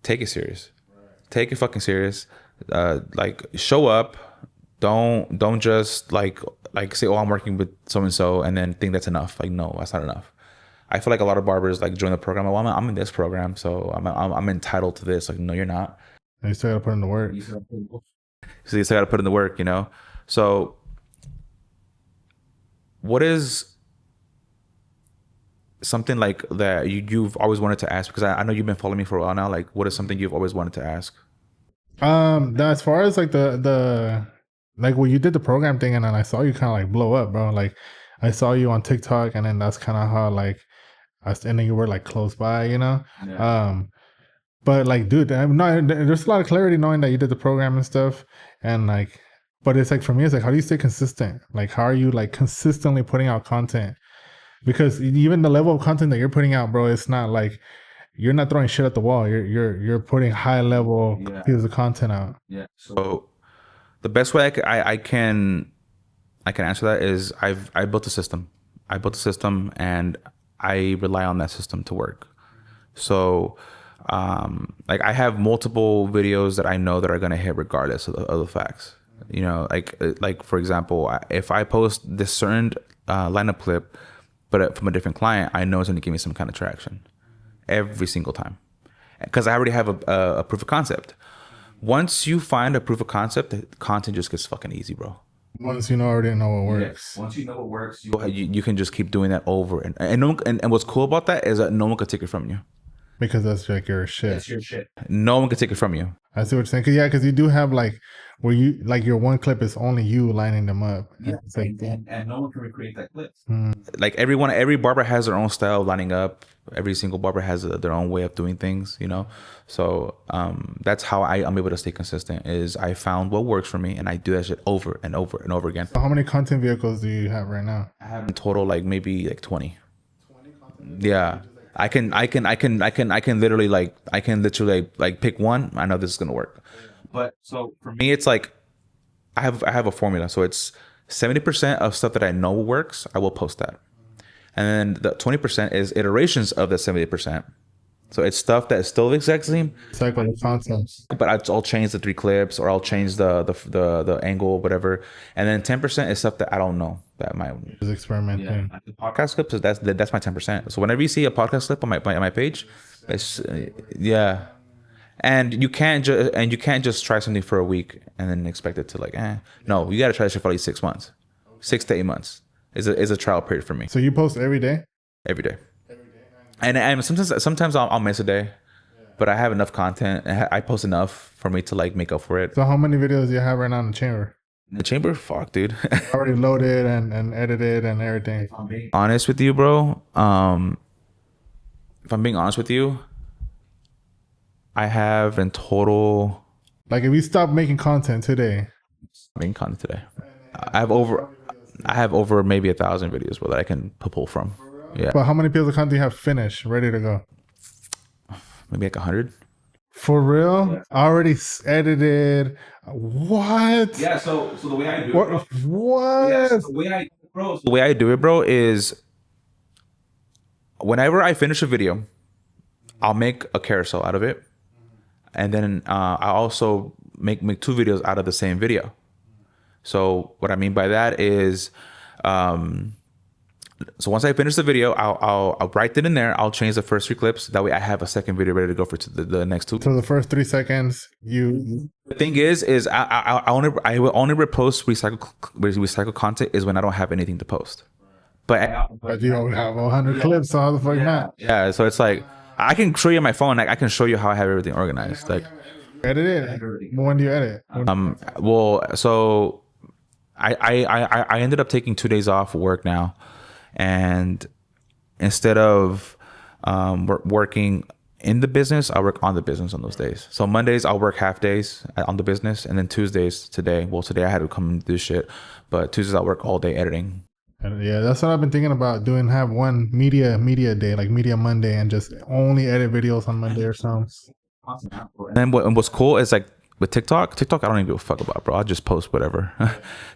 [SPEAKER 1] take it serious. Take it fucking serious. Like show up. Don't just like say, oh, I'm working with so and so, and then think that's enough. Like no, that's not enough. I feel like a lot of barbers like join the program. Well, I'm in this program, so I'm entitled to this. Like no, you're not.
[SPEAKER 2] And you still got to put in the work.
[SPEAKER 1] So you still got to put in the work, you know. So what is something like that you've always wanted to ask? Because I know you've been following me for a while now. Like, what is something you've always wanted to ask?
[SPEAKER 2] As far as like the like when you did the program thing, and then I saw you kind of like blow up, bro. Like I saw you on TikTok, and then that's kind of how like and then you were like close by, you know. Yeah. But like, dude, I'm not. There's a lot of clarity knowing that you did the program and stuff, and like, but it's like for me, it's like, how do you stay consistent? Like, how are you like consistently putting out content? Because even the level of content that you're putting out, bro, it's not like you're not throwing shit at the wall. You're putting high level pieces of content out.
[SPEAKER 1] Yeah. So the best way I can answer that is I built a system. I built a system and I rely on that system to work. So like I have multiple videos that I know that are gonna hit regardless of the facts. You know, like for example, if I post this certain lineup clip, but from a different client, I know it's gonna give me some kind of traction every single time because I already have a proof of concept. Once you find a proof of concept, the content just gets fucking easy, bro.
[SPEAKER 2] Once you already know what works.
[SPEAKER 1] Once you know what works, you can just keep doing that over and what's cool about that is that no one can take it from you.
[SPEAKER 2] Because that's like your shit.
[SPEAKER 1] That's your shit. No one can take it from you.
[SPEAKER 2] I see what you're saying. Cause, yeah, because you do have like where you like your one clip is only you lining them up.
[SPEAKER 1] Yeah, like, and no one can recreate that clip. Like every barber has their own style of lining up. Every single barber has their own way of doing things, you know. So that's how I'm able to stay consistent. Is I found what works for me, and I do that shit over and over and over again.
[SPEAKER 2] So how many content vehicles do you have right now?
[SPEAKER 1] I have in total like maybe like 20. 20 content. Yeah. I can literally like pick one. I know this is gonna work. But so for me, it's like I have a formula. So it's 70% of stuff that I know works. I will post that, and then the 20% is iterations of the 70%. So it's stuff that is still the exact same.
[SPEAKER 2] It's like the concepts.
[SPEAKER 1] But I'll change the 3 clips, or I'll change the angle, whatever. And then 10% is stuff that I don't know that might
[SPEAKER 2] just experimenting.
[SPEAKER 1] Yeah. The podcast clips, that's my 10%. So whenever you see a podcast clip on my page, it's yeah. And you can't just try something for a week and then expect it to like no, you got to try this for at least 6 months, 6 to 8 months is a trial period for me.
[SPEAKER 2] So you post every day?
[SPEAKER 1] Every day. And sometimes I'll miss a day, but I have enough content. I post enough for me to like make up for it.
[SPEAKER 2] So how many videos do you have right now in the chamber?
[SPEAKER 1] In the chamber, fuck, dude.
[SPEAKER 2] Already loaded and edited and everything.
[SPEAKER 1] If I'm being honest with you, bro. If I'm being honest with you, I have in total.
[SPEAKER 2] Like if you stop making content today.
[SPEAKER 1] Making content today, I have over maybe 1,000 videos, bro, that I can pull from. Yeah.
[SPEAKER 2] But how many pieces of content do you have finished, ready to go?
[SPEAKER 1] Maybe like 100.
[SPEAKER 2] For real? Yeah. Already edited. What?
[SPEAKER 1] Yeah. So the way I do
[SPEAKER 2] it, bro. What? Yeah, so
[SPEAKER 1] the way I do it, bro, is whenever I finish a video, I'll make a carousel out of it, and then I also make 2 videos out of the same video. So what I mean by that is. So once I finish the video, I'll write it in there. I'll change the first 3 clips. That way I have a second video ready to go for the next 2.
[SPEAKER 2] So the first 3 seconds, The
[SPEAKER 1] thing is I will only repost recycle content is when I don't have anything to post. But
[SPEAKER 2] you don't have 100 clips, so how the fuck not?
[SPEAKER 1] Yeah, so it's like I can show you my phone. Like I can show you how I have everything organized. Like
[SPEAKER 2] Edit it. When do you edit?
[SPEAKER 1] Well, so I ended up taking 2 days off work now, and instead of working in the business, I work on the business on those days. So Mondays I'll work half days on the business, and then Tuesdays today. Well, today I had to come and do shit, but Tuesdays I'll work all day editing.
[SPEAKER 2] Yeah, that's what I've been thinking about doing. Have one media day, like Media Monday, and just only edit videos on Monday or something.
[SPEAKER 1] And what's cool is like with TikTok, I don't even give a fuck about, bro. I'll just post whatever.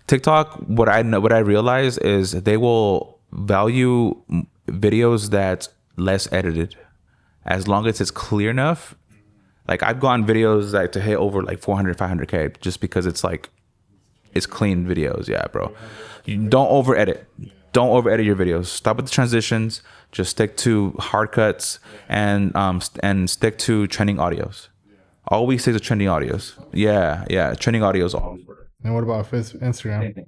[SPEAKER 1] TikTok, what I realize is they will value videos that's less edited, as long as it's clear enough. Like I've gone videos like to hit over like 400, 500K just because it's like it's clean videos. Yeah, bro. You don't over edit. Don't over edit your videos. Stop with the transitions. Just stick to hard cuts and stick to trending audios. Always stick to trending audios. Yeah. Trending audios always work.
[SPEAKER 2] And what about Instagram?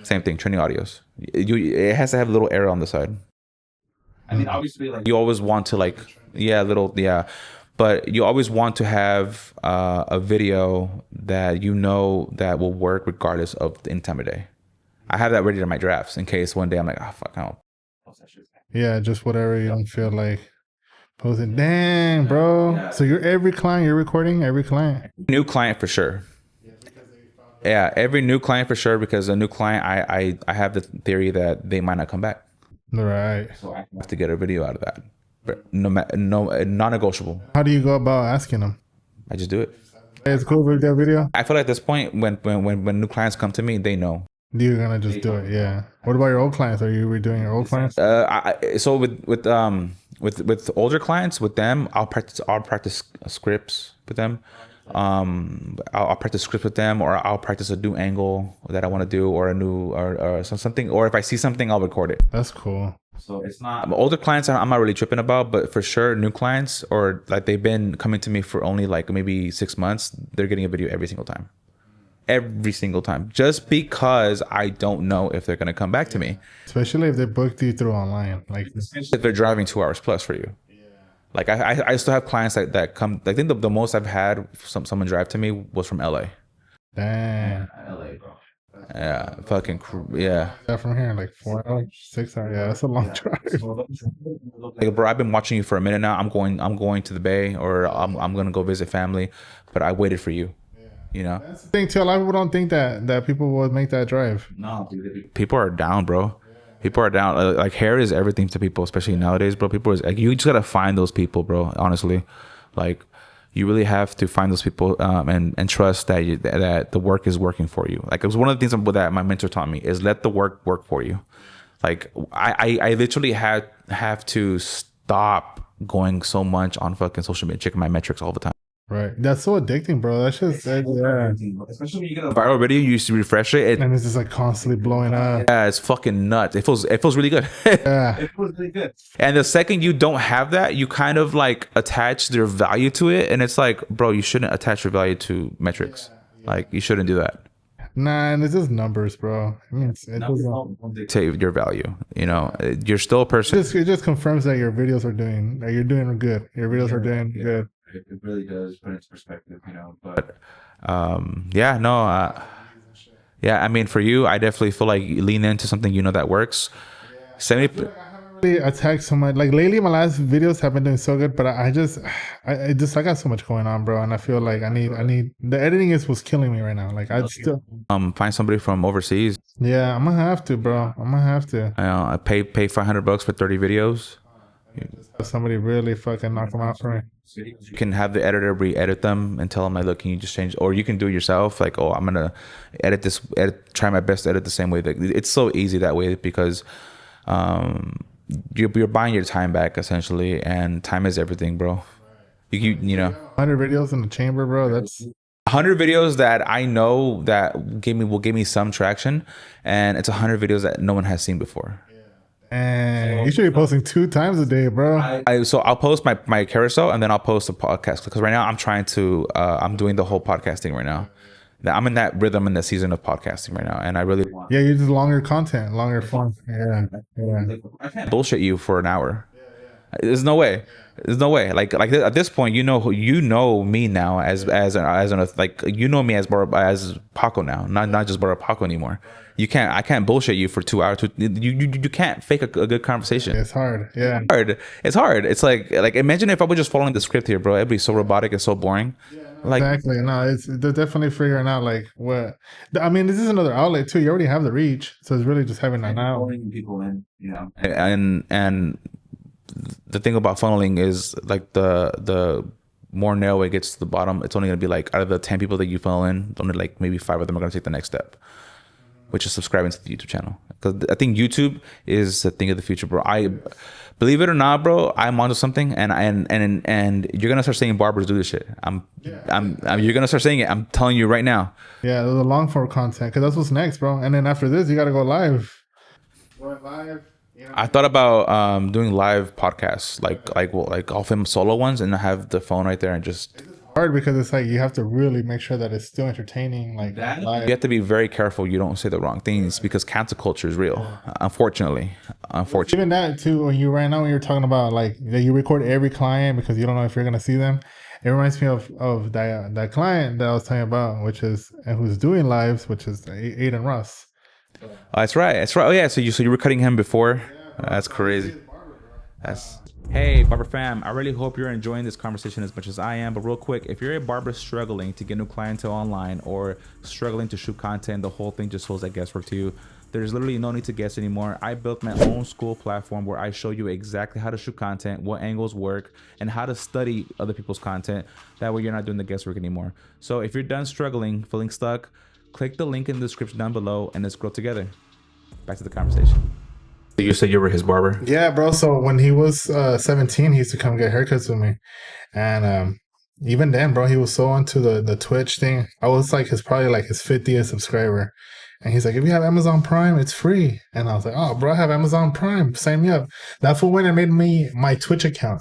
[SPEAKER 1] Same thing. Trending audios. It has to have a little arrow on the side. I mean, obviously, like you always want to but you always want to have a video that you know that will work regardless of the time of day. I have that ready to my drafts in case one day I'm like, oh fuck, I don't post that shit.
[SPEAKER 2] Yeah, just whatever you don't feel like posting. Dang, bro. Yeah. So every client you're recording, every client.
[SPEAKER 1] New client for sure. Yeah, every new client for sure, because a new client, I have the theory that they might not come back.
[SPEAKER 2] Right.
[SPEAKER 1] So I have to get a video out of that. But non-negotiable.
[SPEAKER 2] How do you go about asking them?
[SPEAKER 1] I just do it.
[SPEAKER 2] It's cool with that video.
[SPEAKER 1] I feel like at this point, when new clients come to me, they know.
[SPEAKER 2] You're gonna just do it, yeah. What about your old clients? Are you redoing your old clients?
[SPEAKER 1] So with older clients, with them, I'll practice scripts with them. I'll practice scripts with them, or I'll practice a new angle that I want to do, or a new or something. Or if I see something, I'll record it.
[SPEAKER 2] That's cool.
[SPEAKER 1] So it's not older clients. I'm not really tripping about, but for sure, new clients, or like they've been coming to me for only like maybe 6 months, they're getting a video every single time. Every single time, just because I don't know if they're gonna come back to me.
[SPEAKER 2] Especially if they booked you through online, like
[SPEAKER 1] if they're driving 2 hours plus for you. Like I still have clients that come. I think the most I've had someone drive to me was from LA.
[SPEAKER 2] Damn.
[SPEAKER 1] LA, bro. Yeah, fucking yeah.
[SPEAKER 2] From here, like 4 hours, 6 hours. Yeah, that's a long drive.
[SPEAKER 1] Like, bro, I've been watching you for a minute now. I'm going to the Bay, or I'm gonna go visit family, but I waited for you. You know,
[SPEAKER 2] that's the thing too. A lot of people don't think that people would make that drive.
[SPEAKER 1] No, dude. People are down, bro. People are down. Like hair is everything to people, especially nowadays, bro. People is like, you just gotta find those people, bro. Honestly, like you really have to find those people and trust that that the work is working for you. Like it was one of the things that my mentor taught me is let the work for you. Like I literally have to stop going so much on fucking social media, checking my metrics all the time.
[SPEAKER 2] Right. That's so addicting, bro. That's just yeah.
[SPEAKER 1] Especially when you get a viral video, you used to refresh it.
[SPEAKER 2] And it's just like constantly blowing up.
[SPEAKER 1] Yeah, it's fucking nuts. It feels really good.
[SPEAKER 2] Yeah.
[SPEAKER 1] It feels really good. And the second you don't have that, you kind of like attach their value to it. And it's like, bro, you shouldn't attach your value to metrics. Like you shouldn't do that.
[SPEAKER 2] Nah, and it's just numbers, bro. I mean, it doesn't
[SPEAKER 1] dictate your value. You know, you're still a person.
[SPEAKER 2] It just confirms that your videos are doing, that you're doing good. Your videos are doing good.
[SPEAKER 1] It really does put it into perspective, you know. But I mean, for you, I definitely feel like you lean into something you know that works. 70.
[SPEAKER 2] I haven't really attacked so much. Like lately, my last videos have been doing so good, but I got so much going on, bro, and I feel like I need the editing was killing me right now. Like I still
[SPEAKER 1] find somebody from overseas.
[SPEAKER 2] Yeah, I'm gonna have to, bro. I'm gonna have to.
[SPEAKER 1] I pay $500 for 30 videos.
[SPEAKER 2] Somebody really fucking knock them out for me.
[SPEAKER 1] You can have the editor re-edit them and tell them like, look, can you just change, or you can do it yourself. Like, oh, I'm gonna try my best to edit the same way. It's so easy that way because you're buying your time back essentially, and time is everything, bro. You know,
[SPEAKER 2] 100 videos in the chamber, bro. That's
[SPEAKER 1] 100 videos that I know that will give me some traction, and it's 100 videos that no one has seen before.
[SPEAKER 2] And you should be posting 2 times a day, bro.
[SPEAKER 1] So I'll post my carousel and then I'll post a podcast, because right now I'm trying to I'm doing the whole podcasting right now. I'm in that rhythm in the season of podcasting right now, and I really want.
[SPEAKER 2] Yeah, you do longer content, longer form. Yeah.
[SPEAKER 1] I can't bullshit you for an hour. There's no way. There's no way. Like at this point, you know me now as like you know me as Paco now, not just Paco anymore. I can't bullshit you for 2 hours. You can't fake a good conversation.
[SPEAKER 2] It's hard. Yeah.
[SPEAKER 1] It's hard. It's like imagine if I was just following the script here, bro. It'd be so robotic and so boring. Like
[SPEAKER 2] exactly. No, they're definitely figuring out like what. I mean, this is another outlet too. You already have the reach, so it's really just having that now.
[SPEAKER 3] Pulling people in, you know.
[SPEAKER 1] And the thing about funneling is like the more narrow it gets to the bottom, it's only gonna be like out of the 10 people that you funnel in, only like maybe 5 of them are gonna take the next step, which is subscribing to the YouTube channel. Because I think YouTube is the thing of the future, bro. I believe it or not, bro. I'm onto something, and you're gonna start seeing barbers do this shit. You're gonna start seeing it. I'm telling you right now.
[SPEAKER 2] Yeah, there's a long form content because that's what's next, bro. And then after this, you gotta go live. Going live. You know?
[SPEAKER 1] I thought about doing live podcasts, like I'll film solo ones and have the phone right there and just.
[SPEAKER 2] Hard because it's like you have to really make sure that it's still entertaining. Like
[SPEAKER 3] That-
[SPEAKER 2] live.
[SPEAKER 1] You have to be very careful you don't say the wrong things because cancel culture is real. Unfortunately.
[SPEAKER 2] Even that too, when you're talking about like that you record every client because you don't know if you're gonna see them. It reminds me of that client that I was talking about, which is and who's doing lives, which is Aiden Russ.
[SPEAKER 1] That's right. Oh yeah. So you were cutting him before. That's crazy. Hey, Barber fam, I really hope you're enjoying this conversation as much as I am. But real quick, if you're a barber struggling to get new clientele online or struggling to shoot content, the whole thing just feels like guesswork to you. There's literally no need to guess anymore. I built my own school platform where I show you exactly how to shoot content, what angles work, and how to study other people's content. That way you're not doing the guesswork anymore. So if you're done struggling, feeling stuck, click the link in the description down below and let's grow together. Back to the conversation. You said you were his barber?
[SPEAKER 2] Yeah, bro. So when he was 17, he used to come get haircuts with me. And even then, bro, he was so into the Twitch thing. I was like probably his 50th subscriber. And he's like, if you have Amazon Prime, it's free. And I was like, oh, bro, I have Amazon Prime. Sign me up. That fool went and made me my Twitch account.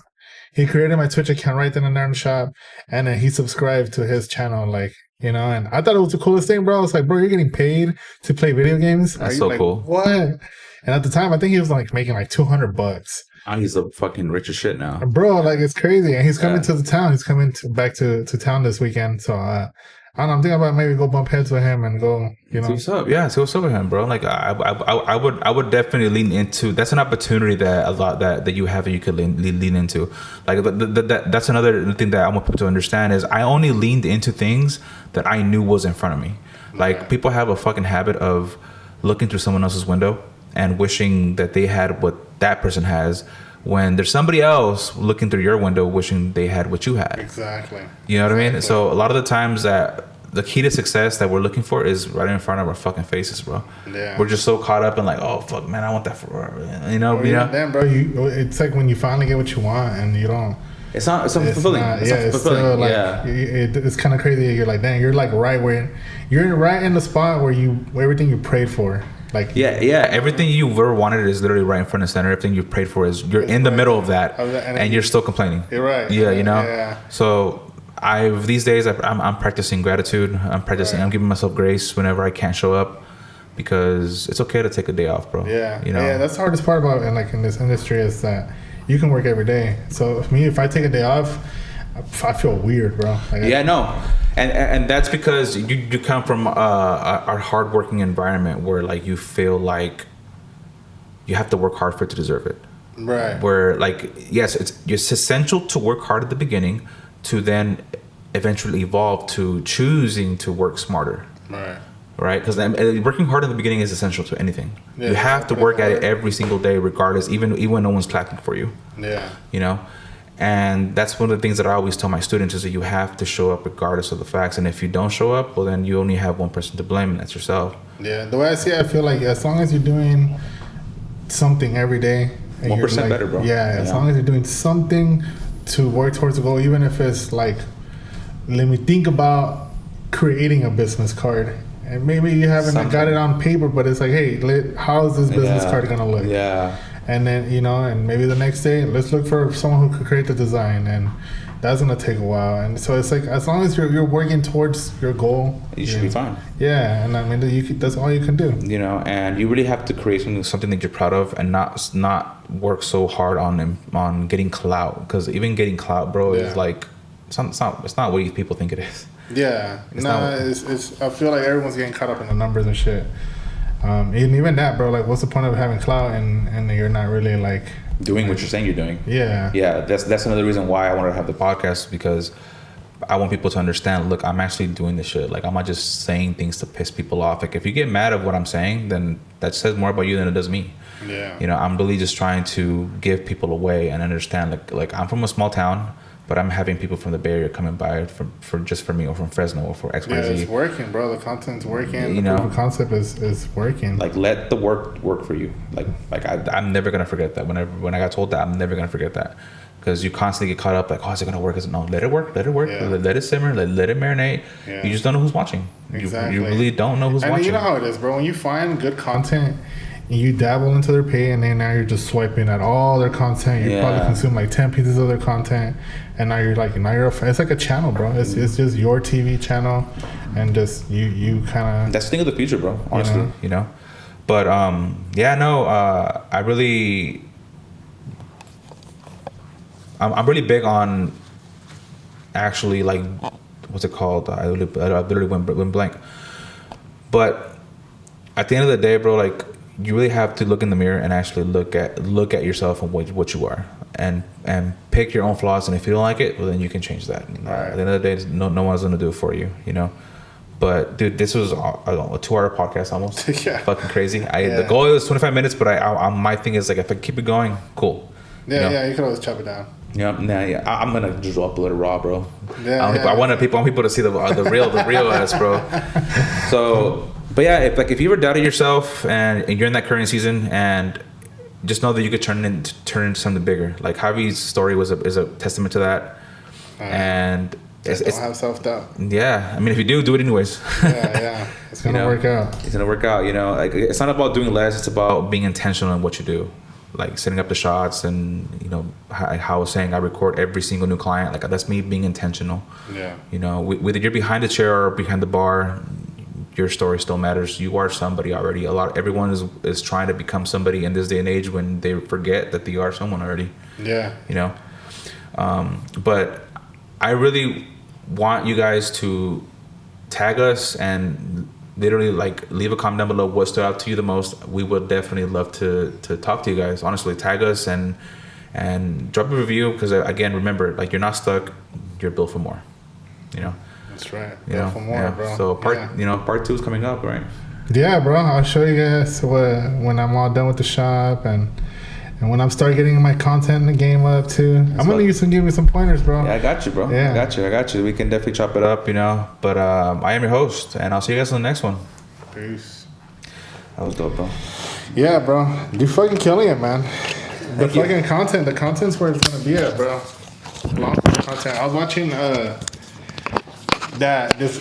[SPEAKER 2] He created my Twitch account right then and there in the shop. And then he subscribed to his channel, like, you know, and I thought it was the coolest thing, bro. I was like, bro, you're getting paid to play video games?
[SPEAKER 1] That's so cool.
[SPEAKER 2] What? And at the time, I think he was like making like $200.
[SPEAKER 1] He's a fucking rich as shit now.
[SPEAKER 2] Bro, like it's crazy. And he's coming to the town. He's coming back to town this weekend. So I don't know, I'm thinking about maybe go bump heads with him and go, you know.
[SPEAKER 1] See what's up. Yeah, see what's up with him, bro. Like I would definitely lean into. That's an opportunity that you have and you could lean into. Like that's another thing that I want people to understand is I only leaned into things that I knew was in front of me. Like people have a fucking habit of looking through someone else's window and wishing that they had what that person has when there's somebody else looking through your window wishing they had what you had.
[SPEAKER 2] Exactly.
[SPEAKER 1] You know what I mean? So a lot of the times that the key to success that we're looking for is right in front of our fucking faces, bro.
[SPEAKER 2] Yeah.
[SPEAKER 1] We're just so caught up in like, oh fuck, man, I want that for you know.
[SPEAKER 2] Damn, bro, it's like when you finally get what you want and you don't.
[SPEAKER 1] It's fulfilling.
[SPEAKER 2] It's still like it's kind of crazy. You're like, dang, you're like you're right in the spot where everything you prayed for. Like
[SPEAKER 1] everything you ever wanted is literally right in front of center. Everything you prayed for is you're in the middle of that, and you're still complaining.
[SPEAKER 2] You're right.
[SPEAKER 1] Yeah, you know.
[SPEAKER 2] Yeah.
[SPEAKER 1] So these days I'm practicing gratitude. I'm giving myself grace whenever I can't show up because it's okay to take a day off, bro.
[SPEAKER 2] Yeah.
[SPEAKER 1] You know.
[SPEAKER 2] Yeah, that's the hardest part about in this industry is that you can work every day. So for me, if I take a day off, I feel weird, bro.
[SPEAKER 1] And that's because you come from a hardworking environment where like you feel like you have to work hard for it to deserve it.
[SPEAKER 2] Right.
[SPEAKER 1] Where like yes, it's essential to work hard at the beginning to then eventually evolve to choosing to work smarter. Right, because working hard in the beginning is essential to anything. You have to work at it every single day, regardless, even when no one's clapping for you.
[SPEAKER 2] Yeah,
[SPEAKER 1] you know, and that's one of the things that I always tell my students is that you have to show up regardless of the facts. And if you don't show up, well, then you only have one person to blame, and that's yourself.
[SPEAKER 2] Yeah, the way I see it, I feel like as long as you're doing something every day,
[SPEAKER 1] 1% better, bro.
[SPEAKER 2] Yeah, as long as you're doing something to work towards the goal, even if it's like, let me think about creating a business card. And maybe you haven't got it on paper, but it's like, hey, how is this business card going to look?
[SPEAKER 1] Yeah.
[SPEAKER 2] And then, you know, and maybe the next day, let's look for someone who could create the design. And that's gonna take a while. And so it's like as long as you're working towards your goal,
[SPEAKER 1] you should be fine.
[SPEAKER 2] Yeah, and I mean that's all you can do.
[SPEAKER 1] You know, and you really have to create something that you're proud of, and not work so hard on getting clout, because even getting clout, bro, is like it's not what people think it is.
[SPEAKER 2] Yeah, it's I feel like everyone's getting caught up in the numbers and shit. And even that, bro, like what's the point of having clout and you're not really like
[SPEAKER 1] doing what you're saying you're doing?
[SPEAKER 2] Yeah,
[SPEAKER 1] that's another reason why I wanted to have the podcast, because I want people to understand, look, I'm actually doing this shit. Like, I'm not just saying things to piss people off. Like, if you get mad at what I'm saying, then that says more about you than it does me.
[SPEAKER 2] Yeah.
[SPEAKER 1] You know, I'm really just trying to give people a way and understand, like I'm from a small town, but I'm having people from the Bay Area coming by for me, or from Fresno, or for XYZ.
[SPEAKER 2] Yeah, it's working, bro. The content's working.
[SPEAKER 1] You know,
[SPEAKER 2] the concept is working.
[SPEAKER 1] Like, let the work for you. Like I'm never gonna forget that. When I got told that, I'm never gonna forget that. Because you constantly get caught up like, oh, is it gonna work? Is it no? Let it work.
[SPEAKER 2] Yeah.
[SPEAKER 1] Let it simmer. Let it marinate.
[SPEAKER 2] Yeah.
[SPEAKER 1] You just don't know who's watching.
[SPEAKER 2] Exactly.
[SPEAKER 1] You really don't know who's watching.
[SPEAKER 2] You know how it is, bro. When you find good content, and you dabble into their page, and then now you're just swiping at all their content. You probably consume like 10 pieces of their content, and now you're it's like a channel, bro. It's just your TV channel, and just you kind of.
[SPEAKER 1] That's the thing of the future, bro. Honestly, you know. But I really. I'm really big on actually, like, what's it called? I literally went blank. But at the end of the day, bro, like, you really have to look in the mirror and actually look at yourself and what you are, and pick your own flaws. And if you don't like it, well, then you can change that. At the end of the day, no one's gonna do it for you, you know. But dude, this was a 2-hour podcast almost.
[SPEAKER 2] Yeah.
[SPEAKER 1] Fucking crazy. The goal is 25 minutes, but my thing is, like, if I keep it going, cool.
[SPEAKER 2] Yeah, you can always chop it down.
[SPEAKER 1] Yeah, I'm gonna just upload it raw, bro.
[SPEAKER 2] I
[SPEAKER 1] want people to see the real us, bro. So, but yeah, if you ever doubted yourself and you're in that current season, and just know that you could turn into something bigger. Like, Javi's story is a testament to that. And
[SPEAKER 2] don't have self-doubt.
[SPEAKER 1] Yeah, I mean, if you do it anyways.
[SPEAKER 2] Yeah, it's gonna work out.
[SPEAKER 1] It's gonna work out. You know, like, it's not about doing less. It's about being intentional in what you do. Like, setting up the shots, and, you know, how I was saying, I record every single new client. Like, that's me being intentional.
[SPEAKER 2] Yeah.
[SPEAKER 1] You know, whether you're behind the chair or behind the bar, your story still matters. You are somebody already. Everyone is trying to become somebody in this day and age, when they forget that they are someone already.
[SPEAKER 2] Yeah.
[SPEAKER 1] You know, but I really want you guys to tag us and literally, like, leave a comment down below what stood out to you the most. We would definitely love to talk to you guys. Honestly, tag us and drop a review, because, again, remember, like, you're not stuck. You're built for more. You know.
[SPEAKER 2] That's right.
[SPEAKER 1] Built
[SPEAKER 2] for more, bro.
[SPEAKER 1] So part 2 is coming up, right?
[SPEAKER 2] Yeah, bro. I'll show you guys when I'm all done with the shop, and when I'm start getting my content in the game up too. I'm gonna use give me some pointers, bro.
[SPEAKER 1] Yeah, I got you, bro.
[SPEAKER 2] Yeah.
[SPEAKER 1] I got you. We can definitely chop it up, you know. But I am your host, and I'll see you guys in the next one.
[SPEAKER 2] Peace.
[SPEAKER 1] That was dope, bro.
[SPEAKER 2] Yeah, bro. You're fucking killing it, man. The content's where it's gonna be at, bro. Long content. I was watching this